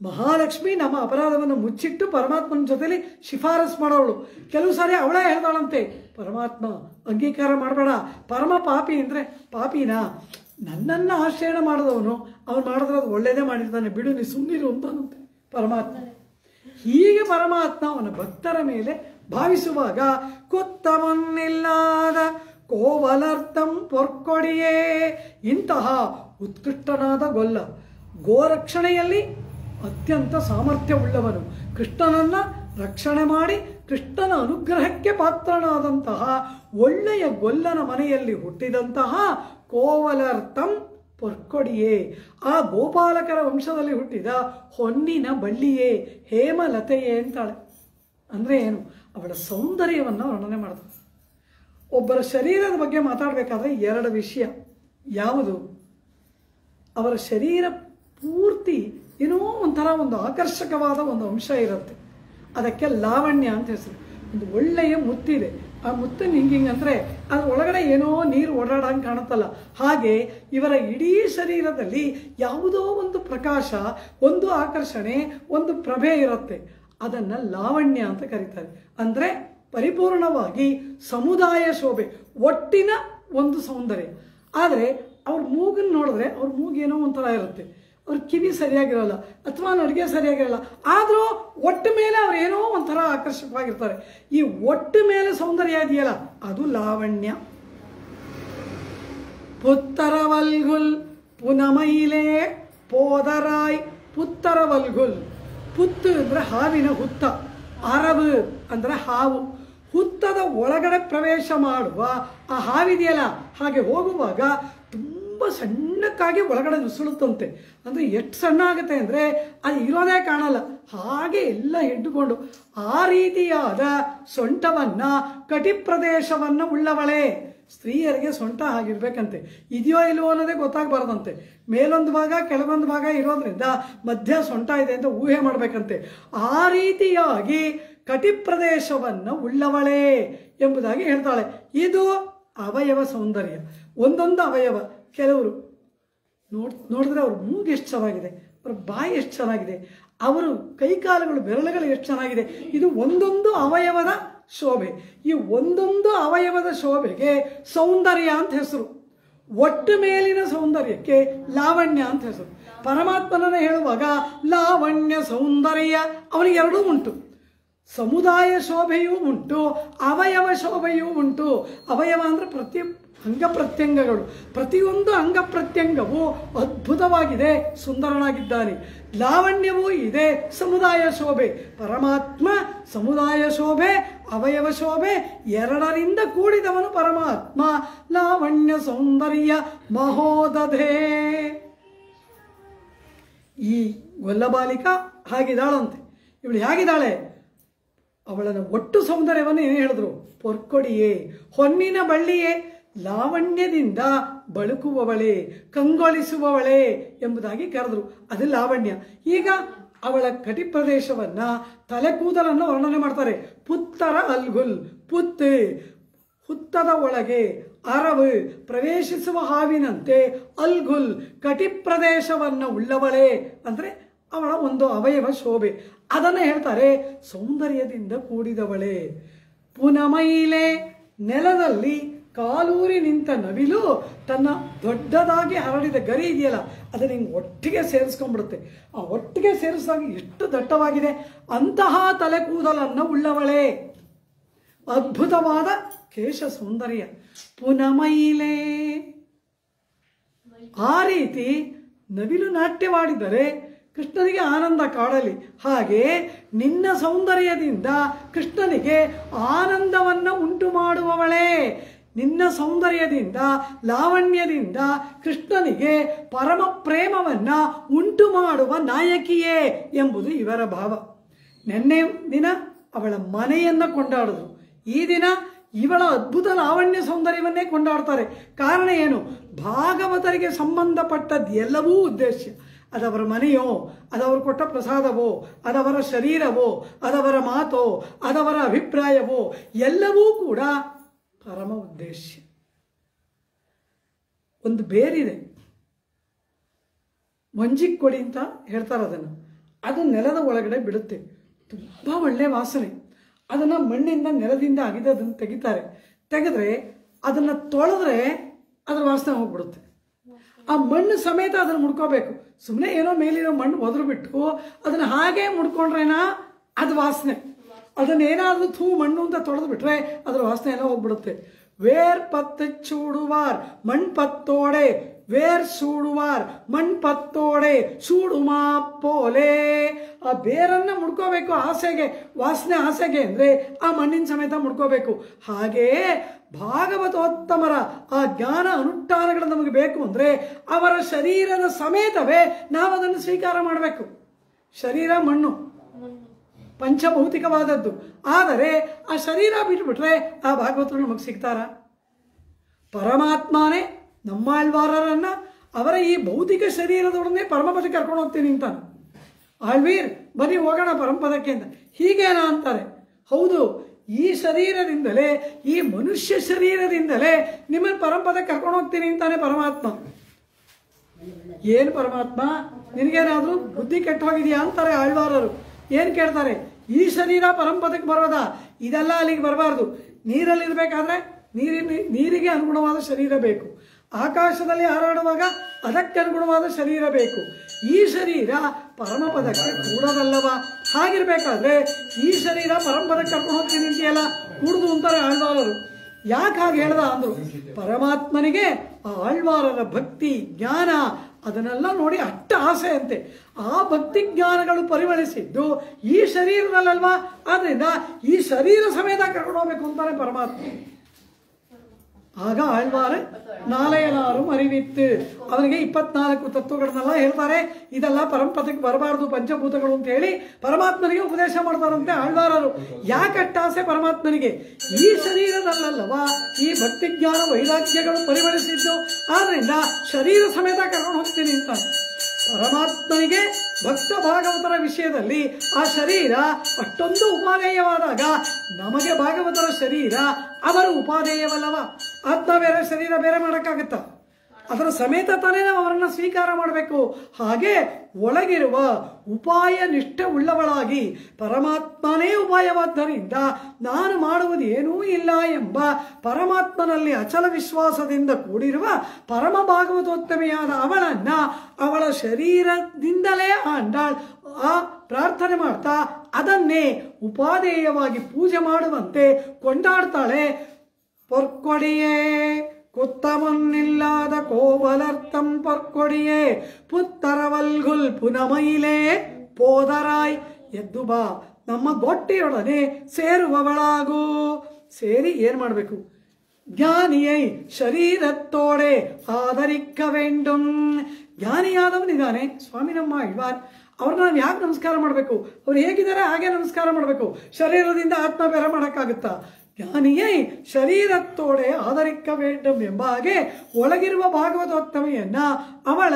ಮಹಾಲಕ್ಷ್ಮಿ ನಮ್ಮ ಅಪರಾಧವನ್ನು ಮುಚ್ಚಿಟ್ಟು ಪರಮಾತ್ಮನ ಜೊತೆಲಿ ಶಿಫಾರಸ್ ಮಾಡೋಳು. ಕೆಲವು ಸಾರಿ ಅವಳೇ ಹೇಳ್ತಾಳಂತೆ, ಪರಮಾತ್ಮ ಅಂಗೀಕಾರ ಮಾಡಬೇಡ, ಪರಮ ಪಾಪಿ ಅಂದರೆ ಪಾಪಿನಾ, ನನ್ನನ್ನು ಆಶ್ರಯಣ ಮಾಡಿದವನು ಅವನು ಮಾಡಿದ್ರೆ ಅದು ಒಳ್ಳೇದೇ ಮಾಡಿರ್ತಾನೆ, ಬಿಡು ನೀ ಸುಮ್ಮನಿರು ಅಂತಾನಂತೆ ಪರಮಾತ್ಮ. ಹೀಗೆ ಪರಮಾತ್ಮ ಅವನ ಭಕ್ತರ ಮೇಲೆ ಭಾವಿಸುವಾಗ ಕುತ್ತಮನ್ನಿಲ್ಲದ ಕೋವಲರ್ಥಂ ಪೊರ್ಕೊಡಿಯೇ, ಇಂತಹ ಉತ್ಕೃಷ್ಟನಾದ ಗೊಲ್ಲ, ಗೋರಕ್ಷಣೆಯಲ್ಲಿ ಅತ್ಯಂತ ಸಾಮರ್ಥ್ಯವುಳ್ಳವನು, ಕೃಷ್ಣನನ್ನು ರಕ್ಷಣೆ ಮಾಡಿ ಕೃಷ್ಣನ ಅನುಗ್ರಹಕ್ಕೆ ಪಾತ್ರನಾದಂತಹ ಒಳ್ಳೆಯ ಗೊಲ್ಲನ ಮನೆಯಲ್ಲಿ ಹುಟ್ಟಿದಂತಹ ಕೋವಲರ್ಥಂ ಪೊರ್ಕೊಡಿಯೇ, ಆ ಗೋಪಾಲಕರ ವಂಶದಲ್ಲಿ ಹುಟ್ಟಿದ ಹೊನ್ನಿನ ಬಳ್ಳಿಯೇ, ಹೇಮಲತೆಯೇ ಅಂತಾಳೆ. ಅಂದರೆ ಏನು? ಅವಳ ಸೌಂದರ್ಯವನ್ನು ವರ್ಣನೆ ಮಾಡ್ತಾಳೆ. ಒಬ್ಬರ ಶರೀರದ ಬಗ್ಗೆ ಮಾತಾಡಬೇಕಾದ್ರೆ ಎರಡು ವಿಷಯ. ಯಾವುದು? ಅವರ ಶರೀರ ಪೂರ್ತಿ ಏನೋ ಒಂಥರ ಒಂದು ಆಕರ್ಷಕವಾದ ಒಂದು ಅಂಶ ಇರುತ್ತೆ, ಅದಕ್ಕೆ ಲಾವಣ್ಯ ಅಂತ ಹೆಸರು. ಒಂದು ಒಳ್ಳೆಯ ಮುತ್ತಿದೆ, ಆ ಮುತ್ತನ್ನು ಹಿಂಗಿಂಗಂದ್ರೆ ಅದ್ರ ಒಳಗಡೆ ಏನೋ ನೀರು ಓಡಾಡಂಗೆ ಕಾಣುತ್ತಲ್ಲ, ಹಾಗೆ ಇವರ ಇಡೀ ಶರೀರದಲ್ಲಿ ಯಾವುದೋ ಒಂದು ಪ್ರಕಾಶ, ಒಂದು ಆಕರ್ಷಣೆ, ಒಂದು ಪ್ರಭೆ ಇರುತ್ತೆ. ಅದನ್ನು ಲಾವಣ್ಯ ಅಂತ ಕರೀತಾರೆ. ಅಂದರೆ ಪರಿಪೂರ್ಣವಾಗಿ ಸಮುದಾಯ ಶೋಭೆ, ಒಟ್ಟಿನ ಒಂದು ಸೌಂದರ್ಯ. ಆದರೆ ಅವ್ರ ಮೂಗನ್ನು ನೋಡಿದ್ರೆ ಅವ್ರ ಮೂಗೇನೋ ಒಂಥರ ಇರುತ್ತೆ, ಅವ್ರ ಕಿವಿ ಸರಿಯಾಗಿರಲ್ಲ ಅಥವಾ ನಡಿಗೆ ಸರಿಯಾಗಿರಲ್ಲ, ಆದರೂ ಒಟ್ಟು ಮೇಲೆ ಅವ್ರು ಏನೋ ಒಂಥರ ಆಕರ್ಷಕವಾಗಿರ್ತಾರೆ. ಈ ಒಟ್ಟು ಮೇಲೆ ಸೌಂದರ್ಯ ಇದೆಯಲ್ಲ ಅದು ಲಾವಣ್ಯ. ಪುತ್ತರವಲ್ಗುಲ್ ಪುನಮೈಲೇ ಪೋದರಾಯ್. ಪುತ್ತರವಲ್ಗುಲ್, ಪುತ್ತು ಅಂದರೆ ಹಾವಿನ ಹುತ್ತ, ಅರವು ಅಂದರೆ ಹಾವು. ಹುತ್ತದ ಒಳಗಡೆ ಪ್ರವೇಶ ಮಾಡುವ ಆ ಹಾವಿದೆಯಲ್ಲ, ಹಾಗೆ ಹೋಗುವಾಗ ತುಂಬ ತುಂಬ ಸಣ್ಣಕ್ಕಾಗಿ ಒಳಗಡೆ ನುಸುಳುತ್ತಂತೆ. ಅಂದರೆ ಎಷ್ಟು ಸಣ್ಣ ಆಗುತ್ತೆ ಅಂದರೆ ಅದು ಇರೋದೇ ಕಾಣಲ್ಲ, ಹಾಗೆ ಎಲ್ಲ ಹಿಡ್ಕೊಂಡು ಆ ರೀತಿಯಾದ ಸೊಂಟವನ್ನು ಕಟಿಪ್ರದೇಶವನ್ನು ಉಳ್ಳವಳೆ. ಸ್ತ್ರೀಯರಿಗೆ ಸೊಂಟ ಆಗಿರ್ಬೇಕಂತೆ, ಇದೆಯೋ ಇಲ್ವೋ ಅನ್ನೋದೇ ಗೊತ್ತಾಗಬಾರ್ದಂತೆ. ಮೇಲೊಂದು ಭಾಗ ಕೆಳಗೊಂದು ಭಾಗ ಇರೋದ್ರಿಂದ ಮಧ್ಯ ಸೊಂಟ ಇದೆ ಅಂತ ಊಹೆ ಮಾಡಬೇಕಂತೆ. ಆ ರೀತಿಯಾಗಿ ಕಟಿಪ್ರದೇಶವನ್ನು ಉಳ್ಳವಳೆ ಎಂಬುದಾಗಿ ಹೇಳ್ತಾಳೆ. ಇದು ಅವಯವ ಸೌಂದರ್ಯ. ಒಂದೊಂದು ಅವಯವ, ಕೆಲವರು ನೋಡಿದ್ರೆ ಅವ್ರ ಮೂಗು ಎಷ್ಟು ಚೆನ್ನಾಗಿದೆ, ಅವ್ರ ಬಾಯಿ ಎಷ್ಟು ಚೆನ್ನಾಗಿದೆ, ಅವರು ಕೈಕಾಲುಗಳು ಬೆರಳುಗಳು ಎಷ್ಟು ಚೆನ್ನಾಗಿದೆ. ಇದು ಒಂದೊಂದು ಅವಯವದ ಶೋಭೆ. ಈ ಒಂದೊಂದು ಅವಯವದ ಶೋಭೆಗೆ ಸೌಂದರ್ಯ ಅಂತ ಹೆಸರು. ಒಟ್ಟು ಮೇಲಿನ ಸೌಂದರ್ಯಕ್ಕೆ ಲಾವಣ್ಯ ಅಂತ ಹೆಸರು. ಪರಮಾತ್ಮನನ್ನು ಹೇಳುವಾಗ ಲಾವಣ್ಯ ಸೌಂದರ್ಯ ಅವನಿಗೆ ಎರಡೂ ಉಂಟು. ಸಮುದಾಯ ಶೋಭೆಯೂ ಉಂಟು, ಅವಯವ ಶೋಭೆಯೂ ಉಂಟು. ಅವಯವ ಅಂದರೆ ಅಂಗ ಪ್ರತ್ಯಂಗಗಳು. ಪ್ರತಿಯೊಂದು ಅಂಗ ಪ್ರತ್ಯಂಗವು ಅದ್ಭುತವಾಗಿದೆ, ಸುಂದರನಾಗಿದ್ದಾನೆ. ಲಾವಣ್ಯವೂ ಇದೆ, ಸಮುದಾಯ ಶೋಭೆ. ಪರಮಾತ್ಮ ಸಮುದಾಯ ಶೋಭೆ, ಅವಯವ ಶೋಭೆ ಎರಡರಿಂದ ಕೂಡಿದವನು ಪರಮಾತ್ಮ. ಲಾವಣ್ಯ ಸೌಂದರ್ಯ ಮಹೋದಧೆ. ಈ ಗೊಲ್ಲಬಾಲಿಕಾ ಹಾಗಿದ್ದಾಳಂತೆ. ಇವಳು ಹೇಗಿದ್ದಾಳೆ? ಅವಳನ್ನು ಒಟ್ಟು ಸೌಂದರ್ಯವನ್ನು ಏನು ಹೇಳಿದ್ರು? ಪೊರ್ಕೊಡಿಯೇ, ಹೊನ್ನಿನ ಬಳ್ಳಿಯೇ, ಲಾವಣ್ಯದಿಂದ ಬಳುಕುವವಳೆ, ಕಂಗೊಳಿಸುವವಳೆ ಎಂಬುದಾಗಿ ಕರೆದ್ರು. ಅದು ಲಾವಣ್ಯ. ಈಗ ಅವಳ ಕಟಿಪ್ರದೇಶವನ್ನು, ತಲೆ ಕೂದಲನ್ನು ವರ್ಣನೆ ಮಾಡ್ತಾರೆ. ಪುತ್ತರ ಅಲ್ಗುಲ್, ಪುತ್ತು ಹುತ್ತದ ಒಳಗೆ, ಅರವು ಪ್ರವೇಶಿಸುವ ಹಾವಿನಂತೆ, ಅಲ್ಗುಲ್ ಕಟಿಪ್ರದೇಶವನ್ನು ಉಳ್ಳವಳೆ ಅಂದರೆ ಅವಳ ಒಂದು ಅವಯವ ಶೋಭೆ. ಅದನ್ನು ಹೇಳ್ತಾರೆ ಸೌಂದರ್ಯದಿಂದ ಕೂಡಿದವಳೆ. ಪುನಮೈಲೆ, ನೆಲದಲ್ಲಿ ಕಾಲೂರಿ ನಿಂತ ನವಿಲು ತನ್ನ ದೊಡ್ಡದಾಗಿ ಹರಡಿದ ಗರಿ ಇದೆಯಲ್ಲ, ಅದನ್ನು ಹಿಂಗೆ ಒಟ್ಟಿಗೆ ಸೇರಿಸ್ಕೊಂಡ್ಬಿಡುತ್ತೆ. ಆ ಒಟ್ಟಿಗೆ ಸೇರಿಸಿದಾಗ ಎಷ್ಟು ದಟ್ಟವಾಗಿದೆ. ಅಂತಹ ತಲೆ ಕೂದಲನ್ನು ಉಳ್ಳವಳೆ. ಅದ್ಭುತವಾದ ಕೇಶ ಸೌಂದರ್ಯ. ಪುನಮೈಲೆ, ಆ ರೀತಿ ನವಿಲು ನಾಟ್ಯವಾಡಿದರೆ ಕೃಷ್ಣನಿಗೆ ಆನಂದ ಕಾಡಲಿ. ಹಾಗೆ ನಿನ್ನ ಸೌಂದರ್ಯದಿಂದ ಕೃಷ್ಣನಿಗೆ ಆನಂದವನ್ನು ಉಂಟು ಮಾಡುವವಳೇ. ನಿನ್ನ ಸೌಂದರ್ಯದಿಂದ, ಲಾವಣ್ಯದಿಂದ ಕೃಷ್ಣನಿಗೆ ಪರಮ ಪ್ರೇಮವನ್ನು ಉಂಟು ಮಾಡುವ ನಾಯಕಿಯೇ ಎಂಬುದು ಇವರ ಭಾವ. ನಿನ್ನೆ ದಿನ ಅವಳ ಮನೆಯನ್ನು ಕೊಂಡಾಡಿದ್ರು, ಈ ದಿನ ಇವಳ ಅದ್ಭುತ ಲಾವಣ್ಯ ಸೌಂದರ್ಯವನ್ನೇ ಕೊಂಡಾಡ್ತಾರೆ. ಕಾರಣ ಏನು? ಭಾಗವತರಿಗೆ ಸಂಬಂಧಪಟ್ಟದ್ದು ಎಲ್ಲವೂ ಉದ್ದೇಶ. ಅದವರ ಮನೆಯೋ, ಅದವರು ಕೊಟ್ಟ ಪ್ರಸಾದವೋ, ಅದವರ ಶರೀರವೋ, ಅದವರ ಮಾತೋ, ಅದವರ ಅಭಿಪ್ರಾಯವೋ ಎಲ್ಲವೂ ಕೂಡ ಪರಮ ಉದ್ದೇಶ. ಒಂದು ಬೇರಿದೆ, ಮಂಜಿಕ್ಕೊಡಿ ಅಂತ ಹೇಳ್ತಾರೆ ಅದನ್ನು. ಅದು ನೆಲದ ಒಳಗಡೆ ಬಿಡುತ್ತೆ, ತುಂಬ ಒಳ್ಳೆ ವಾಸನೆ. ಅದನ್ನು ಮಣ್ಣಿಂದ, ನೆಲದಿಂದ ಅದನ್ನು ತೆಗೆದ್ರೆ ಅದನ್ನು ತೊಳೆದ್ರೆ ಅದರ ವಾಸನೆ ಹೋಗ್ಬಿಡುತ್ತೆ. ಆ ಮಣ್ಣು ಸಮೇತ ಅದನ್ನು ಮುಡ್ಕೋಬೇಕು. ಸುಮ್ಮನೆ ಏನೋ ಮೇಲಿರೋ ಮಣ್ಣು ಒದ್ರು ಬಿಟ್ಟು ಅದನ್ನು ಹಾಗೆ ಮುಡ್ಕೊಂಡ್ರೇನಾ ಅದು ವಾಸನೆ. ಅದನ್ನೇನಾದರೂ ಮಣ್ಣು ಅಂತ ತೊಳೆದು ಬಿಟ್ರೆ ಅದರ ವಾಸನೆ ಎಲ್ಲ ಹೋಗ್ಬಿಡುತ್ತೆ. ವೇರ್ ಪತ್ತು ಚೂಡುವಾರ್ ಮಣ್ ಪತ್ತೋಡೆ, ವೇರ್ ಸೂಡುವಾರ್ ಮಣ್ ಪತ್ತೋಡೆ ಸೂಡುಮಾ ಪೋಲೆ. ಆ ಬೇರನ್ನು ಮುಡ್ಕೋಬೇಕು ಆಸೆಗೆ, ವಾಸನೆ ಆಸೆಗೆ ಅಂದರೆ ಆ ಮಣ್ಣಿನ ಸಮೇತ ಮುಡ್ಕೋಬೇಕು. ಹಾಗೆಯೇ ಭಾಗವತೋತ್ತಮರ ಆ ಜ್ಞಾನ ಅನುಷ್ಠಾನಗಳು ನಮಗೆ ಬೇಕು ಅಂದರೆ ಅವರ ಶರೀರದ ಸಮೇತವೇ ನಾವು ಅದನ್ನು ಸ್ವೀಕಾರ ಮಾಡಬೇಕು. ಶರೀರ ಮಣ್ಣು, ಪಂಚಭೌತಿಕವಾದದ್ದು. ಆದರೆ ಆ ಶರೀರ ಬಿಟ್ಟುಬಿಟ್ರೆ ಆ ಭಾಗವತರು ನಮಗೆ ಸಿಗ್ತಾರ? ಪರಮಾತ್ಮನೇ ನಮ್ಮಾಳ್ವಾರರನ್ನ ಅವರ ಈ ಭೌತಿಕ ಶರೀರದೊಡನೆ ಪರಮಪದಕ್ಕೆ ಕರ್ಕೊಂಡು ಹೋಗ್ತೀನಿ ಅಂತಾನೆ. ಆಳ್ವೀರ್ ಬನ್ನಿ ಹೋಗೋಣ ಪರಮಪದಕ್ಕೆ ಅಂತ. ಹೀಗೇನಾ ಅಂತಾರೆ. ಹೌದು, ಈ ಶರೀರದಿಂದಲೇ, ಈ ಮನುಷ್ಯ ಶರೀರದಿಂದಲೇ ನಿಮ್ಮನ್ನು ಪರಮಪದಕ್ಕೆ ಕರ್ಕೊಂಡು ಹೋಗ್ತೀನಿ ಅಂತಾನೆ ಪರಮಾತ್ಮ. ಏನು ಪರಮಾತ್ಮ, ನಿನಗೇನಾದರೂ ಬುದ್ಧಿ ಕೆಟ್ಟು ಹೋಗಿದೆಯಾ ಅಂತಾರೆ ಆಳ್ವಾರರು. ಏನು ಕೇಳ್ತಾರೆ? ಈ ಶರೀರ ಪರಮಪದಕ್ಕೆ ಬರೋದಾ? ಇದೆಲ್ಲ ಅಲ್ಲಿಗೆ ಬರಬಾರ್ದು. ನೀರಲ್ಲಿರಬೇಕಾದ್ರೆ ನೀರಿಗೆ ಅನುಗುಣವಾದ ಶರೀರ ಬೇಕು. ಆಕಾಶದಲ್ಲಿ ಹಾರಾಡುವಾಗ ಅದಕ್ಕೆ ಅನುಗುಣವಾದ ಶರೀರ ಬೇಕು. ಈ ಶರೀರ ಪರಮಪದಕ್ಕೆ ಕೂಡೋದಲ್ಲವ? ಹಾಗಿರ್ಬೇಕಾದ್ರೆ ಈ ಶರೀರ ಪರಮಪದಕ್ಕೆ ಕರ್ಕೊಂಡು ಹೋಗ್ತೀನಿ ಅಂತೀಯಲ್ಲ, ಕೂಡುದು ಅಂತಾರೆ ಆಳ್ವಾರರು. ಯಾಕೆ ಹಾಗೆ ಹೇಳ್ದ ಅಂದ್ರು, ಪರಮಾತ್ಮನಿಗೆ ಆ ಆಳ್ವಾರರ ಭಕ್ತಿ ಜ್ಞಾನ ಅದನ್ನೆಲ್ಲ ನೋಡಿ ಅಟ್ಟ ಆಸೆ ಅಂತೆ. ಆ ಭಕ್ತಿ ಜ್ಞಾನಗಳು ಪರಿಮಳಿಸಿದ್ದು ಈ ಶರೀರದಲ್ಲಲ್ವಾ? ಆದ್ರಿಂದ ಈ ಶರೀರ ಸಮೇತ ಕರ್ಕೊಂಡು ಹೋಗ್ಬೇಕು ಅಂತಾನೆ ಪರಮಾತ್ಮ. ಆಗ ಆಳ್ವಾರ ನಾಲೆಯಲಾರು ಅರಿವಿತ್ತು. ಅವನಿಗೆ 24 ತತ್ವಗಳನ್ನೆಲ್ಲ ಹೇಳ್ತಾರೆ. ಇದೆಲ್ಲ ಪರಂಪರೆಗೆ ಬರಬಾರದು ಪಂಚಭೂತಗಳು ಅಂತ ಹೇಳಿ ಪರಮಾತ್ಮನಿಗೆ ಉಪದೇಶ ಮಾಡ್ತಾರಂತೆ ಆಳ್ವಾರರು. ಯಾಕಟ್ಟಾಸೆ ಪರಮಾತ್ಮನಿಗೆ? ಈ ಶರೀರದಲ್ಲವಾ ಈ ಭಕ್ತಿ ಜ್ಞಾನ ವೈರಾಗ್ಯಗಳು ಪರಿಮಳಿಸಿದ್ದು, ಆದ್ರಿಂದ ಶರೀರ ಸಮೇತ ಕರ್ಕೊಂಡು ಹೋಗ್ತೀನಿ ಅಂತ ಪರಮಾತ್ಮನಿಗೆ ಭಕ್ತ ಭಾಗವತರ ವಿಷಯದಲ್ಲಿ ಆ ಶರೀರ ಅಷ್ಟೊಂದು ಉಪಾದೇಯವಾದಾಗ ನಮಗೆ ಭಾಗವತರ ಶರೀರ ಅವರು ಉಪಾದೇಯವಲ್ಲವ. ಆತ್ಮ ಬೇರೆ ಶರೀರ ಬೇರೆ ಮಾಡೋಕ್ಕಾಗತ್ತ? ಅದರ ಸಮೇತ ತಾನೇ ನಾವು ಅವರನ್ನು ಸ್ವೀಕಾರ ಮಾಡಬೇಕು. ಹಾಗೆ ಒಳಗಿರುವ ಉಪಾಯ ನಿಷ್ಠೆ ಉಳ್ಳವಳಾಗಿ ಪರಮಾತ್ಮನೇ ಉಪಾಯವಾದ್ದರಿಂದ ನಾನು ಮಾಡುವುದು ಏನೂ ಇಲ್ಲ ಎಂಬ ಪರಮಾತ್ಮನಲ್ಲಿ ಅಚಲ ವಿಶ್ವಾಸದಿಂದ ಕೂಡಿರುವ ಪರಮ ಭಾಗವತೋತ್ತಮೆಯಾದ ಅವಳನ್ನ ಅವಳ ಶರೀರದಿಂದಲೇ ಆಂಡಾಳ್ ಆ ಪ್ರಾರ್ಥನೆ ಮಾಡ್ತಾ ಅದನ್ನೇ ಉಪಾದೇಯವಾಗಿ ಪೂಜೆ ಮಾಡುವಂತೆ ಕೊಂಡಾಡ್ತಾಳೆ. ಪೊರ್ಕೊಡಿಯೇ ಕುತ್ತಮೊನ್ನಿಲ್ಲಾದ ಕೋವಲರ್ಥಂ ಪೊರ್ಕೊಡಿಯೇ ಪುತ್ತರವಲ್ಗುಲ್ ಪುನಮೈಲೇ ಪೋದರಾಯ್ ಎದ್ದು ಬಾ ನಮ್ಮ ಗೊಟ್ಟಿಯೊಡನೆ ಸೇರುವವಳಾಗು. ಸೇರಿ ಏನ್ ಮಾಡಬೇಕು? ಜ್ಞಾನಿಯೈ ಶರೀರತ್ತೋಡೆ ಆದರಿಕ್ಕ ವೇಂಡುಂ. ಜ್ಞಾನಿಯಾದವನಿದ್ದಾನೆ ಸ್ವಾಮಿ ನಮ್ಮ ಆಳ್ವಾರ್. ಅವ್ರನ್ನ ನಾವು ಯಾಕೆ ನಮಸ್ಕಾರ ಮಾಡಬೇಕು? ಅವ್ರು ಹೇಗಿದ್ದಾರೆ ಹಾಗೆ ನಮಸ್ಕಾರ ಮಾಡಬೇಕು. ಶರೀರದಿಂದ ಆತ್ಮ ಬೇರೆ ಮಾಡೋಕ್ಕಾಗುತ್ತಾ? ಜ್ಞಾನಿಯೈ ಶರೀರತ್ತೋಡೆ ಆದರಿಕ್ಕ ವೇಂಡಂ ಎಂಬ ಹಾಗೆ ಒಳಗಿರುವ ಭಾಗವತೋತ್ತಮೆಯನ್ನ ಅವಳ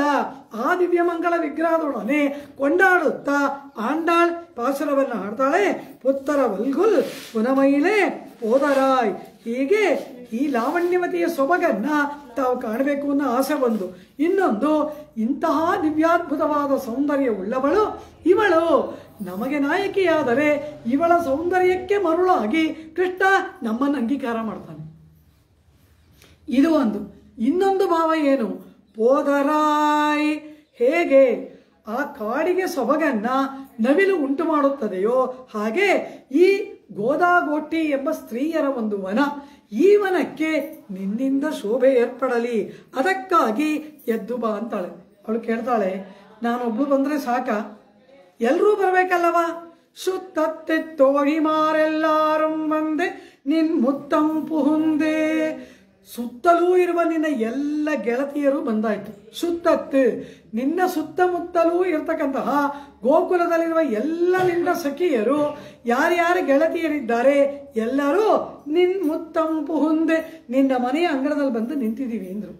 ಆ ದಿವ್ಯಮಂಗಳ ವಿಗ್ರಹದೊಡನೆ ಕೊಂಡಾಡುತ್ತಾ ಆಂಡಾಳ್ ಪಾಸುರವನ್ನು ಹಾಡ್ತಾಳೆ. ಪುತ್ತರ ವಲ್ಗುಲ್ ಪುನಮೈಲೆ ಪೋದರಾಯ್. ಹೀಗೆ ಈ ಲಾವಣ್ಯವತಿಯ ಸೊಬಗನ್ನ ತಾವು ಕಾಣಬೇಕು ಅನ್ನೋ ಆಸೆ ಬಂದು, ಇನ್ನೊಂದು ಇಂತಹ ದಿವ್ಯಾದ್ಭುತವಾದ ಸೌಂದರ್ಯ ಉಳ್ಳವಳು ಇವಳು ನಮಗೆ ನಾಯಕಿಯಾದರೆ ಇವಳ ಸೌಂದರ್ಯಕ್ಕೆ ಮರುಳಾಗಿ ಕೃಷ್ಣ ನಮ್ಮನ್ನು ಅಂಗೀಕಾರ ಮಾಡ್ತಾನೆ. ಇದು ಒಂದು. ಇನ್ನೊಂದು ಭಾವ ಏನು? ಪೋದರಾಯ್. ಹೇಗೆ ಆ ಕಾಡಿಗೆ ಸೊಬಗನ್ನ ನವಿಲು ಉಂಟು ಮಾಡುತ್ತದೆಯೋ ಹಾಗೆ ಈ ಗೋದಾಗೋಟಿ ಎಂಬ ಸ್ತ್ರೀಯರ ಒಂದು ವನ, ಈ ವನಕ್ಕೆ ನಿನ್ನಿಂದ ಶೋಭೆ ಏರ್ಪಡಲಿ, ಅದಕ್ಕಾಗಿ ಎದ್ದು ಬಾ ಅಂತಾಳೆ. ಅವಳು ಕೇಳ್ತಾಳೆ, ನಾನೊಬ್ಳು ಬಂದ್ರೆ ಸಾಕ? ಎಲ್ರೂ ಬರ್ಬೇಕಲ್ಲವಾ? ಸುತ್ತತ್ತೆ ತೋಳಿಮಾರೆಲ್ಲಾರು ಬಂದೆ ನಿನ್ ಮುತ್ತಂ ಪುಹುಂದೆ. ಸುತ್ತಲೂ ಇರುವ ನಿನ್ನ ಎಲ್ಲ ಗೆಳತಿಯರು ಬಂದಾಯ್ತು. ಸುತ್ತತ್ತು ನಿನ್ನ ಸುತ್ತಮುತ್ತಲೂ ಇರ್ತಕ್ಕಂತಹ ಗೋಕುಲದಲ್ಲಿರುವ ಎಲ್ಲ ನಿನ್ನ ಸಖಿಯರು ಯಾರ್ಯಾರು ಗೆಳತಿಯರಿದ್ದಾರೆ ಎಲ್ಲರೂ ನಿನ್ ಮುತ್ತಂ ಪುಹುಂದೆ ನಿನ್ನ ಮನೆಯ ಅಂಗಳದಲ್ಲಿ ಬಂದು ನಿಂತಿದ್ದೀವಿ ಅಂದ್ರು.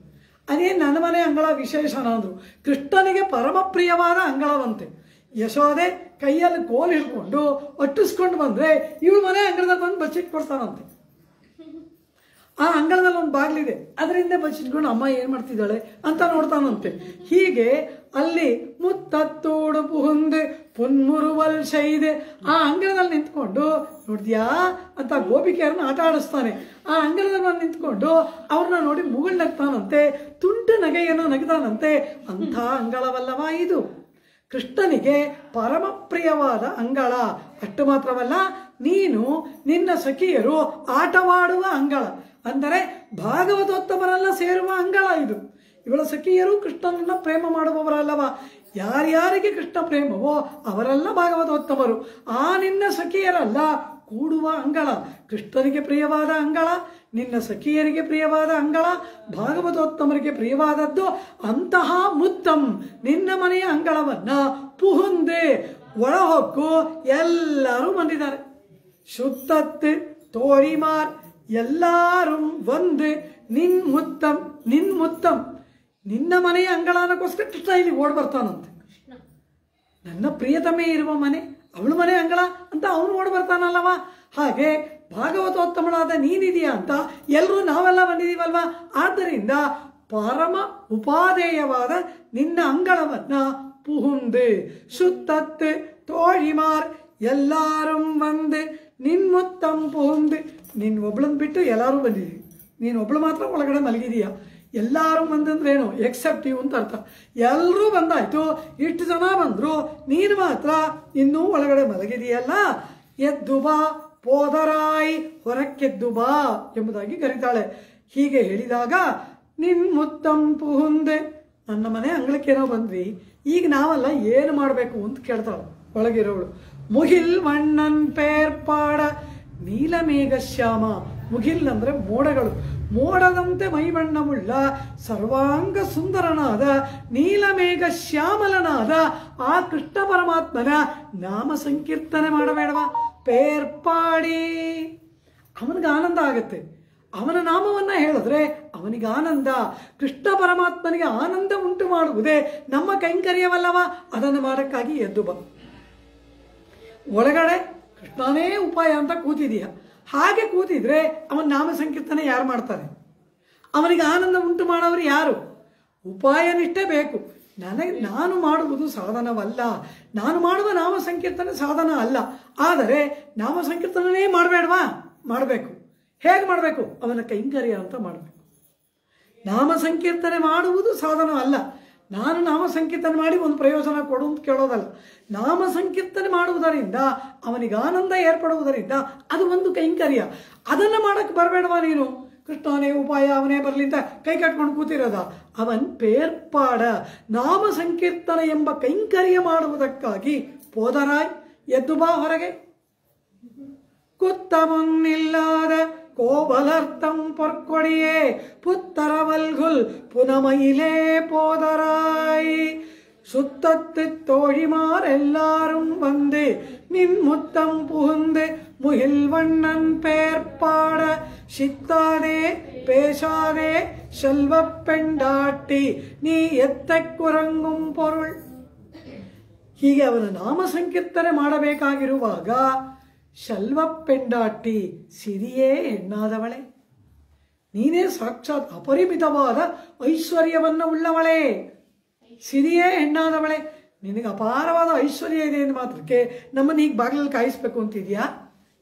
ಅದೇ ನನ್ನ ಮನೆ ಅಂಗಳ ವಿಶೇಷಣ ಅಂದ್ರು. ಕೃಷ್ಣನಿಗೆ ಪರಮ ಪ್ರಿಯವಾದ ಅಂಗಳವಂತೆ. ಯಶೋದೆ ಕೈಯಲ್ಲಿ ಕೋಲು ಹಿಡ್ಕೊಂಡು ಒಟ್ಟಿಸ್ಕೊಂಡು ಬಂದ್ರೆ ಇವಳು ಮನೆ ಅಂಗಳದಲ್ಲಿ ಬಂದು ಬಚ್ಚಿಟ್ಕೊಡ್ತಾನಂತೆ. ಆ ಅಂಗಳದಲ್ಲಿ ಒಂದು ಬಾಗಿಲಿದೆ, ಅದರಿಂದ ಬಚ್ಚಿಟ್ಕೊಂಡು ಅಮ್ಮ ಏನ್ ಮಾಡ್ತಿದ್ದಾಳೆ ಅಂತ ನೋಡ್ತಾನಂತೆ. ಹೀಗೆ ಅಲ್ಲಿ ಮುತ್ತತ್ತೋಡು ಪುಹುಂದೆ ಪುನ್ಮುರುವಲ್ ಶೈದೆ ಆ ಅಂಗಳದಲ್ಲಿ ನಿಂತ್ಕೊಂಡು ನೋಡ್ದ್ಯಾ ಅಂತ ಗೋಪಿಕೆಯರನ್ನ ಆಟ ಆಡಿಸ್ತಾನೆ. ಆ ಅಂಗಳದಲ್ಲಿ ಬಂದು ನಿಂತ್ಕೊಂಡು ಅವ್ರನ್ನ ನೋಡಿ ಮುಗುಳ್ ನಗ್ತಾನಂತೆ, ತುಂಟು ನಗೆಯನ್ನು ನಗ್ತಾನಂತೆ. ಅಂಥ ಅಂಗಳವಲ್ಲವ ಇದು. ಕೃಷ್ಣನಿಗೆ ಪರಮ ಪ್ರಿಯವಾದ ಅಂಗಳ. ಅಷ್ಟು ಮಾತ್ರವಲ್ಲ, ನೀನು ನಿನ್ನ ಸಖಿಯರು ಆಟವಾಡುವ ಅಂಗಳ, ಅಂದರೆ ಭಾಗವತೋತ್ತಮರೆಲ್ಲ ಸೇರುವ ಅಂಗಳ ಇದು. ಇವಳ ಸಖಿಯರು ಕೃಷ್ಣನನ್ನ ಪ್ರೇಮ ಮಾಡುವವರಲ್ಲವ. ಯಾರ್ಯಾರಿಗೆ ಕೃಷ್ಣ ಪ್ರೇಮವೋ ಅವರೆಲ್ಲ ಭಾಗವತೋತ್ತಮರು. ಆ ನಿನ್ನ ಸಖಿಯರಲ್ಲ ಕೂಡುವ ಅಂಗಳ. ಕೃಷ್ಣನಿಗೆ ಪ್ರಿಯವಾದ ಅಂಗಳ, ನಿನ್ನ ಸಖಿಯರಿಗೆ ಪ್ರಿಯವಾದ ಅಂಗಳ, ಭಾಗವತೋತ್ತಮರಿಗೆ ಪ್ರಿಯವಾದದ್ದು ಅಂತಹ ಮುತ್ತಂ ನಿನ್ನ ಮನೆಯ ಅಂಗಳವನ್ನ ಪುಹುಂದೆ ಒಳಹೊಕ್ಕು ಎಲ್ಲರೂ ಬಂದಿದ್ದಾರೆ. ಸುತ್ತತ್ತು ತೋಳಿಮಾರ್ ಎಲ್ಲಾರು ಒಂದು ನಿನ್ ಮುತ್ತಂ ನಿನ್ನ ಮನೆಯ ಅಂಗಳ ಅನ್ನೋಕ್ಕೋಸ್ಕರ ಕೃಷ್ಣ ಇಲ್ಲಿ ಓಡ್ ಬರ್ತಾನಂತೆ. ನನ್ನ ಪ್ರಿಯತಮೆ ಇರುವ ಮನೆ ಅವಳ ಮನೆ ಅಂಗಳ ಅಂತ ಅವನು ಓಡ್ ಬರ್ತಾನಲ್ಲವ. ಹಾಗೆ ಭಾಗವತೋತ್ತಮಳಾದ ನೀನಿದೆಯಾ ಅಂತ ಎಲ್ಲರೂ ನಾವೆಲ್ಲ ಬಂದಿದೀವಲ್ವಾ. ಆದ್ದರಿಂದ ಪರಮ ಉಪಾದೇಯವಾದ ನಿನ್ನ ಅಂಗಳವನ್ನ ಪುಹುಂದೆ ಸುತ್ತತ್ತೆ ತೋಳಿಮಾರ್ ಎಲ್ಲಾರು ಬಂದೆ ನಿನ್ ಮುತ್ತಂ ಪುಹುಂದೆ. ನೀನ್ ಒಬ್ಳನ್ ಬಿಟ್ಟು ಎಲ್ಲರೂ ಬಂದಿದ್ದೀವಿ, ನೀನು ಒಬ್ಳು ಮಾತ್ರ ಒಳಗಡೆ ಮಲಗಿದೀಯ. ಎಲ್ಲರೂ ಬಂದಂದ್ರೆ ಏನು? ಎಕ್ಸೆಪ್ಟ್ ಯು ಅಂತ ಅರ್ಥ. ಎಲ್ಲರೂ ಬಂದಾಯ್ತು, ಇಷ್ಟು ಜನ ಬಂದ್ರು, ನೀನು ಮಾತ್ರ ಇನ್ನೂ ಒಳಗಡೆ ಮಲಗಿದೆಯಲ್ಲ. ಎದ್ದು ಬಾ ಪೋದರಾಯ್, ಹೊರಕ್ಕೆದ್ದು ಬಾ ಎಂಬುದಾಗಿ ಕರೀತಾಳೆ. ಹೀಗೆ ಹೇಳಿದಾಗ ನಿನ್ ಮುತ್ತಂ ಪುಹುಂದೆ, ನನ್ನ ಮನೆ ಅಂಗಳಕ್ಕೇನೋ ಬಂದ್ವಿ, ಈಗ ನಾವೆಲ್ಲ ಏನು ಮಾಡಬೇಕು ಅಂತ ಕೇಳ್ತಾಳೆ ಒಳಗಿರೋಳು. ಮುಗಿಲ್ ಮಣ್ಣನ್ ಪೇರ್ಪಾಡ ನೀಲಮೇಘ ಶ್ಯಾಮ. ಮುಗಿಲ್ ಅಂದ್ರೆ ಮೋಡಗಳು. ಮೋಡದಂತೆ ಮೈಬಣ್ಣವುಳ್ಳ ಸರ್ವಾಂಗ ಸುಂದರನಾದ ನೀಲಮೇಘ ಶ್ಯಾಮಲನಾದ ಆ ಕೃಷ್ಣ ಪರಮಾತ್ಮನ ನಾಮ ಸಂಕೀರ್ತನೆ ಮಾಡಬೇಡವಾ? ಪೇರ್ಪಾಡಿ ಅವನಿಗೆ ಆನಂದ ಆಗುತ್ತೆ. ಅವನ ನಾಮವನ್ನ ಹೇಳಿದ್ರೆ ಅವನಿಗೆ ಆನಂದ. ಕೃಷ್ಣ ಪರಮಾತ್ಮನಿಗೆ ಆನಂದ ಉಂಟು ಮಾಡುವುದೇ ನಮ್ಮ ಕೈಂಕರ್ಯವಲ್ಲವ? ಅದನ್ನು ಮಾಡಕ್ಕಾಗಿ ಎದ್ದು ಬಾ. ಒಳಗಡೆ ಕೃಷ್ಣನೇ ಉಪಾಯ ಅಂತ ಕೂತಿದೀಯ. ಹಾಗೆ ಕೂತಿದ್ರೆ ಅವನ ನಾಮ ಸಂಕೀರ್ತನೆ ಯಾರು ಮಾಡ್ತಾರೆ? ಅವನಿಗೆ ಆನಂದ ಉಂಟು ಮಾಡೋರು ಯಾರು? ಉಪಾಯ ನಿಷ್ಠೆ ಬೇಕು. ನಾನು ಮಾಡುವುದು ಸಾಧನವಲ್ಲ. ನಾನು ಮಾಡುವ ನಾಮ ಸಂಕೀರ್ತನೆ ಸಾಧನ ಅಲ್ಲ. ಆದರೆ ನಾಮ ಸಂಕೀರ್ತನೆ ಮಾಡಬೇಡವಾ? ಮಾಡಬೇಕು. ಹೇಗೆ ಮಾಡಬೇಕು? ಅವನ ಕೈಂಕರ್ಯ ಅಂತ ಮಾಡಬೇಕು. ನಾಮ ಸಂಕೀರ್ತನೆ ಮಾಡುವುದು ಸಾಧನ ಅಲ್ಲ. ನಾನು ನಾಮ ಸಂಕೀರ್ತನೆ ಮಾಡಿ ಒಂದು ಪ್ರಯೋಜನ ಕೊಡು ಅಂತ ಕೇಳೋದಲ್ಲ. ನಾಮ ಸಂಕೀರ್ತನೆ ಮಾಡುವುದರಿಂದ ಅವನಿಗೆ ಆನಂದ ಏರ್ಪಡುವುದರಿಂದ ಅದು ಒಂದು ಕೈಂಕರ್ಯ. ಅದನ್ನು ಮಾಡಕ್ಕೆ ಬರಬೇಡವಾ ನೀನು? ಕೃಷ್ಣನೇ ಉಪಾಯ, ಅವನೇ ಬರಲಿ ಅಂತ ಕೈ ಕಟ್ಕೊಂಡು ಕೂತಿರೋದ? ಅವನ್ ಪೇರ್ಪಾಡ ನಾಮ ಸಂಕೀರ್ತನೆ ಎಂಬ ಕೈಂಕರ್ಯ ಮಾಡುವುದಕ್ಕಾಗಿ ಪೋದರಾಯ್ ಎದ್ದು ಬಾ ಹೊರಗೆ. ಕುತ್ತಮೊನ್ನಿಲ್ಲಾದ கோபலர்த்தம் பொற்கொடியே புத்தரவல்குல் புனமயிலே போதராய் சுத்தத்து தோழிமார் எல்லாரும் வந்து நின் முத்தம் புகுந்து முகில் வண்ணன் பேர்பாட சித்தாதே பேசாதே செல்வ பெண்டாட்டி ನೀ ಎತ್ತ ಕುರಂಗುಂ ಪೊರುಳ್. ಹೀಗೆ ಅವನ ನಾಮ ಸಂಕೀರ್ತನೆ ಮಾಡಬೇಕಾಗಿರುವಾಗ ಶಲ್ವ ಪೆಂಡಾಟಿ ಸಿರಿಯೇ ಹೆಣ್ಣಾದವಳೆ, ನೀನೇ ಸಾಕ್ಷಾತ್ ಅಪರಿಮಿತವಾದ ಐಶ್ವರ್ಯವನ್ನು ಉಳ್ಳವಳೇ. ಸಿರಿಯೇ ಹೆಣ್ಣಾದವಳೆ, ನಿನಗೆ ಅಪಾರವಾದ ಐಶ್ವರ್ಯ ಇದೆ ಎಂದು ಮಾತ್ರಕ್ಕೆ ನಮ್ಮನ್ನು ಈಗ ಬಾಗಿಲಲ್ಲಿ ಕಾಯಿಸ್ಬೇಕು ಅಂತಿದ್ಯಾ?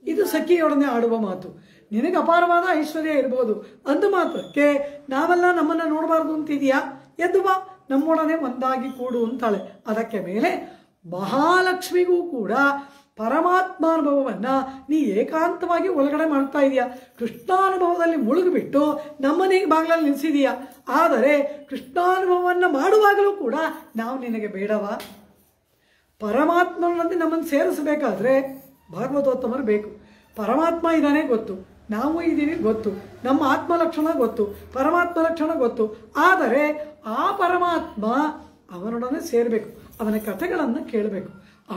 ಇದು ಸಖಿಯೊಡನೆ ಆಡುವ ಮಾತು. ನಿನಗೆ ಅಪಾರವಾದ ಐಶ್ವರ್ಯ ಇರ್ಬೋದು, ಅಂದು ಮಾತ್ರಕ್ಕೆ ನಾವೆಲ್ಲ ನಮ್ಮನ್ನು ನೋಡಬಾರ್ದು ಅಂತಿದ್ಯಾ? ಎದ್ದು ಬಾ, ನಮ್ಮೊಡನೆ ಒಂದಾಗಿ ಕೂಡು ಅಂತಾಳೆ. ಅದಕ್ಕೆ ಮೇಲೆ ಮಹಾಲಕ್ಷ್ಮಿಗೂ ಕೂಡ ಪರಮಾತ್ಮಾನುಭವವನ್ನ ನೀ ಏಕಾಂತವಾಗಿ ಒಳಗಡೆ ಮಾಡ್ತಾ ಇದೀಯ. ಕೃಷ್ಣಾನುಭವದಲ್ಲಿ ಮುಳುಗಿಬಿಟ್ಟು ನಮ್ಮನೀಗ ಬಾಗಿಲಲ್ಲಿ ನಿಲ್ಲಿಸಿದೀಯ. ಆದರೆ ಕೃಷ್ಣಾನುಭವವನ್ನು ಮಾಡುವಾಗಲೂ ಕೂಡ ನಾವು ನಿನಗೆ ಬೇಡವಾ? ಪರಮಾತ್ಮನೊಂದಿಗೆ ನಮ್ಮನ್ನು ಸೇರಿಸಬೇಕಾದ್ರೆ ಭಾಗವತೋತ್ತಮರು ಬೇಕು. ಪರಮಾತ್ಮ ಇದ್ದಾನೆ ಗೊತ್ತು, ನಾವು ಇದ್ದೀವಿ ಗೊತ್ತು, ನಮ್ಮ ಆತ್ಮಲಕ್ಷಣ ಗೊತ್ತು, ಪರಮಾತ್ಮ ಲಕ್ಷಣ ಗೊತ್ತು. ಆದರೆ ಆ ಪರಮಾತ್ಮ ಅವನೊಡನೆ ಸೇರಬೇಕು, ಅವನ ಕಥೆಗಳನ್ನು ಕೇಳಬೇಕು.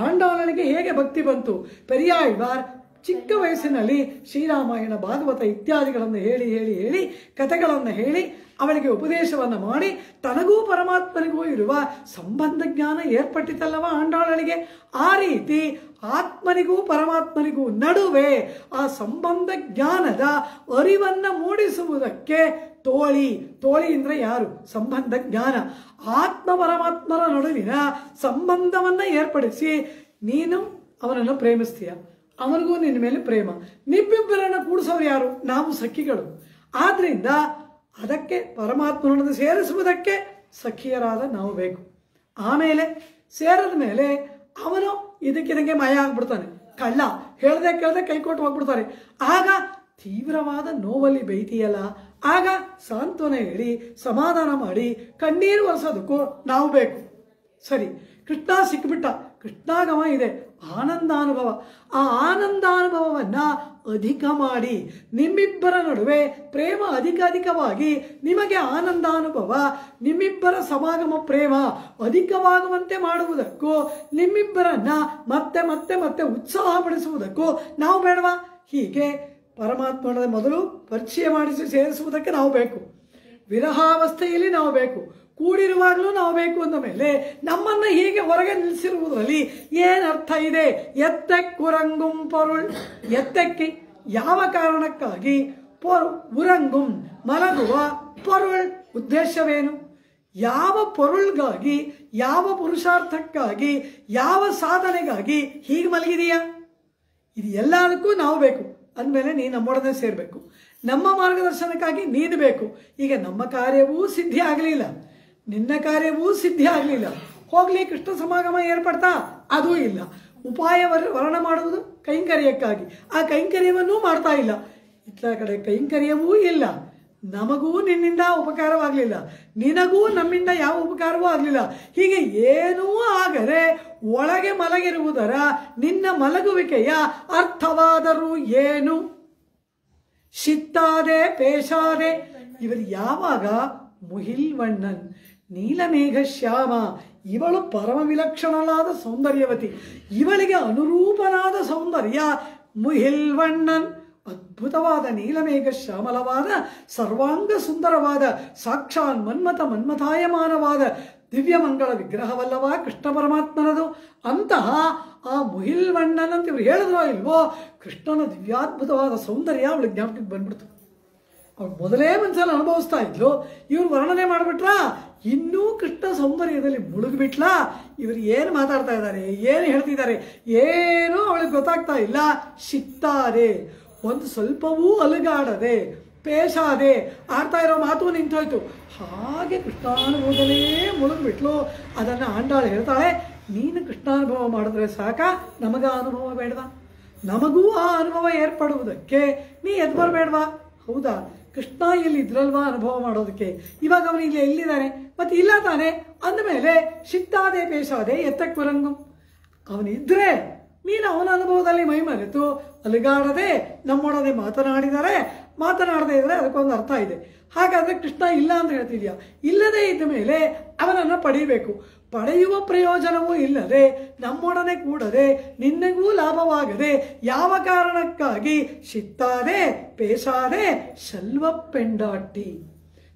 ಆಂಡಾಳನಿಗೆ ಹೇಗೆ ಭಕ್ತಿ ಬಂತು? ಪೆರಿಯಾಳ್ವಾರ್ ಚಿಕ್ಕ ವಯಸ್ಸಿನಲ್ಲಿ ಶ್ರೀರಾಮಾಯಣ, ಭಾಗವತ ಇತ್ಯಾದಿಗಳನ್ನು ಹೇಳಿ ಹೇಳಿ ಹೇಳಿ ಕಥೆಗಳನ್ನು ಹೇಳಿ ಅವಳಿಗೆ ಉಪದೇಶವನ್ನು ಮಾಡಿ ತನಗೂ ಪರಮಾತ್ಮನಿಗೂ ಇರುವ ಸಂಬಂಧ ಜ್ಞಾನ ಏರ್ಪಟ್ಟಿತಲ್ಲವ ಆಂಡಾಳನಿಗೆ. ಆ ರೀತಿ ಆತ್ಮನಿಗೂ ಪರಮಾತ್ಮನಿಗೂ ನಡುವೆ ಆ ಸಂಬಂಧ ಜ್ಞಾನದ ಅರಿವನ್ನು ಮೂಡಿಸುವುದಕ್ಕೆ ತೋಳಿ ಅಂದರೆ ಯಾರು? ಸಂಬಂಧ ಜ್ಞಾನ. ಆತ್ಮ ಪರಮಾತ್ಮರ ನಡುವಿನ ಸಂಬಂಧವನ್ನ ಏರ್ಪಡಿಸಿ ನೀನು ಅವನನ್ನು ಪ್ರೇಮಿಸ್ತೀಯ, ಅವನಿಗೂ ನಿನ್ನ ಮೇಲೆ ಪ್ರೇಮ. ನಿಮ್ಮಿಬ್ಬರನ್ನು ಕೂಡಿಸೋರು ಯಾರು? ನಾವು ಸಖಿಗಳು. ಆದ್ರಿಂದ ಅದಕ್ಕೆ ಪರಮಾತ್ಮನನ್ನು ಸೇರಿಸುವುದಕ್ಕೆ ಸಖಿಯರಾದ ನಾವು ಬೇಕು. ಆಮೇಲೆ ಸೇರಿದ ಮೇಲೆ ಅವನು ಇದಕ್ಕಿದಂಗೆ ಮಯ ಆಗ್ಬಿಡ್ತಾನೆ, ಕಳ್ಳ, ಹೇಳ್ದೆ ಕೇಳ್ದೆ ಕೈ ಕೊಟ್ಟು ಹೋಗ್ಬಿಡ್ತಾರೆ. ಆಗ ತೀವ್ರವಾದ ನೋವಲ್ಲಿ ಬೈತೀಯಲ್ಲ, ಆಗ ಸಾಂತ್ವನ ಹೇಳಿ ಸಮಾಧಾನ ಮಾಡಿ ಕಣ್ಣೀರು ಒರೆಸೋದಕ್ಕೂ ನಾವು ಬೇಕು. ಸರಿ, ಕೃಷ್ಣ ಸಿಕ್ಬಿಟ್ಟ, ಕೃಷ್ಣಾಗಮ ಇದೆ, ಆನಂದಾನುಭವ. ಆ ಆನಂದಾನುಭವವನ್ನ ಅಧಿಕ ಮಾಡಿ ನಿಮ್ಮಿಬ್ಬರ ನಡುವೆ ಪ್ರೇಮ ಅಧಿಕವಾಗಿ ನಿಮಗೆ ಆನಂದಾನುಭವ, ನಿಮ್ಮಿಬ್ಬರ ಸಮಾಗಮ ಪ್ರೇಮ ಅಧಿಕವಾಗುವಂತೆ ಮಾಡುವುದಕ್ಕೂ ನಿಮ್ಮಿಬ್ಬರನ್ನ ಮತ್ತೆ ಮತ್ತೆ ಮತ್ತೆ ಉತ್ಸಾಹಪಡಿಸುವುದಕ್ಕೂ ನಾವು ಬೇಡವಾ? ಹೀಗೆ ಪರಮಾತ್ಮನ ಮೊದಲು ಪರಿಚಯ ಮಾಡಿಸಿ ಸೇರಿಸುವುದಕ್ಕೆ ನಾವು ಬೇಕು, ವಿರಹಾವಸ್ಥೆಯಲ್ಲಿ ನಾವು ಬೇಕು, ಕೂಡಿರುವಾಗಲೂ ನಾವು ಬೇಕು. ಅಂದ ಮೇಲೆ ನಮ್ಮನ್ನು ಹೀಗೆ ಹೊರಗೆ ನಿಲ್ಲಿಸಿರುವುದರಲ್ಲಿ ಏನರ್ಥ ಇದೆ? ಎತ್ತಕ್ಕುರಂಗುಂ ಪೊರುಳ್. ಎತ್ತಕ್ಕೆ ಯಾವ ಕಾರಣಕ್ಕಾಗಿ? ಉರಂಗುಂ ಮಲಗುವ, ಪೊರುಳ್ ಉದ್ದೇಶವೇನು? ಯಾವ ಪೊರುಳ್ಗಾಗಿ, ಯಾವ ಪುರುಷಾರ್ಥಕ್ಕಾಗಿ, ಯಾವ ಸಾಧನೆಗಾಗಿ ಹೀಗೆ ಮಲಗಿದೆಯಾ? ಇದು ಎಲ್ಲದಕ್ಕೂ ನಾವು ಬೇಕು. ಅಂದಮೇಲೆ ನೀನು ನಮ್ಮೊಡನೆ ಸೇರಬೇಕು, ನಮ್ಮ ಮಾರ್ಗದರ್ಶನಕ್ಕಾಗಿ ನೀನು ಬೇಕು. ಈಗ ನಮ್ಮ ಕಾರ್ಯವೂ ಸಿದ್ಧಿ ಆಗಲಿಲ್ಲ, ನಿನ್ನ ಕಾರ್ಯವೂ ಸಿದ್ಧಿ ಆಗಲಿಲ್ಲ. ಹೋಗ್ಲಿ, ಕೃಷ್ಣ ಸಮಾಗಮ ಏರ್ಪಡ್ತಾ? ಅದೂ ಇಲ್ಲ. ಉಪಾಯ ವರ್ಣ ಮಾಡುವುದು ಕೈಂಕರ್ಯಕ್ಕಾಗಿ, ಆ ಕೈಂಕರ್ಯವನ್ನೂ ಮಾಡ್ತಾ ಇಲ್ಲ. ಇತ್ತ ಕಡೆ ಕೈಂಕರ್ಯವೂ ಇಲ್ಲ, ನಮಗೂ ನಿನ್ನಿಂದ ಉಪಕಾರವಾಗಲಿಲ್ಲ, ನಿನಗೂ ನಮ್ಮಿಂದ ಯಾವ ಉಪಕಾರವೂ ಆಗಲಿಲ್ಲ. ಹೀಗೆ ಏನೂ ಆಗದೆ ಒಳಗೆ ಮಲಗಿರುವುದರ ನಿನ್ನ ಮಲಗುವಿಕೆಯ ಅರ್ಥವಾದರೂ ಏನು? ಶಿತ್ತಾದೆ ಪೇಶಾದೆ. ಇವರು ಯಾವಾಗ ಮುಹಿಲ್ವಣ್ಣನ್ ನೀಲಮೇಘ ಶ್ಯಾಮ, ಇವಳು ಪರಮ ವಿಲಕ್ಷಣವಾದ ಸೌಂದರ್ಯವತಿ, ಇವಳಿಗೆ ಅನುರೂಪನಾದ ಸೌಂದರ್ಯ ಮುಹಿಲ್ವಣ್ಣನ್. ಅದ್ಭುತವಾದ ನೀಲಮೇಘ ಶ್ಯಾಮಲವಾದ ಸರ್ವಾಂಗ ಸುಂದರವಾದ ಸಾಕ್ಷಾತ್ ಮನ್ಮಥಾಯಮಾನವಾದ ದಿವ್ಯಮಂಗಳ ವಿಗ್ರಹವಲ್ಲವ ಕೃಷ್ಣ ಪರಮಾತ್ಮನದು. ಅಂತಹ ಆ ಮುಹಿಲ್ವಣ್ಣನ್ ಅಂತ ಇವ್ರು ಹೇಳಿದ್ರೋ ಇಲ್ವೋ, ಕೃಷ್ಣನ ದಿವ್ಯಾದ್ಭುತವಾದ ಸೌಂದರ್ಯ ಅವಳಿಗೆ ಜ್ಞಾಪಕಕ್ಕೆ ಬಂದ್ಬಿಡ್ತು. ಅವಳು ಮೊದಲೇ ಮನಸ್ಸಲ್ಲಿ ಅನುಭವಿಸ್ತಾ ಇದ್ಲು, ಇವ್ರು ವರ್ಣನೆ ಮಾಡಿಬಿಟ್ರಾ, ಇನ್ನೂ ಕೃಷ್ಣ ಸೌಂದರ್ಯದಲ್ಲಿ ಮುಳುಗಿಬಿಟ್ಲಾ. ಇವರು ಏನು ಮಾತಾಡ್ತಾ ಇದ್ದಾರೆ, ಏನು ಹೇಳ್ತಿದ್ದಾರೆ, ಏನೂ ಅವಳಿಗೆ ಗೊತ್ತಾಗ್ತಾ ಇಲ್ಲ. ಸಿಕ್ತಾರೆ, ಒಂದು ಸ್ವಲ್ಪವೂ ಅಲುಗಾಡದೆ, ಪೇಶಾದೆ, ಆಡ್ತಾ ಇರೋ ಮಾತು ನಿಂತೋಯ್ತು. ಹಾಗೆ ಕೃಷ್ಣಾನುಭವದಲ್ಲೇ ಮುಳುಗಿಬಿಟ್ಲು. ಅದನ್ನು ಆಂಡಾಳು ಹೇಳ್ತಾಳೆ, ನೀನು ಕೃಷ್ಣಾನುಭವ ಮಾಡಿದ್ರೆ ಸಾಕ, ನಮಗ ಅನುಭವ ಬೇಡವಾ? ನಮಗೂ ಆ ಅನುಭವ ಏರ್ಪಡುವುದಕ್ಕೆ ನೀ ಎದ್ದು ಬರಬೇಡವಾ? ಹೌದಾ, ಕೃಷ್ಣ ಇಲ್ಲಿ ಇದ್ರಲ್ವಾ ಅನುಭವ ಮಾಡೋದಕ್ಕೆ? ಇವಾಗ ಅವನು ಇಲ್ಲಿ ಎಲ್ಲಿದ್ದಾನೆ? ಮತ್ತೆ ಇಲ್ಲ ತಾನೆ ಅಂದಮೇಲೆ ಸಿಕ್ತಾದೆ ಪೇಶಾದೆ ಎತ್ತಕ್ಕೆ ಬರಂಗು. ಅವನಿದ್ರೆ ನೀನು ಅವನ ಅನುಭವದಲ್ಲಿ ಮೈ ಮರೆತು ಅಲುಗಾಡದೆ ನಮ್ಮೊಡನೆ ಮಾತನಾಡದೇ ಇದ್ರೆ ಅದಕ್ಕೊಂದು ಅರ್ಥ ಇದೆ. ಹಾಗಾದರೆ ಕೃಷ್ಣ ಇಲ್ಲ ಅಂತ ಹೇಳ್ತಿದ್ಯಾ? ಇಲ್ಲದೇ ಇದ್ದ ಮೇಲೆ ಅವನನ್ನು ಪಡೀಬೇಕು. ಪಡೆಯುವ ಪ್ರಯೋಜನವೂ ಇಲ್ಲದೆ, ನಮ್ಮೊಡನೆ ಕೂಡದೆ, ನಿನ್ನಗೂ ಲಾಭವಾಗದೆ ಯಾವ ಕಾರಣಕ್ಕಾಗಿ ಸಿಕ್ತಾದೆ ಪೇಶಾದೆ ಶಲ್ವ ಪೆಂಡಾಟಿ,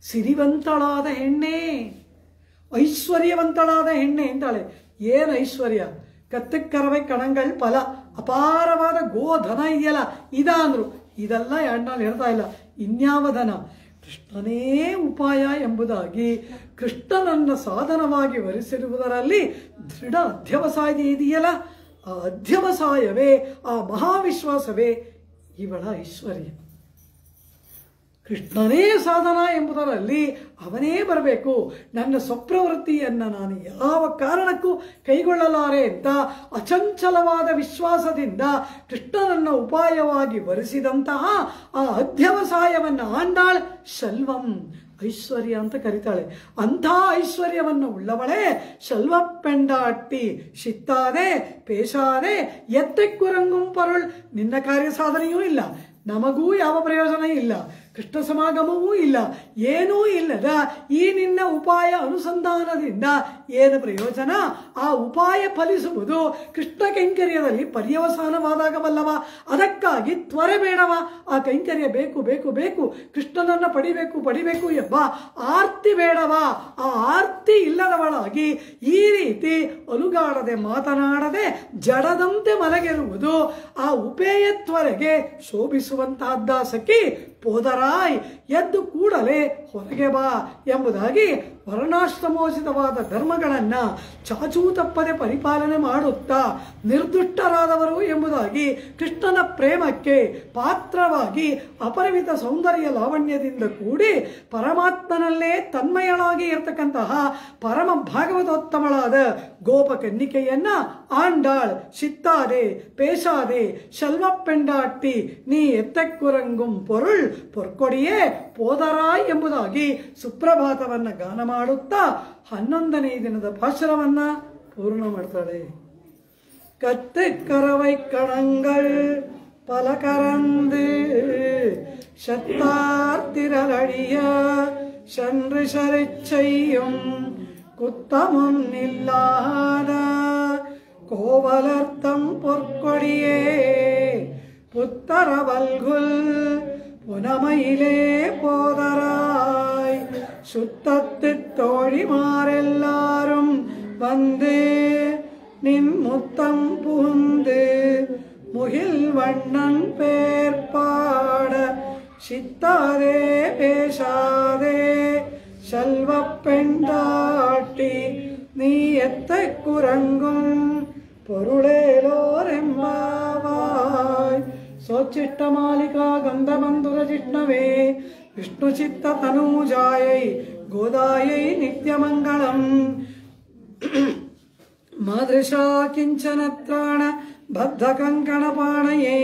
ಸಿರಿವಂತಳಾದ ಹೆಣ್ಣೆ, ಐಶ್ವರ್ಯವಂತಳಾದ ಹೆಣ್ಣೆ ಅಂತಾಳೆ. ಏನು ಐಶ್ವರ್ಯ? ಕತ್ತಕ್ಕರವೈ ಕಣಂಗಳ್ ಫಲ, ಅಪಾರವಾದ ಗೋಧನ ಇದೆಯಲ್ಲ ಇದಂದ್ರು. ಇದೆಲ್ಲ ಎಣ್ಣಲ್ಲಿ ಹೇಳ್ತಾ ಇಲ್ಲ, ಇನ್ಯಾವ ಧನ? ಕೃಷ್ಣನೇ ಉಪಾಯ ಎಂಬುದಾಗಿ ಕೃಷ್ಣನನ್ನು ಸಾಧನವಾಗಿ ವರಿಸಿರುವುದರಲ್ಲಿ ದೃಢ ಅಧ್ಯವಸಾಯ ಇದೆಯಲ್ಲ, ಆ ಅಧ್ಯವಸಾಯವೇ, ಆ ಮಹಾವಿಶ್ವಾಸವೇ ಇವಳ ಐಶ್ವರ್ಯ. ಕೃಷ್ಣನೇ ಸಾಧನ ಎಂಬುದರಲ್ಲಿ ಅವನೇ ಬರಬೇಕು. ನನ್ನ ಸ್ವಪ್ರವೃತ್ತಿಯನ್ನು ನಾನು ಯಾವ ಕಾರಣಕ್ಕೂ ಕೈಗೊಳ್ಳಲಾರೆ ಅಂತ ಅಚಂಚಲವಾದ ವಿಶ್ವಾಸದಿಂದ ಕೃಷ್ಣನನ್ನು ಉಪಾಯವಾಗಿ ವರಿಸಿದಂತಹ ಆ ಅಧ್ಯವಸಾಯವನ್ನು ಆಂಡಾಳ್ ಶಲ್ವಂ ಐಶ್ವರ್ಯ ಅಂತ ಕರೀತಾಳೆ. ಅಂಥ ಐಶ್ವರ್ಯವನ್ನು ಉಳ್ಳವಳೇ ಶಲ್ವ ಪೆಂಡಾಟಿ, ಸಿಕ್ತಾದೆ ಪೇಶಾದೆ ಎತ್ತಕ್ಕುರಂಗುಂ ಪರುಳ್. ನಿನ್ನ ಕಾರ್ಯ ಸಾಧನೆಯೂ ಇಲ್ಲ, ನಮಗೂ ಯಾವ ಪ್ರಯೋಜನ ಇಲ್ಲ, ಕೃಷ್ಣ ಸಮಾಗಮವೂ ಇಲ್ಲ, ಏನೂ ಇಲ್ಲದ ಈ ನಿನ್ನ ಉಪಾಯ ಅನುಸಂಧಾನದಿಂದ ಏನು ಪ್ರಯೋಜನ? ಆ ಉಪಾಯ ಫಲಿಸುವುದು ಕೃಷ್ಣ ಕೈಂಕರ್ಯದಲ್ಲಿ ಪರ್ಯವಸಾನವಾದಾಗವಲ್ಲವ? ಅದಕ್ಕಾಗಿ ತ್ವರೆ ಬೇಡವ? ಆ ಕೈಂಕರ್ಯ ಬೇಕು ಬೇಕು ಬೇಕು, ಕೃಷ್ಣನನ್ನು ಪಡಿಬೇಕು ಎಂಬ ಆರ್ತಿ ಬೇಡವಾ? ಆ ಆರ್ತಿ ಇಲ್ಲದವಳಾಗಿ ಈ ರೀತಿ ಅಲುಗಾಡದೆ ಮಾತನಾಡದೆ ಜಡದಂತೆ ಮಲಗಿರುವುದು ಆ ಉಪೇಯತ್ವರೆಗೆ ಶೋಭಿಸುವಂತಹದ್ದ ಸಖಿ. ಪೋದರಾಯ್, ಎದ್ದು ಕೂಡಲೇ ಹೊರಗೆ ಬಾ ಎಂಬುದಾಗಿ ವರ್ಣಾಶ್ರಮೋಚಿತವಾದ ಧರ್ಮಗಳನ್ನು ಚಾಚೂ ತಪ್ಪದೆ ಪರಿಪಾಲನೆ ಮಾಡುತ್ತಾ ನಿರ್ದುಷ್ಟರಾದವರು ಎಂಬುದಾಗಿ ಕೃಷ್ಣನ ಪ್ರೇಮಕ್ಕೆ ಪಾತ್ರವಾಗಿ ಅಪರಿಮಿತ ಸೌಂದರ್ಯ ಲಾವಣ್ಯದಿಂದ ಕೂಡಿ ಪರಮಾತ್ಮನಲ್ಲೇ ತನ್ಮಯಳಾಗಿ ಇರತಕ್ಕಂತಹ ಪರಮ ಭಾಗವತೋತ್ತಮಳಾದ ಗೋಪಕನ್ನಿಕೆಯನ್ನ ಆಂಡಾಳ್ ಸಿಕ್ತಾದೆ ಪೇಶಾದೆ ಶಲ್ವ ಪೆಂಡಾಟಿ ನೀ ಎತ್ತಕ್ಕುರಂಗುಂ ಪೊರುಳ್ ಪೊರ್ಕೊಡಿಯೇ ಪೋದರಾಯ್ ಎಂಬುದಾಗಿ ಸುಪ್ರಭಾತವನ್ನು ಗಾನ ಮಾಡುತ್ತಾ 11ನೇ ದಿನದ ಪಾಶರವನ್ನ ಪೂರ್ಣ ಮಾಡ್ತಾಳೆ. கத்துக்கரவை கணங்கள் பல கறந்து சத்தார்த்திரழிய சென்று சரிச்செய்யும் குத்தமும் இல்லாத கோவலர்த்தம் பொற்கொடியே புத்தரவல்குல் புனமையிலே போதராய் சுத்தத்து தோழிமாரெல்லாரும் வந்து நின் முத்தம் புகுந்து முகில் வண்ணன் பேர் பாட சித்தாதே பேசாதே செல்வ பெண்டாட்டி நீ எத்த குரங்கும் பொருளேலோரெம்பாவாய் சோச்சிட்ட மாலிகா கந்தமந்துர ஜிஷ்ணவே விஷ்ணு சித்த தனூஜாயை கோதாயை நித்யமங்கலம் मादृशा किंचनत्राण बद्धकंकणपाणये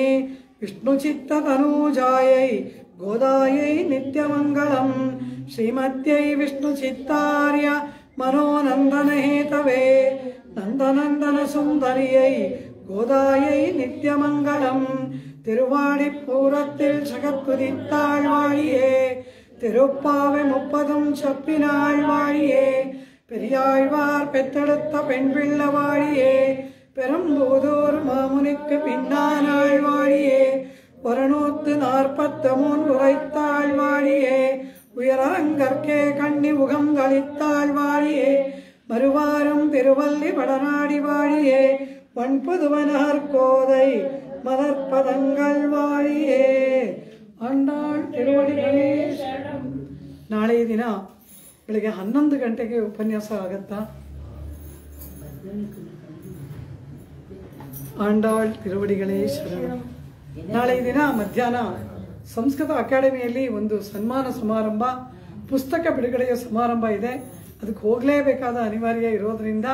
विष्णुचित्ततनूजायै गोदायै नित्यमंगलम् श्रीमत्यै विष्णुचित्तार्य मनोनन्दनहेतवे नन्दनन्दनसुन्दर्यै गोदायै नित्यमंगलम् திருவாடிப்பூரத்தில் ஜகத்குதித்தாள் வாழியே, திருப்பாவை 30 சப்பினாள் வாழியே, பெரியாழ்வார் பெற்றெடுத்த பெண் பிள்ளை வாழியே, பெரும்பூதூர் மாமுனிக்கு பின்னானாள் வாழியே, 143 உரைத்தாள் வாழியே, உயரங்கற்கே கண்ணி உகம் களித்தாள் வாழியே, மறுவாரம் திருவல்லி வடநாடி வாழியே, வன்புதுவனார் கோதை மலர்பதங்கள் வாழியே. ಆಂಡಾಳ್ ತಿರುವಡಿಗಳೇ ಶರಣಂ. ನಾಳೆ ದಿನ ಬೆಳಗ್ಗೆ 11 ಗಂಟೆಗೆ ಉಪನ್ಯಾಸ ಆಗುತ್ತಾ? ಆಂಡಾಳ್ ತಿರುವಡಿಗಳೇ ಶರಣಂ. ನಾಳೆ ದಿನ ಮಧ್ಯಾಹ್ನ ಸಂಸ್ಕೃತ ಅಕಾಡೆಮಿಯಲ್ಲಿ ಒಂದು ಸನ್ಮಾನ ಸಮಾರಂಭ, ಪುಸ್ತಕ ಬಿಡುಗಡೆಯ ಸಮಾರಂಭ ಇದೆ. ಅದಕ್ಕೆ ಹೋಗಲೇಬೇಕಾದ ಅನಿವಾರ್ಯ ಇರೋದ್ರಿಂದ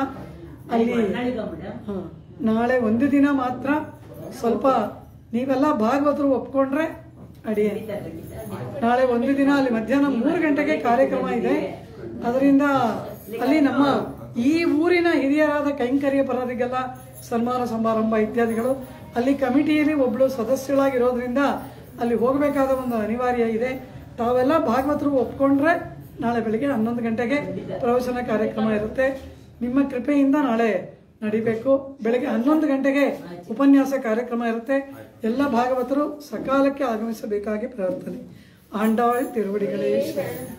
ಅಲ್ಲಿ ನಾಳೆ ಒಂದು ದಿನ ಮಾತ್ರ ಸ್ವಲ್ಪ ನೀವೆಲ್ಲ ಭಾಗವತರು ಒಪ್ಕೊಂಡ್ರೆ ಅಡಿಯ. ನಾಳೆ ಒಂದು ದಿನ ಅಲ್ಲಿ ಮಧ್ಯಾಹ್ನ 3 ಗಂಟೆಗೆ ಕಾರ್ಯಕ್ರಮ ಇದೆ. ಅದರಿಂದ ಅಲ್ಲಿ ನಮ್ಮ ಈ ಊರಿನ ಹಿರಿಯರಾದ ಕೈಂಕರ್ಯ ಪರರಿಗೆಲ್ಲ ಸನ್ಮಾನ ಸಮಾರಂಭ ಇತ್ಯಾದಿಗಳು. ಅಲ್ಲಿ ಕಮಿಟಿಯಲ್ಲಿ ಒಬ್ಳು ಸದಸ್ಯಳಾಗಿರೋದ್ರಿಂದ ಅಲ್ಲಿ ಹೋಗಬೇಕಾದ ಒಂದು ಅನಿವಾರ್ಯ ಇದೆ. ತಾವೆಲ್ಲ ಭಾಗವತರು ಒಪ್ಕೊಂಡ್ರೆ ನಾಳೆ ಬೆಳಿಗ್ಗೆ 11 ಗಂಟೆಗೆ ಪ್ರವಚನ ಕಾರ್ಯಕ್ರಮ ಇರುತ್ತೆ. ನಿಮ್ಮ ಕೃಪೆಯಿಂದ ನಾಳೆ ನಡಿಬೇಕು. ಬೆಳಗ್ಗೆ 11 ಗಂಟೆಗೆ ಉಪನ್ಯಾಸ ಕಾರ್ಯಕ್ರಮ ಇರುತ್ತೆ. ಎಲ್ಲ ಭಾಗವತರು ಸಕಾಲಕ್ಕೆ ಆಗಮಿಸಬೇಕಾಗಿ ಪ್ರಾರ್ಥನೆ. ಆಂಡಾಳ್ ತಿರುವಡಿಗಳೇ ಶರಣಂ.